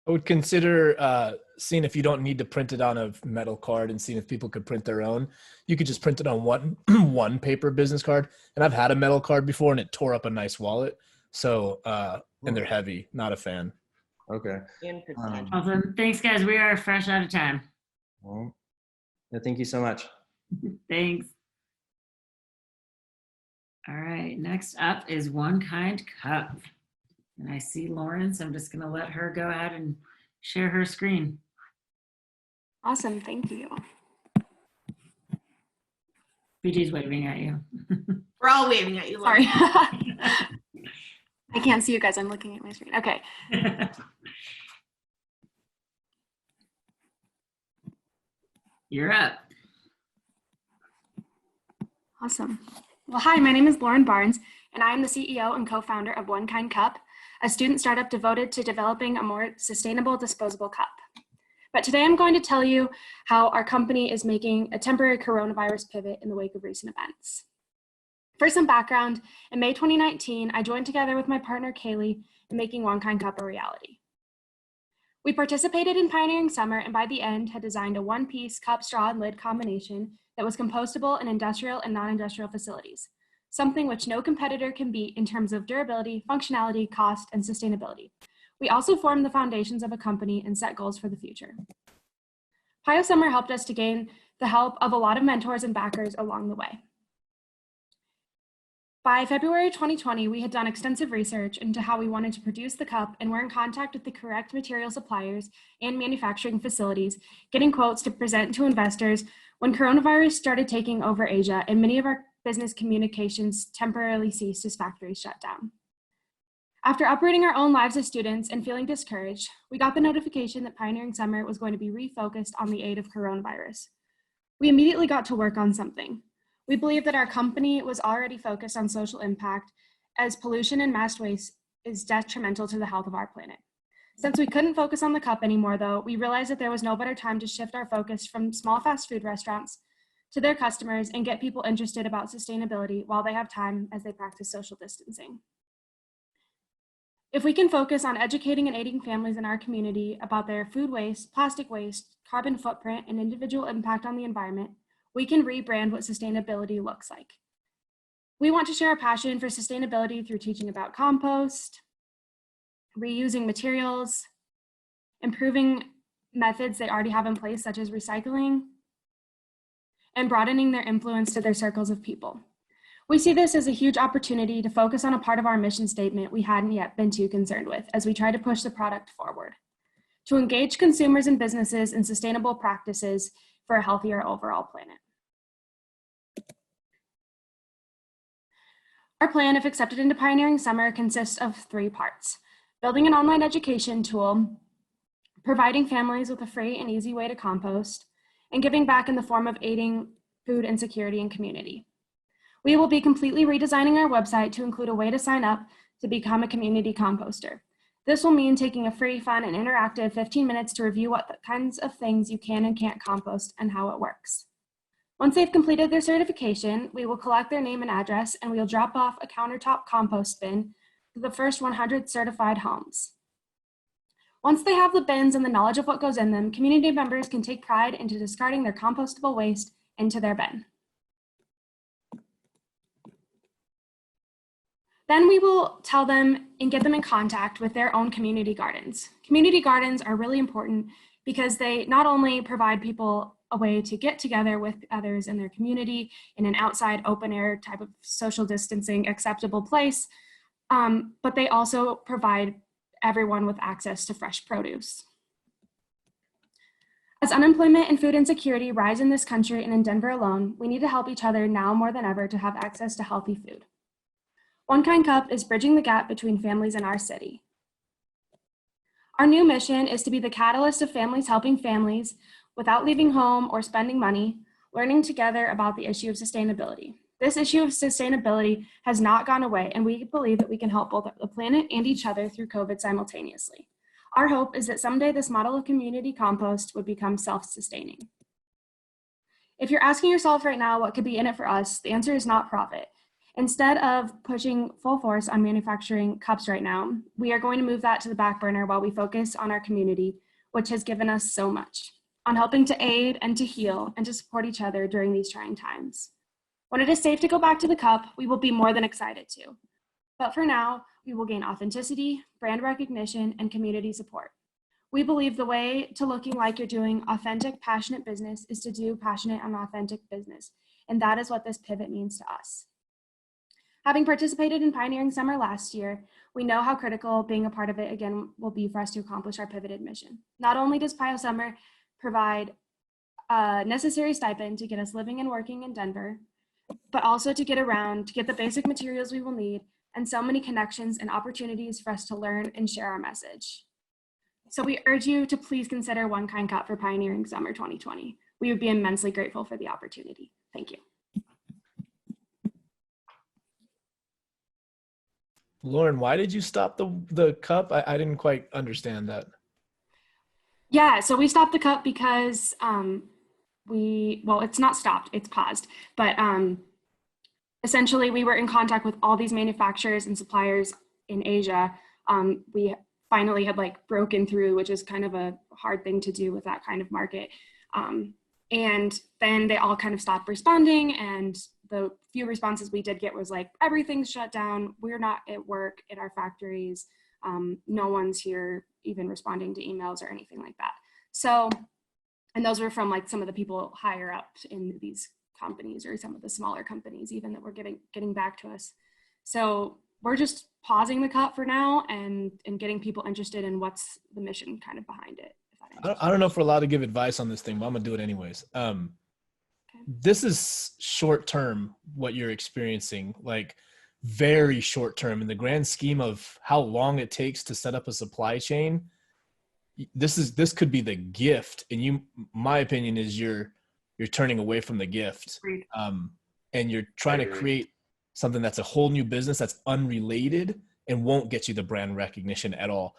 I would consider seeing if you don't need to print it on a metal card and seeing if people could print their own. You could just print it on one paper business card. And I've had a metal card before and it tore up a nice wallet. So, and they're heavy, not a fan. Okay. Awesome. Thanks, guys. We are fresh out of time. Well, yeah, thank you so much. Thanks. All right. Next up is One Kind Cup. And I see Lauren, so I'm just going to let her go ahead and share her screen. Awesome. Thank you. BG's waving at you. We're all waving at you. Sorry. I can't see you guys. I'm looking at my screen. Okay. You're up. Awesome. Well, hi, my name is Lauren Barnes, and I am the CEO and co-founder of One Kind Cup, a student startup devoted to developing a more sustainable disposable cup. But today I'm going to tell you how our company is making a temporary coronavirus pivot in the wake of recent events. For some background, in May 2019, I joined together with my partner Kaylee in making One Kind Cup a reality. We participated in Pioneering Summer, and by the end had designed a one-piece cup, straw, and lid combination that was compostable in industrial and non-industrial facilities, something which no competitor can beat in terms of durability, functionality, cost, and sustainability. We also formed the foundations of a company and set goals for the future. Pio Summer helped us to gain the help of a lot of mentors and backers along the way. By February 2020, we had done extensive research into how we wanted to produce the cup and were in contact with the correct material suppliers and manufacturing facilities, getting quotes to present to investors when coronavirus started taking over Asia and many of our business communications temporarily ceased as factories shut down. After uprooting our own lives as students and feeling discouraged, we got the notification that Pioneering Summer was going to be refocused on the aid of coronavirus. We immediately got to work on something. We believe that our company was already focused on social impact, as pollution and mass waste is detrimental to the health of our planet. Since we couldn't focus on the cup anymore, though, we realized that there was no better time to shift our focus from small fast food restaurants to their customers and get people interested about sustainability while they have time as they practice social distancing. If we can focus on educating and aiding families in our community about their food waste, plastic waste, carbon footprint, and individual impact on the environment, we can rebrand what sustainability looks like. We want to share our passion for sustainability through teaching about compost, reusing materials, improving methods they already have in place, such as recycling, and broadening their influence to their circles of people. We see this as a huge opportunity to focus on a part of our mission statement we hadn't yet been too concerned with as we try to push the product forward, to engage consumers and businesses in sustainable practices for a healthier overall planet. Our plan, if accepted into Pioneering Summer, consists of 3 parts: building an online education tool, providing families with a free and easy way to compost, and giving back in the form of aiding food insecurity and community. We will be completely redesigning our website to include a way to sign up to become a community composter. This will mean taking a free, fun, and interactive 15 minutes to review what kinds of things you can and can't compost and how it works. Once they've completed their certification, we will collect their name and address, and we'll drop off a countertop compost bin to the first 100 certified homes. Once they have the bins and the knowledge of what goes in them, community members can take pride into discarding their compostable waste into their bin. Then we will tell them and get them in contact with their own community gardens. Community gardens are really important because they not only provide people a way to get together with others in their community in an outside open air type of social distancing acceptable place, but they also provide everyone with access to fresh produce. As unemployment and food insecurity rise in this country and in Denver alone, we need to help each other now more than ever to have access to healthy food. One Kind Cup is bridging the gap between families in our city. Our new mission is to be the catalyst of families helping families without leaving home or spending money, learning together about the issue of sustainability. This issue of sustainability has not gone away, and we believe that we can help both the planet and each other through COVID simultaneously. Our hope is that someday this model of community compost would become self-sustaining. If you're asking yourself right now what could be in it for us, the answer is not profit. Instead of pushing full force on manufacturing cups right now, we are going to move that to the back burner while we focus on our community, which has given us so much, on helping to aid and to heal and to support each other during these trying times. When it is safe to go back to the cup, we will be more than excited to. But for now, we will gain authenticity, brand recognition, and community support. We believe the way to looking like you're doing authentic, passionate business is to do passionate and authentic business. And that is what this pivot means to us. Having participated in Pioneering Summer last year, we know how critical being a part of it again will be for us to accomplish our pivoted mission. Not only does Pio Summer provide a necessary stipend to get us living and working in Denver, but also to get around, to get the basic materials we will need, and so many connections and opportunities for us to learn and share our message. So we urge you to please consider One Kind Cup for Pioneering Summer 2020. We would be immensely grateful for the opportunity. Thank you. Lauren, why did you stop the cup? I didn't quite understand that. Yeah, so we stopped the cup because well, it's not stopped, it's paused, but essentially we were in contact with all these manufacturers and suppliers in Asia. We finally had broken through, which is kind of a hard thing to do with that kind of market. And then they all kind of stopped responding, and the few responses we did get was everything's shut down. We're not at work at our factories. No one's here even responding to emails or anything like that. So, and those were from some of the people higher up in these companies, or some of the smaller companies even, that were getting back to us. So we're just pausing the cup for now and getting people interested in what's the mission kind of behind it. I don't know if we're allowed to give advice on this thing, but I'm gonna do it anyways. This is short term, what you're experiencing, very short term in the grand scheme of how long it takes to set up a supply chain. This could be the gift, and my opinion is you're turning away from the gift, and you're trying to create something that's a whole new business that's unrelated and won't get you the brand recognition at all.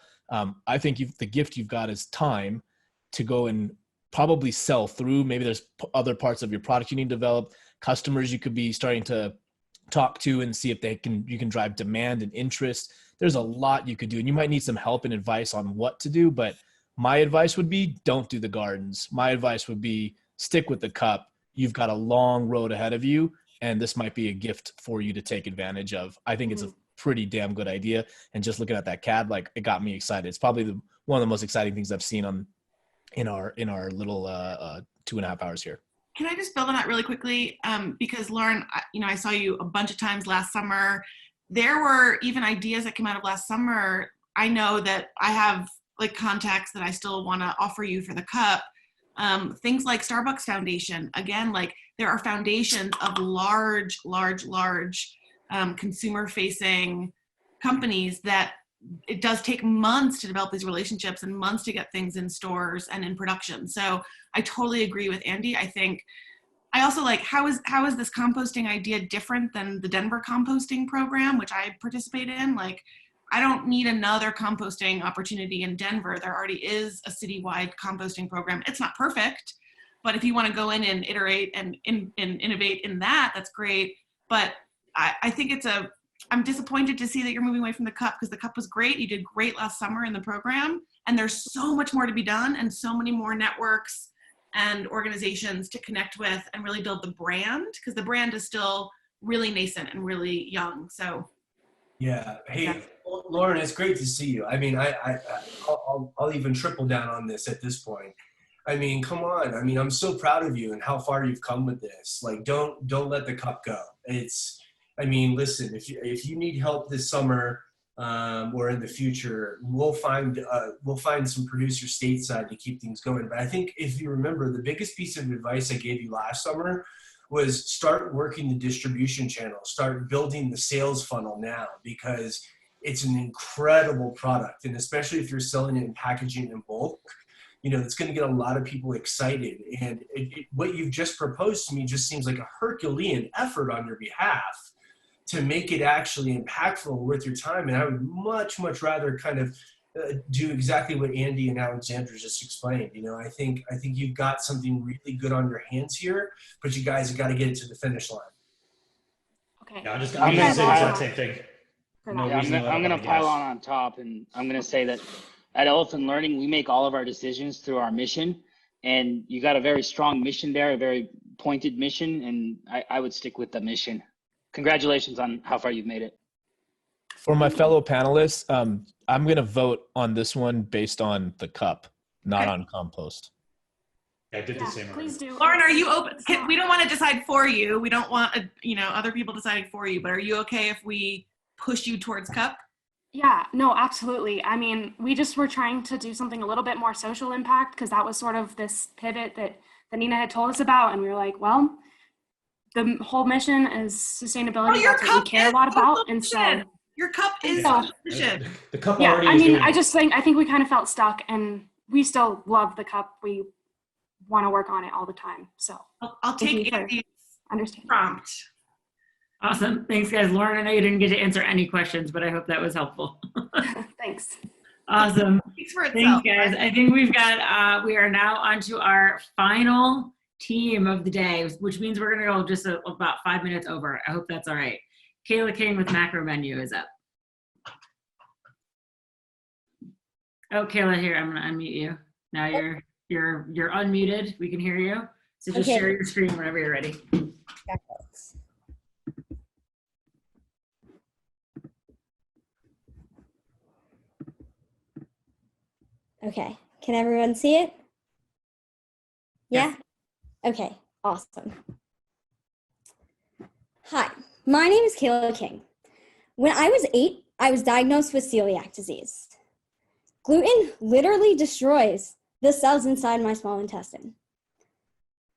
I think the gift you've got is time to go and probably sell through. Maybe there's other parts of your product you need to develop, customers you could be starting to talk to and see if you can drive demand and interest. There's a lot you could do, and you might need some help and advice on what to do, but my advice would be don't do the gardens. My advice would be stick with the cup. You've got a long road ahead of you, and this might be a gift for you to take advantage of. I think it's a pretty damn good idea, and just looking at that CAD, it got me excited. It's probably one of the most exciting things I've seen in our little 2.5 hours here. Can I just build on that really quickly? Because Lauren, I saw you a bunch of times last summer. There were even ideas that came out of last summer. I know that I have contacts that I still want to offer you for the cup. Things like Starbucks Foundation. Again, there are foundations of large consumer-facing companies that it does take months to develop these relationships and months to get things in stores and in production. So I totally agree with Andy. I also how is this composting idea different than the Denver composting program, which I participate in? I don't need another composting opportunity in Denver. There already is a citywide composting program. It's not perfect, but if you want to go in and iterate and innovate in that, that's great. But I think I'm disappointed to see that you're moving away from the cup, because the cup was great. You did great last summer in the program, and there's so much more to be done and so many more networks and organizations to connect with and really build the brand, because the brand is still really nascent and really young. So yeah. Hey, Lauren, it's great to see you. I'll even triple down on this at this point. Come on. I'm so proud of you and how far you've come with this. Don't let the cup go. Listen, if you need help this summer or in the future, we'll find some producers stateside to keep things going. But I think if you remember, the biggest piece of advice I gave you last summer was start working the distribution channel, start building the sales funnel now, because it's an incredible product. And especially if you're selling it and packaging in bulk, you know, it's going to get a lot of people excited. And what you've just proposed to me just seems like a Herculean effort on your behalf to make it actually impactful and worth your time. And I would much, much rather kind of do exactly what Andy and Alexandra just explained. You know, I think you've got something really good on your hands here, but you guys have got to get it to the finish line. Okay. Yeah, I'm going to say the exact same thing. No reason to let I'm up going to on the pile gas. on top, and I'm going to say that at Elephant Learning, we make all of our decisions through our mission, and you got a very strong mission there, a very pointed mission, and I would stick with the mission. Congratulations on how far you've made it. For my fellow panelists, I'm going to vote on this one based on the cup, not on compost. I did the same. Please do. Lauren, are you open? We don't want to decide for you. We don't want, you know, other people deciding for you, but are you okay if we push you towards cup? Yeah, no, absolutely. I mean, we just were trying to do something a little bit more social impact because that was sort of this pivot that Nina had told us about. And we were like, well, the whole mission is sustainability. Oh, your That's what we cup care a is lot about. the And so solution. Your cup is so- the solution. The cup yeah, already I is mean, doing I it. just think, I think we kind of felt stuck, and we still love the cup. We want to work on it all the time. So I'll take Andy's prompt. Awesome. Thanks, guys. Lauren, I know you didn't get to answer any questions, but I hope that was helpful. Thanks. Awesome. Speaks for itself. Thanks, guys. I think we've got, we are now onto our final team of the day, which means we're going to go just about 5 minutes over. I hope that's all right. Kayla King with Macro Menu is up. Oh, Kayla, here, I'm going to unmute you. Now you're unmuted. We can hear you. So just Okay. share your screen whenever you're ready. Okay, can everyone see it? Yeah? Okay, awesome. Hi, my name is Kayla King. When I was 8, I was diagnosed with celiac disease. Gluten literally destroys the cells inside my small intestine.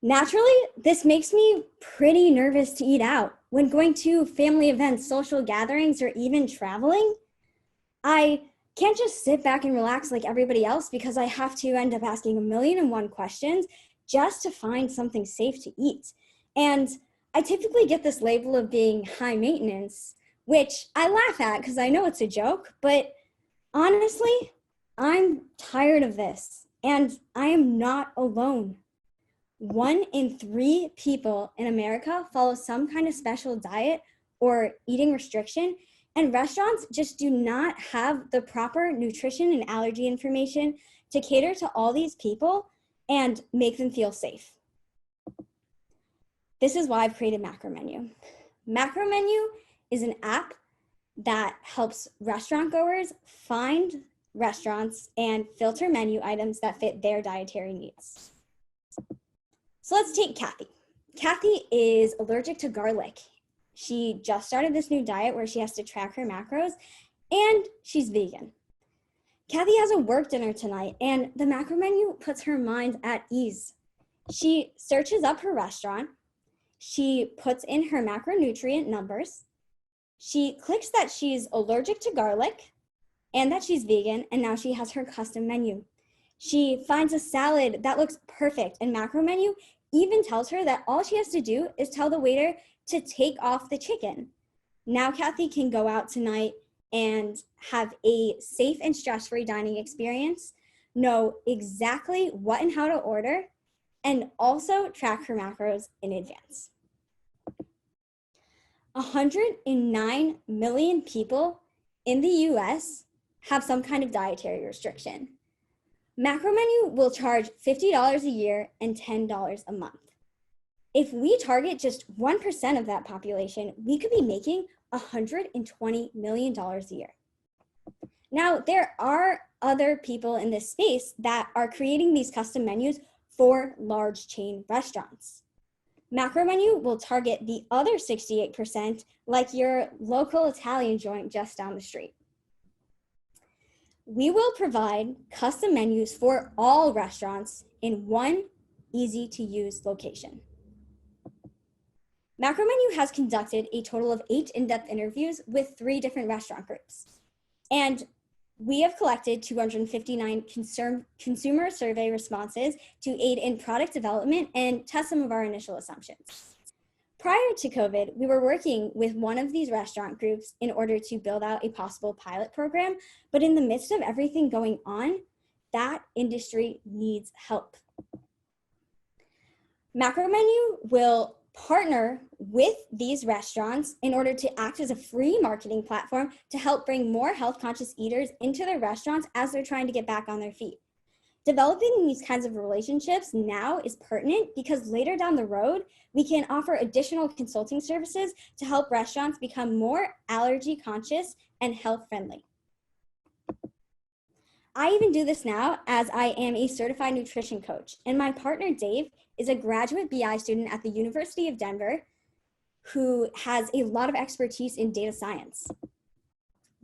Naturally, this makes me pretty nervous to eat out. When going to family events, social gatherings, or even traveling, I can't just sit back and relax like everybody else because I have to end up asking 1,000,001 questions just to find something safe to eat. And I typically get this label of being high maintenance, which I laugh at because I know it's a joke, but honestly, I'm tired of this, and I am not alone. 1 in 3 people in America follow some kind of special diet or eating restriction, and restaurants just do not have the proper nutrition and allergy information to cater to all these people and make them feel safe. This is why I've created Macro Menu. Macro Menu is an app that helps restaurant goers find restaurants and filter menu items that fit their dietary needs. So let's take Kathy. Kathy is allergic to garlic. She just started this new diet where she has to track her macros, and she's vegan. Kathy has a work dinner tonight, and the Macro Menu puts her mind at ease. She searches up her restaurant, she puts in her macronutrient numbers, she clicks that she's allergic to garlic and that she's vegan, and now she has her custom menu. She finds a salad that looks perfect, and Macro Menu even tells her that all she has to do is tell the waiter to take off the chicken. Now Kathy can go out tonight and have a safe and stress-free dining experience, know exactly what and how to order, and also track her macros in advance. 109 million people in the US have some kind of dietary restriction. Macro Menu will charge $50 a year and $10 a month. If we target just 1% of that population, we could be making $120 million a year. Now, there are other people in this space that are creating these custom menus for large chain restaurants. Macro Menu will target the other 68%, like your local Italian joint just down the street. We will provide custom menus for all restaurants in one easy-to-use location. Macro Menu has conducted a total of 8 in-depth interviews with 3 different restaurant groups. And we have collected 259 consumer survey responses to aid in product development and test some of our initial assumptions. Prior to COVID, we were working with one of these restaurant groups in order to build out a possible pilot program, but in the midst of everything going on, that industry needs help. Macro Menu will partner with these restaurants in order to act as a free marketing platform to help bring more health conscious eaters into their restaurants as they're trying to get back on their feet. Developing these kinds of relationships now is pertinent because later down the road, we can offer additional consulting services to help restaurants become more allergy conscious and health friendly. I even do this now as I am a certified nutrition coach, and my partner Dave is a graduate BI student at the University of Denver who has a lot of expertise in data science.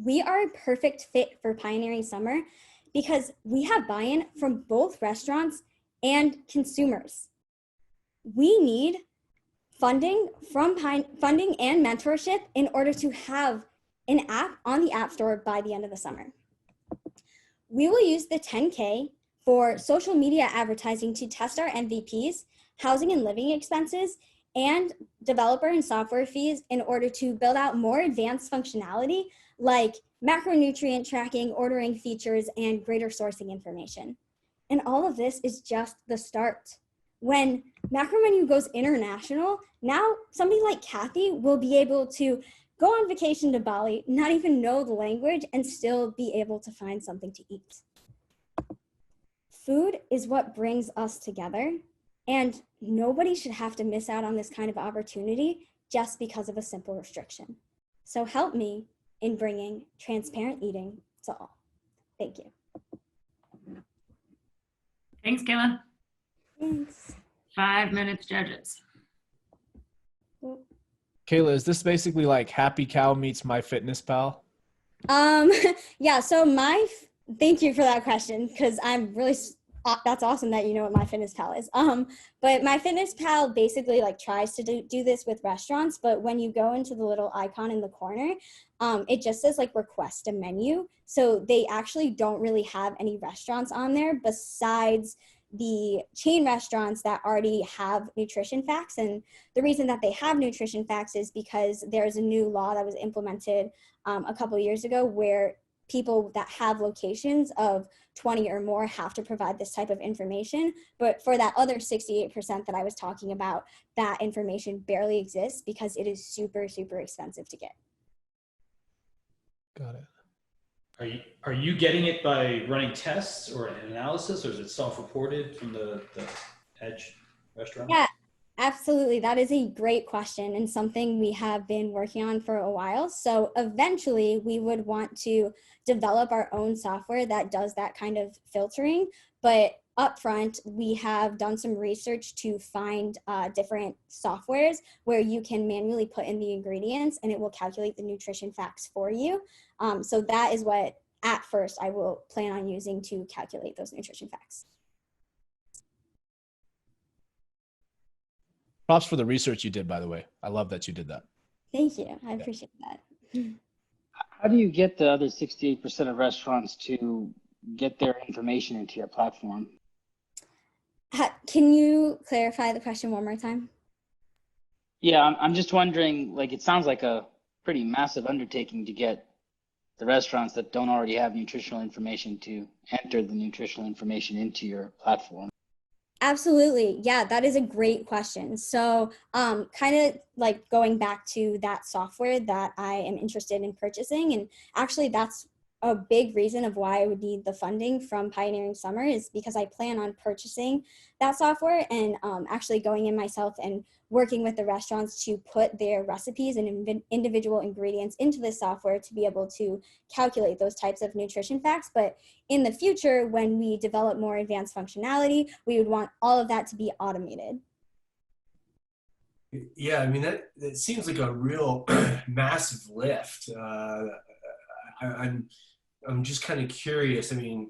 We are a perfect fit for Pioneering Summer because we have buy-in from both restaurants and consumers. We need funding and mentorship in order to have an app on the App Store by the end of the summer. We will use the 10K for social media advertising to test our MVPs, housing and living expenses, and developer and software fees in order to build out more advanced functionality like macronutrient tracking, ordering features, and greater sourcing information. And all of this is just the start. When Macro Menu goes international, now somebody like Kathy will be able to go on vacation to Bali, not even know the language, and still be able to find something to eat. Food is what brings us together, and nobody should have to miss out on this kind of opportunity just because of a simple restriction. So help me in bringing transparent eating to all. Thank you. Thanks, Kayla. Thanks. 5 minutes, judges. Kayla, is this basically like Happy Cow meets MyFitnessPal? Yeah, so thank you for that question, because I'm really, that's awesome that you know what MyFitnessPal is. But MyFitnessPal basically like tries to do this with restaurants, but when you go into the little icon in the corner, it just says like request a menu. So they actually don't really have any restaurants on there besides the chain restaurants that already have nutrition facts. And the reason that they have nutrition facts is because there's a new law that was implemented a couple of years ago where people that have locations of 20 or more have to provide this type of information. But for that other 68% that I was talking about, that information barely exists because it is super, super expensive to get. Got it. Are you getting it by running tests or an analysis, or is it self-reported from the Edge restaurant? Yeah, absolutely. That is a great question and something we have been working on for a while. So eventually we would want to develop our own software that does that kind of filtering. But upfront, we have done some research to find different softwares where you can manually put in the ingredients and it will calculate the nutrition facts for you. So that is what, at first, I will plan on using to calculate those nutrition facts. Props for the research you did, by the way. I love that you did that. Thank you. I appreciate that. How do you get the other 68% of restaurants to get their information into your platform? Can you clarify the question one more time? Yeah, I'm just wondering, like, it sounds like a pretty massive undertaking to get the restaurants that don't already have nutritional information to enter the nutritional information into your platform. Absolutely. Yeah, that is a great question. So kind of like going back to that software that I am interested in purchasing, and actually that's a big reason of why I would need the funding from Pioneering Summer is because I plan on purchasing that software and actually going in myself and working with the restaurants to put their recipes and individual ingredients into this software to be able to calculate those types of nutrition facts. But in the future, when we develop more advanced functionality, we would want all of that to be automated. Yeah, I mean, that seems like a real massive lift. I'm just kind of curious. I mean,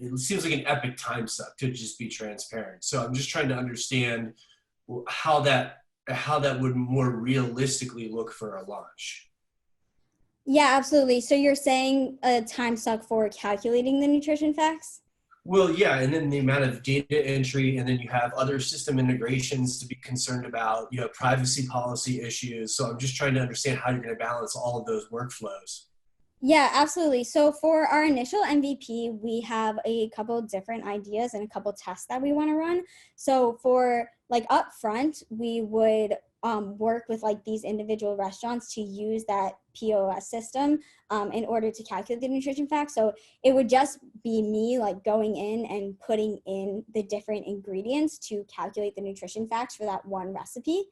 it seems like an epic time suck to just be transparent. So I'm just trying to understand how that would more realistically look for a launch. Yeah, absolutely. So you're saying a time suck for calculating the nutrition facts? Well, yeah, and then the amount of data entry, and then you have other system integrations to be concerned about, you know, privacy policy issues. So I'm just trying to understand how you're going to balance all of those workflows. Yeah, absolutely. So for our initial MVP, we have a couple different ideas and a couple tests that we want to run. So for like up front, we would work with like these individual restaurants to use that POS system in order to calculate the nutrition facts. So it would just be me like going in and putting in the different ingredients to calculate the nutrition facts for that one recipe.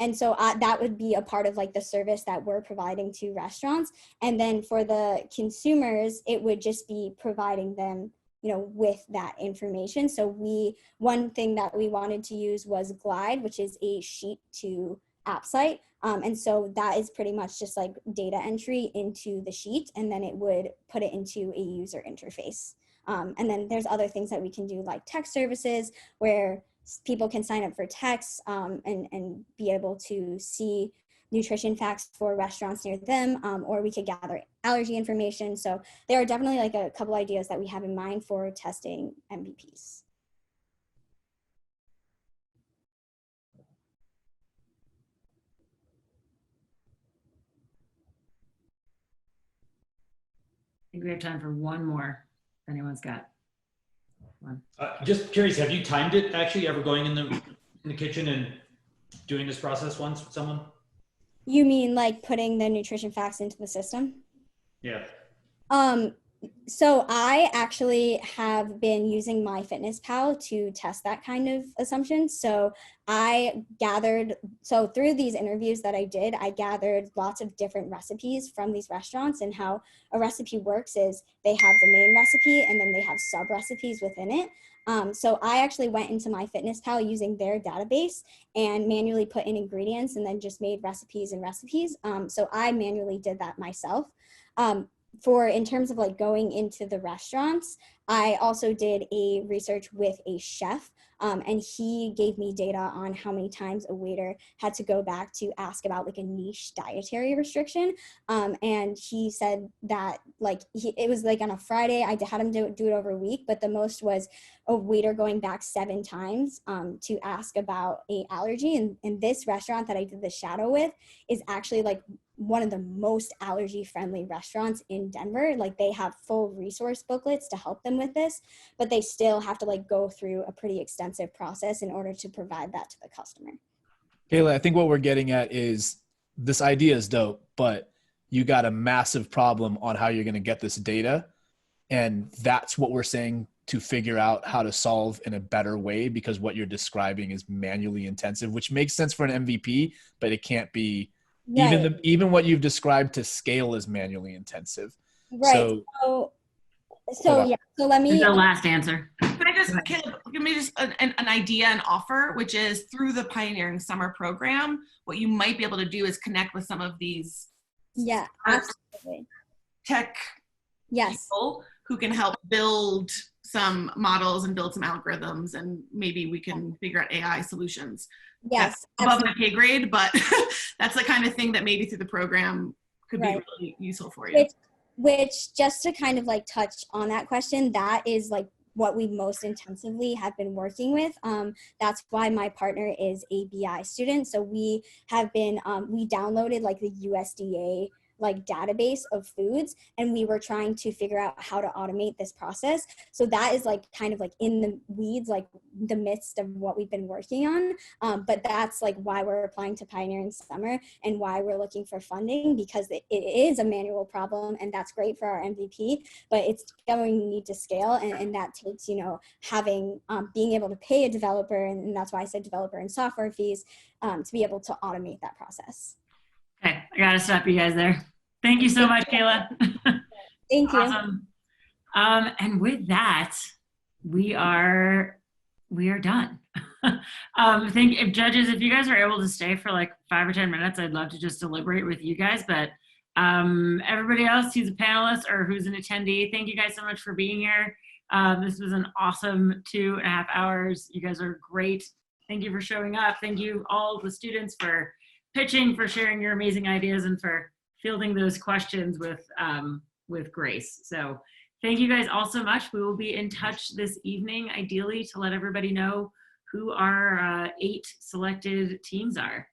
And so that would be a part of like the service that we're providing to restaurants. And then for the consumers, it would just be providing them, you know, with that information. So one thing that we wanted to use was Glide, which is a sheet to app site. And so that is pretty much just like data entry into the sheet, and then it would put it into a user interface. And then there's other things that we can do like text services where people can sign up for texts and be able to see nutrition facts for restaurants near them, or we could gather allergy information. So there are definitely like a couple ideas that we have in mind for testing MVPs. I think we have time for one more, if anyone's got one. Just curious, have you timed it actually, ever going in the kitchen and doing this process once with someone? You mean like putting the nutrition facts into the system? Yeah. So I actually have been using MyFitnessPal to test that kind of assumption. So through these interviews that I did, I gathered lots of different recipes from these restaurants, and how a recipe works is they have the main recipe and then they have sub recipes within it. So I actually went into MyFitnessPal using their database and manually put in ingredients and then just made recipes and recipes. So I manually did that myself. In terms of like going into the restaurants, I also did a research with a chef, and he gave me data on how many times a waiter had to go back to ask about like a niche dietary restriction. And he said that like it was like on a Friday, I had him do it over a week, but the most was a waiter going back 7 times to ask about a allergy. And this restaurant that I did the shadow with is actually like one of the most allergy friendly restaurants in Denver. Like they have full resource booklets to help them with this, but they still have to like go through a pretty extensive process in order to provide that to the customer. Kayla, I think what we're getting at is this idea is dope, but you got a massive problem on how you're going to get this data. And that's what we're saying to figure out how to solve in a better way, because what you're describing is manually intensive, which makes sense for an MVP, but it can't be. Right. Even what you've described to scale is manually intensive. Right. So yeah. So let me. The last answer. Can I just, Caleb, give me just an idea and offer, which is through the Pioneering Summer program, what you might be able to do is connect with some of these absolutely. Tech people who can help build some models and build some algorithms, and maybe we can figure out AI solutions. Yes, that's above my pay grade, but that's the kind of thing that maybe through the program could be really useful for you. Which just to kind of like touch on that question, that is like what we most intensively have been working with. That's why my partner is a BI student. So we have been, we downloaded like the USDA like database of foods, and we were trying to figure out how to automate this process. So that is like kind of like in the weeds, like the midst of what we've been working on. But that's like why we're applying to Pioneering Summer and why we're looking for funding, because it is a manual problem, and that's great for our MVP, but it's going to need to scale. And that takes, you know, having, being able to pay a developer, and that's why I said developer and software fees, to be able to automate that process. Okay, I gotta stop you guys there. Thank you so much, Kayla. Thank you. Awesome. And with that, we are done. If judges, if you guys are able to stay for like 5 or 10 minutes, I'd love to just deliberate with you guys. But everybody else who's a panelist or who's an attendee, thank you guys so much for being here. This was an awesome 2.5 hours. You guys are great. Thank you for showing up. Thank you all the students for pitching, for sharing your amazing ideas, and for fielding those questions with grace. So thank you guys all so much. We will be in touch this evening, ideally, to let everybody know who our 8 selected teams are.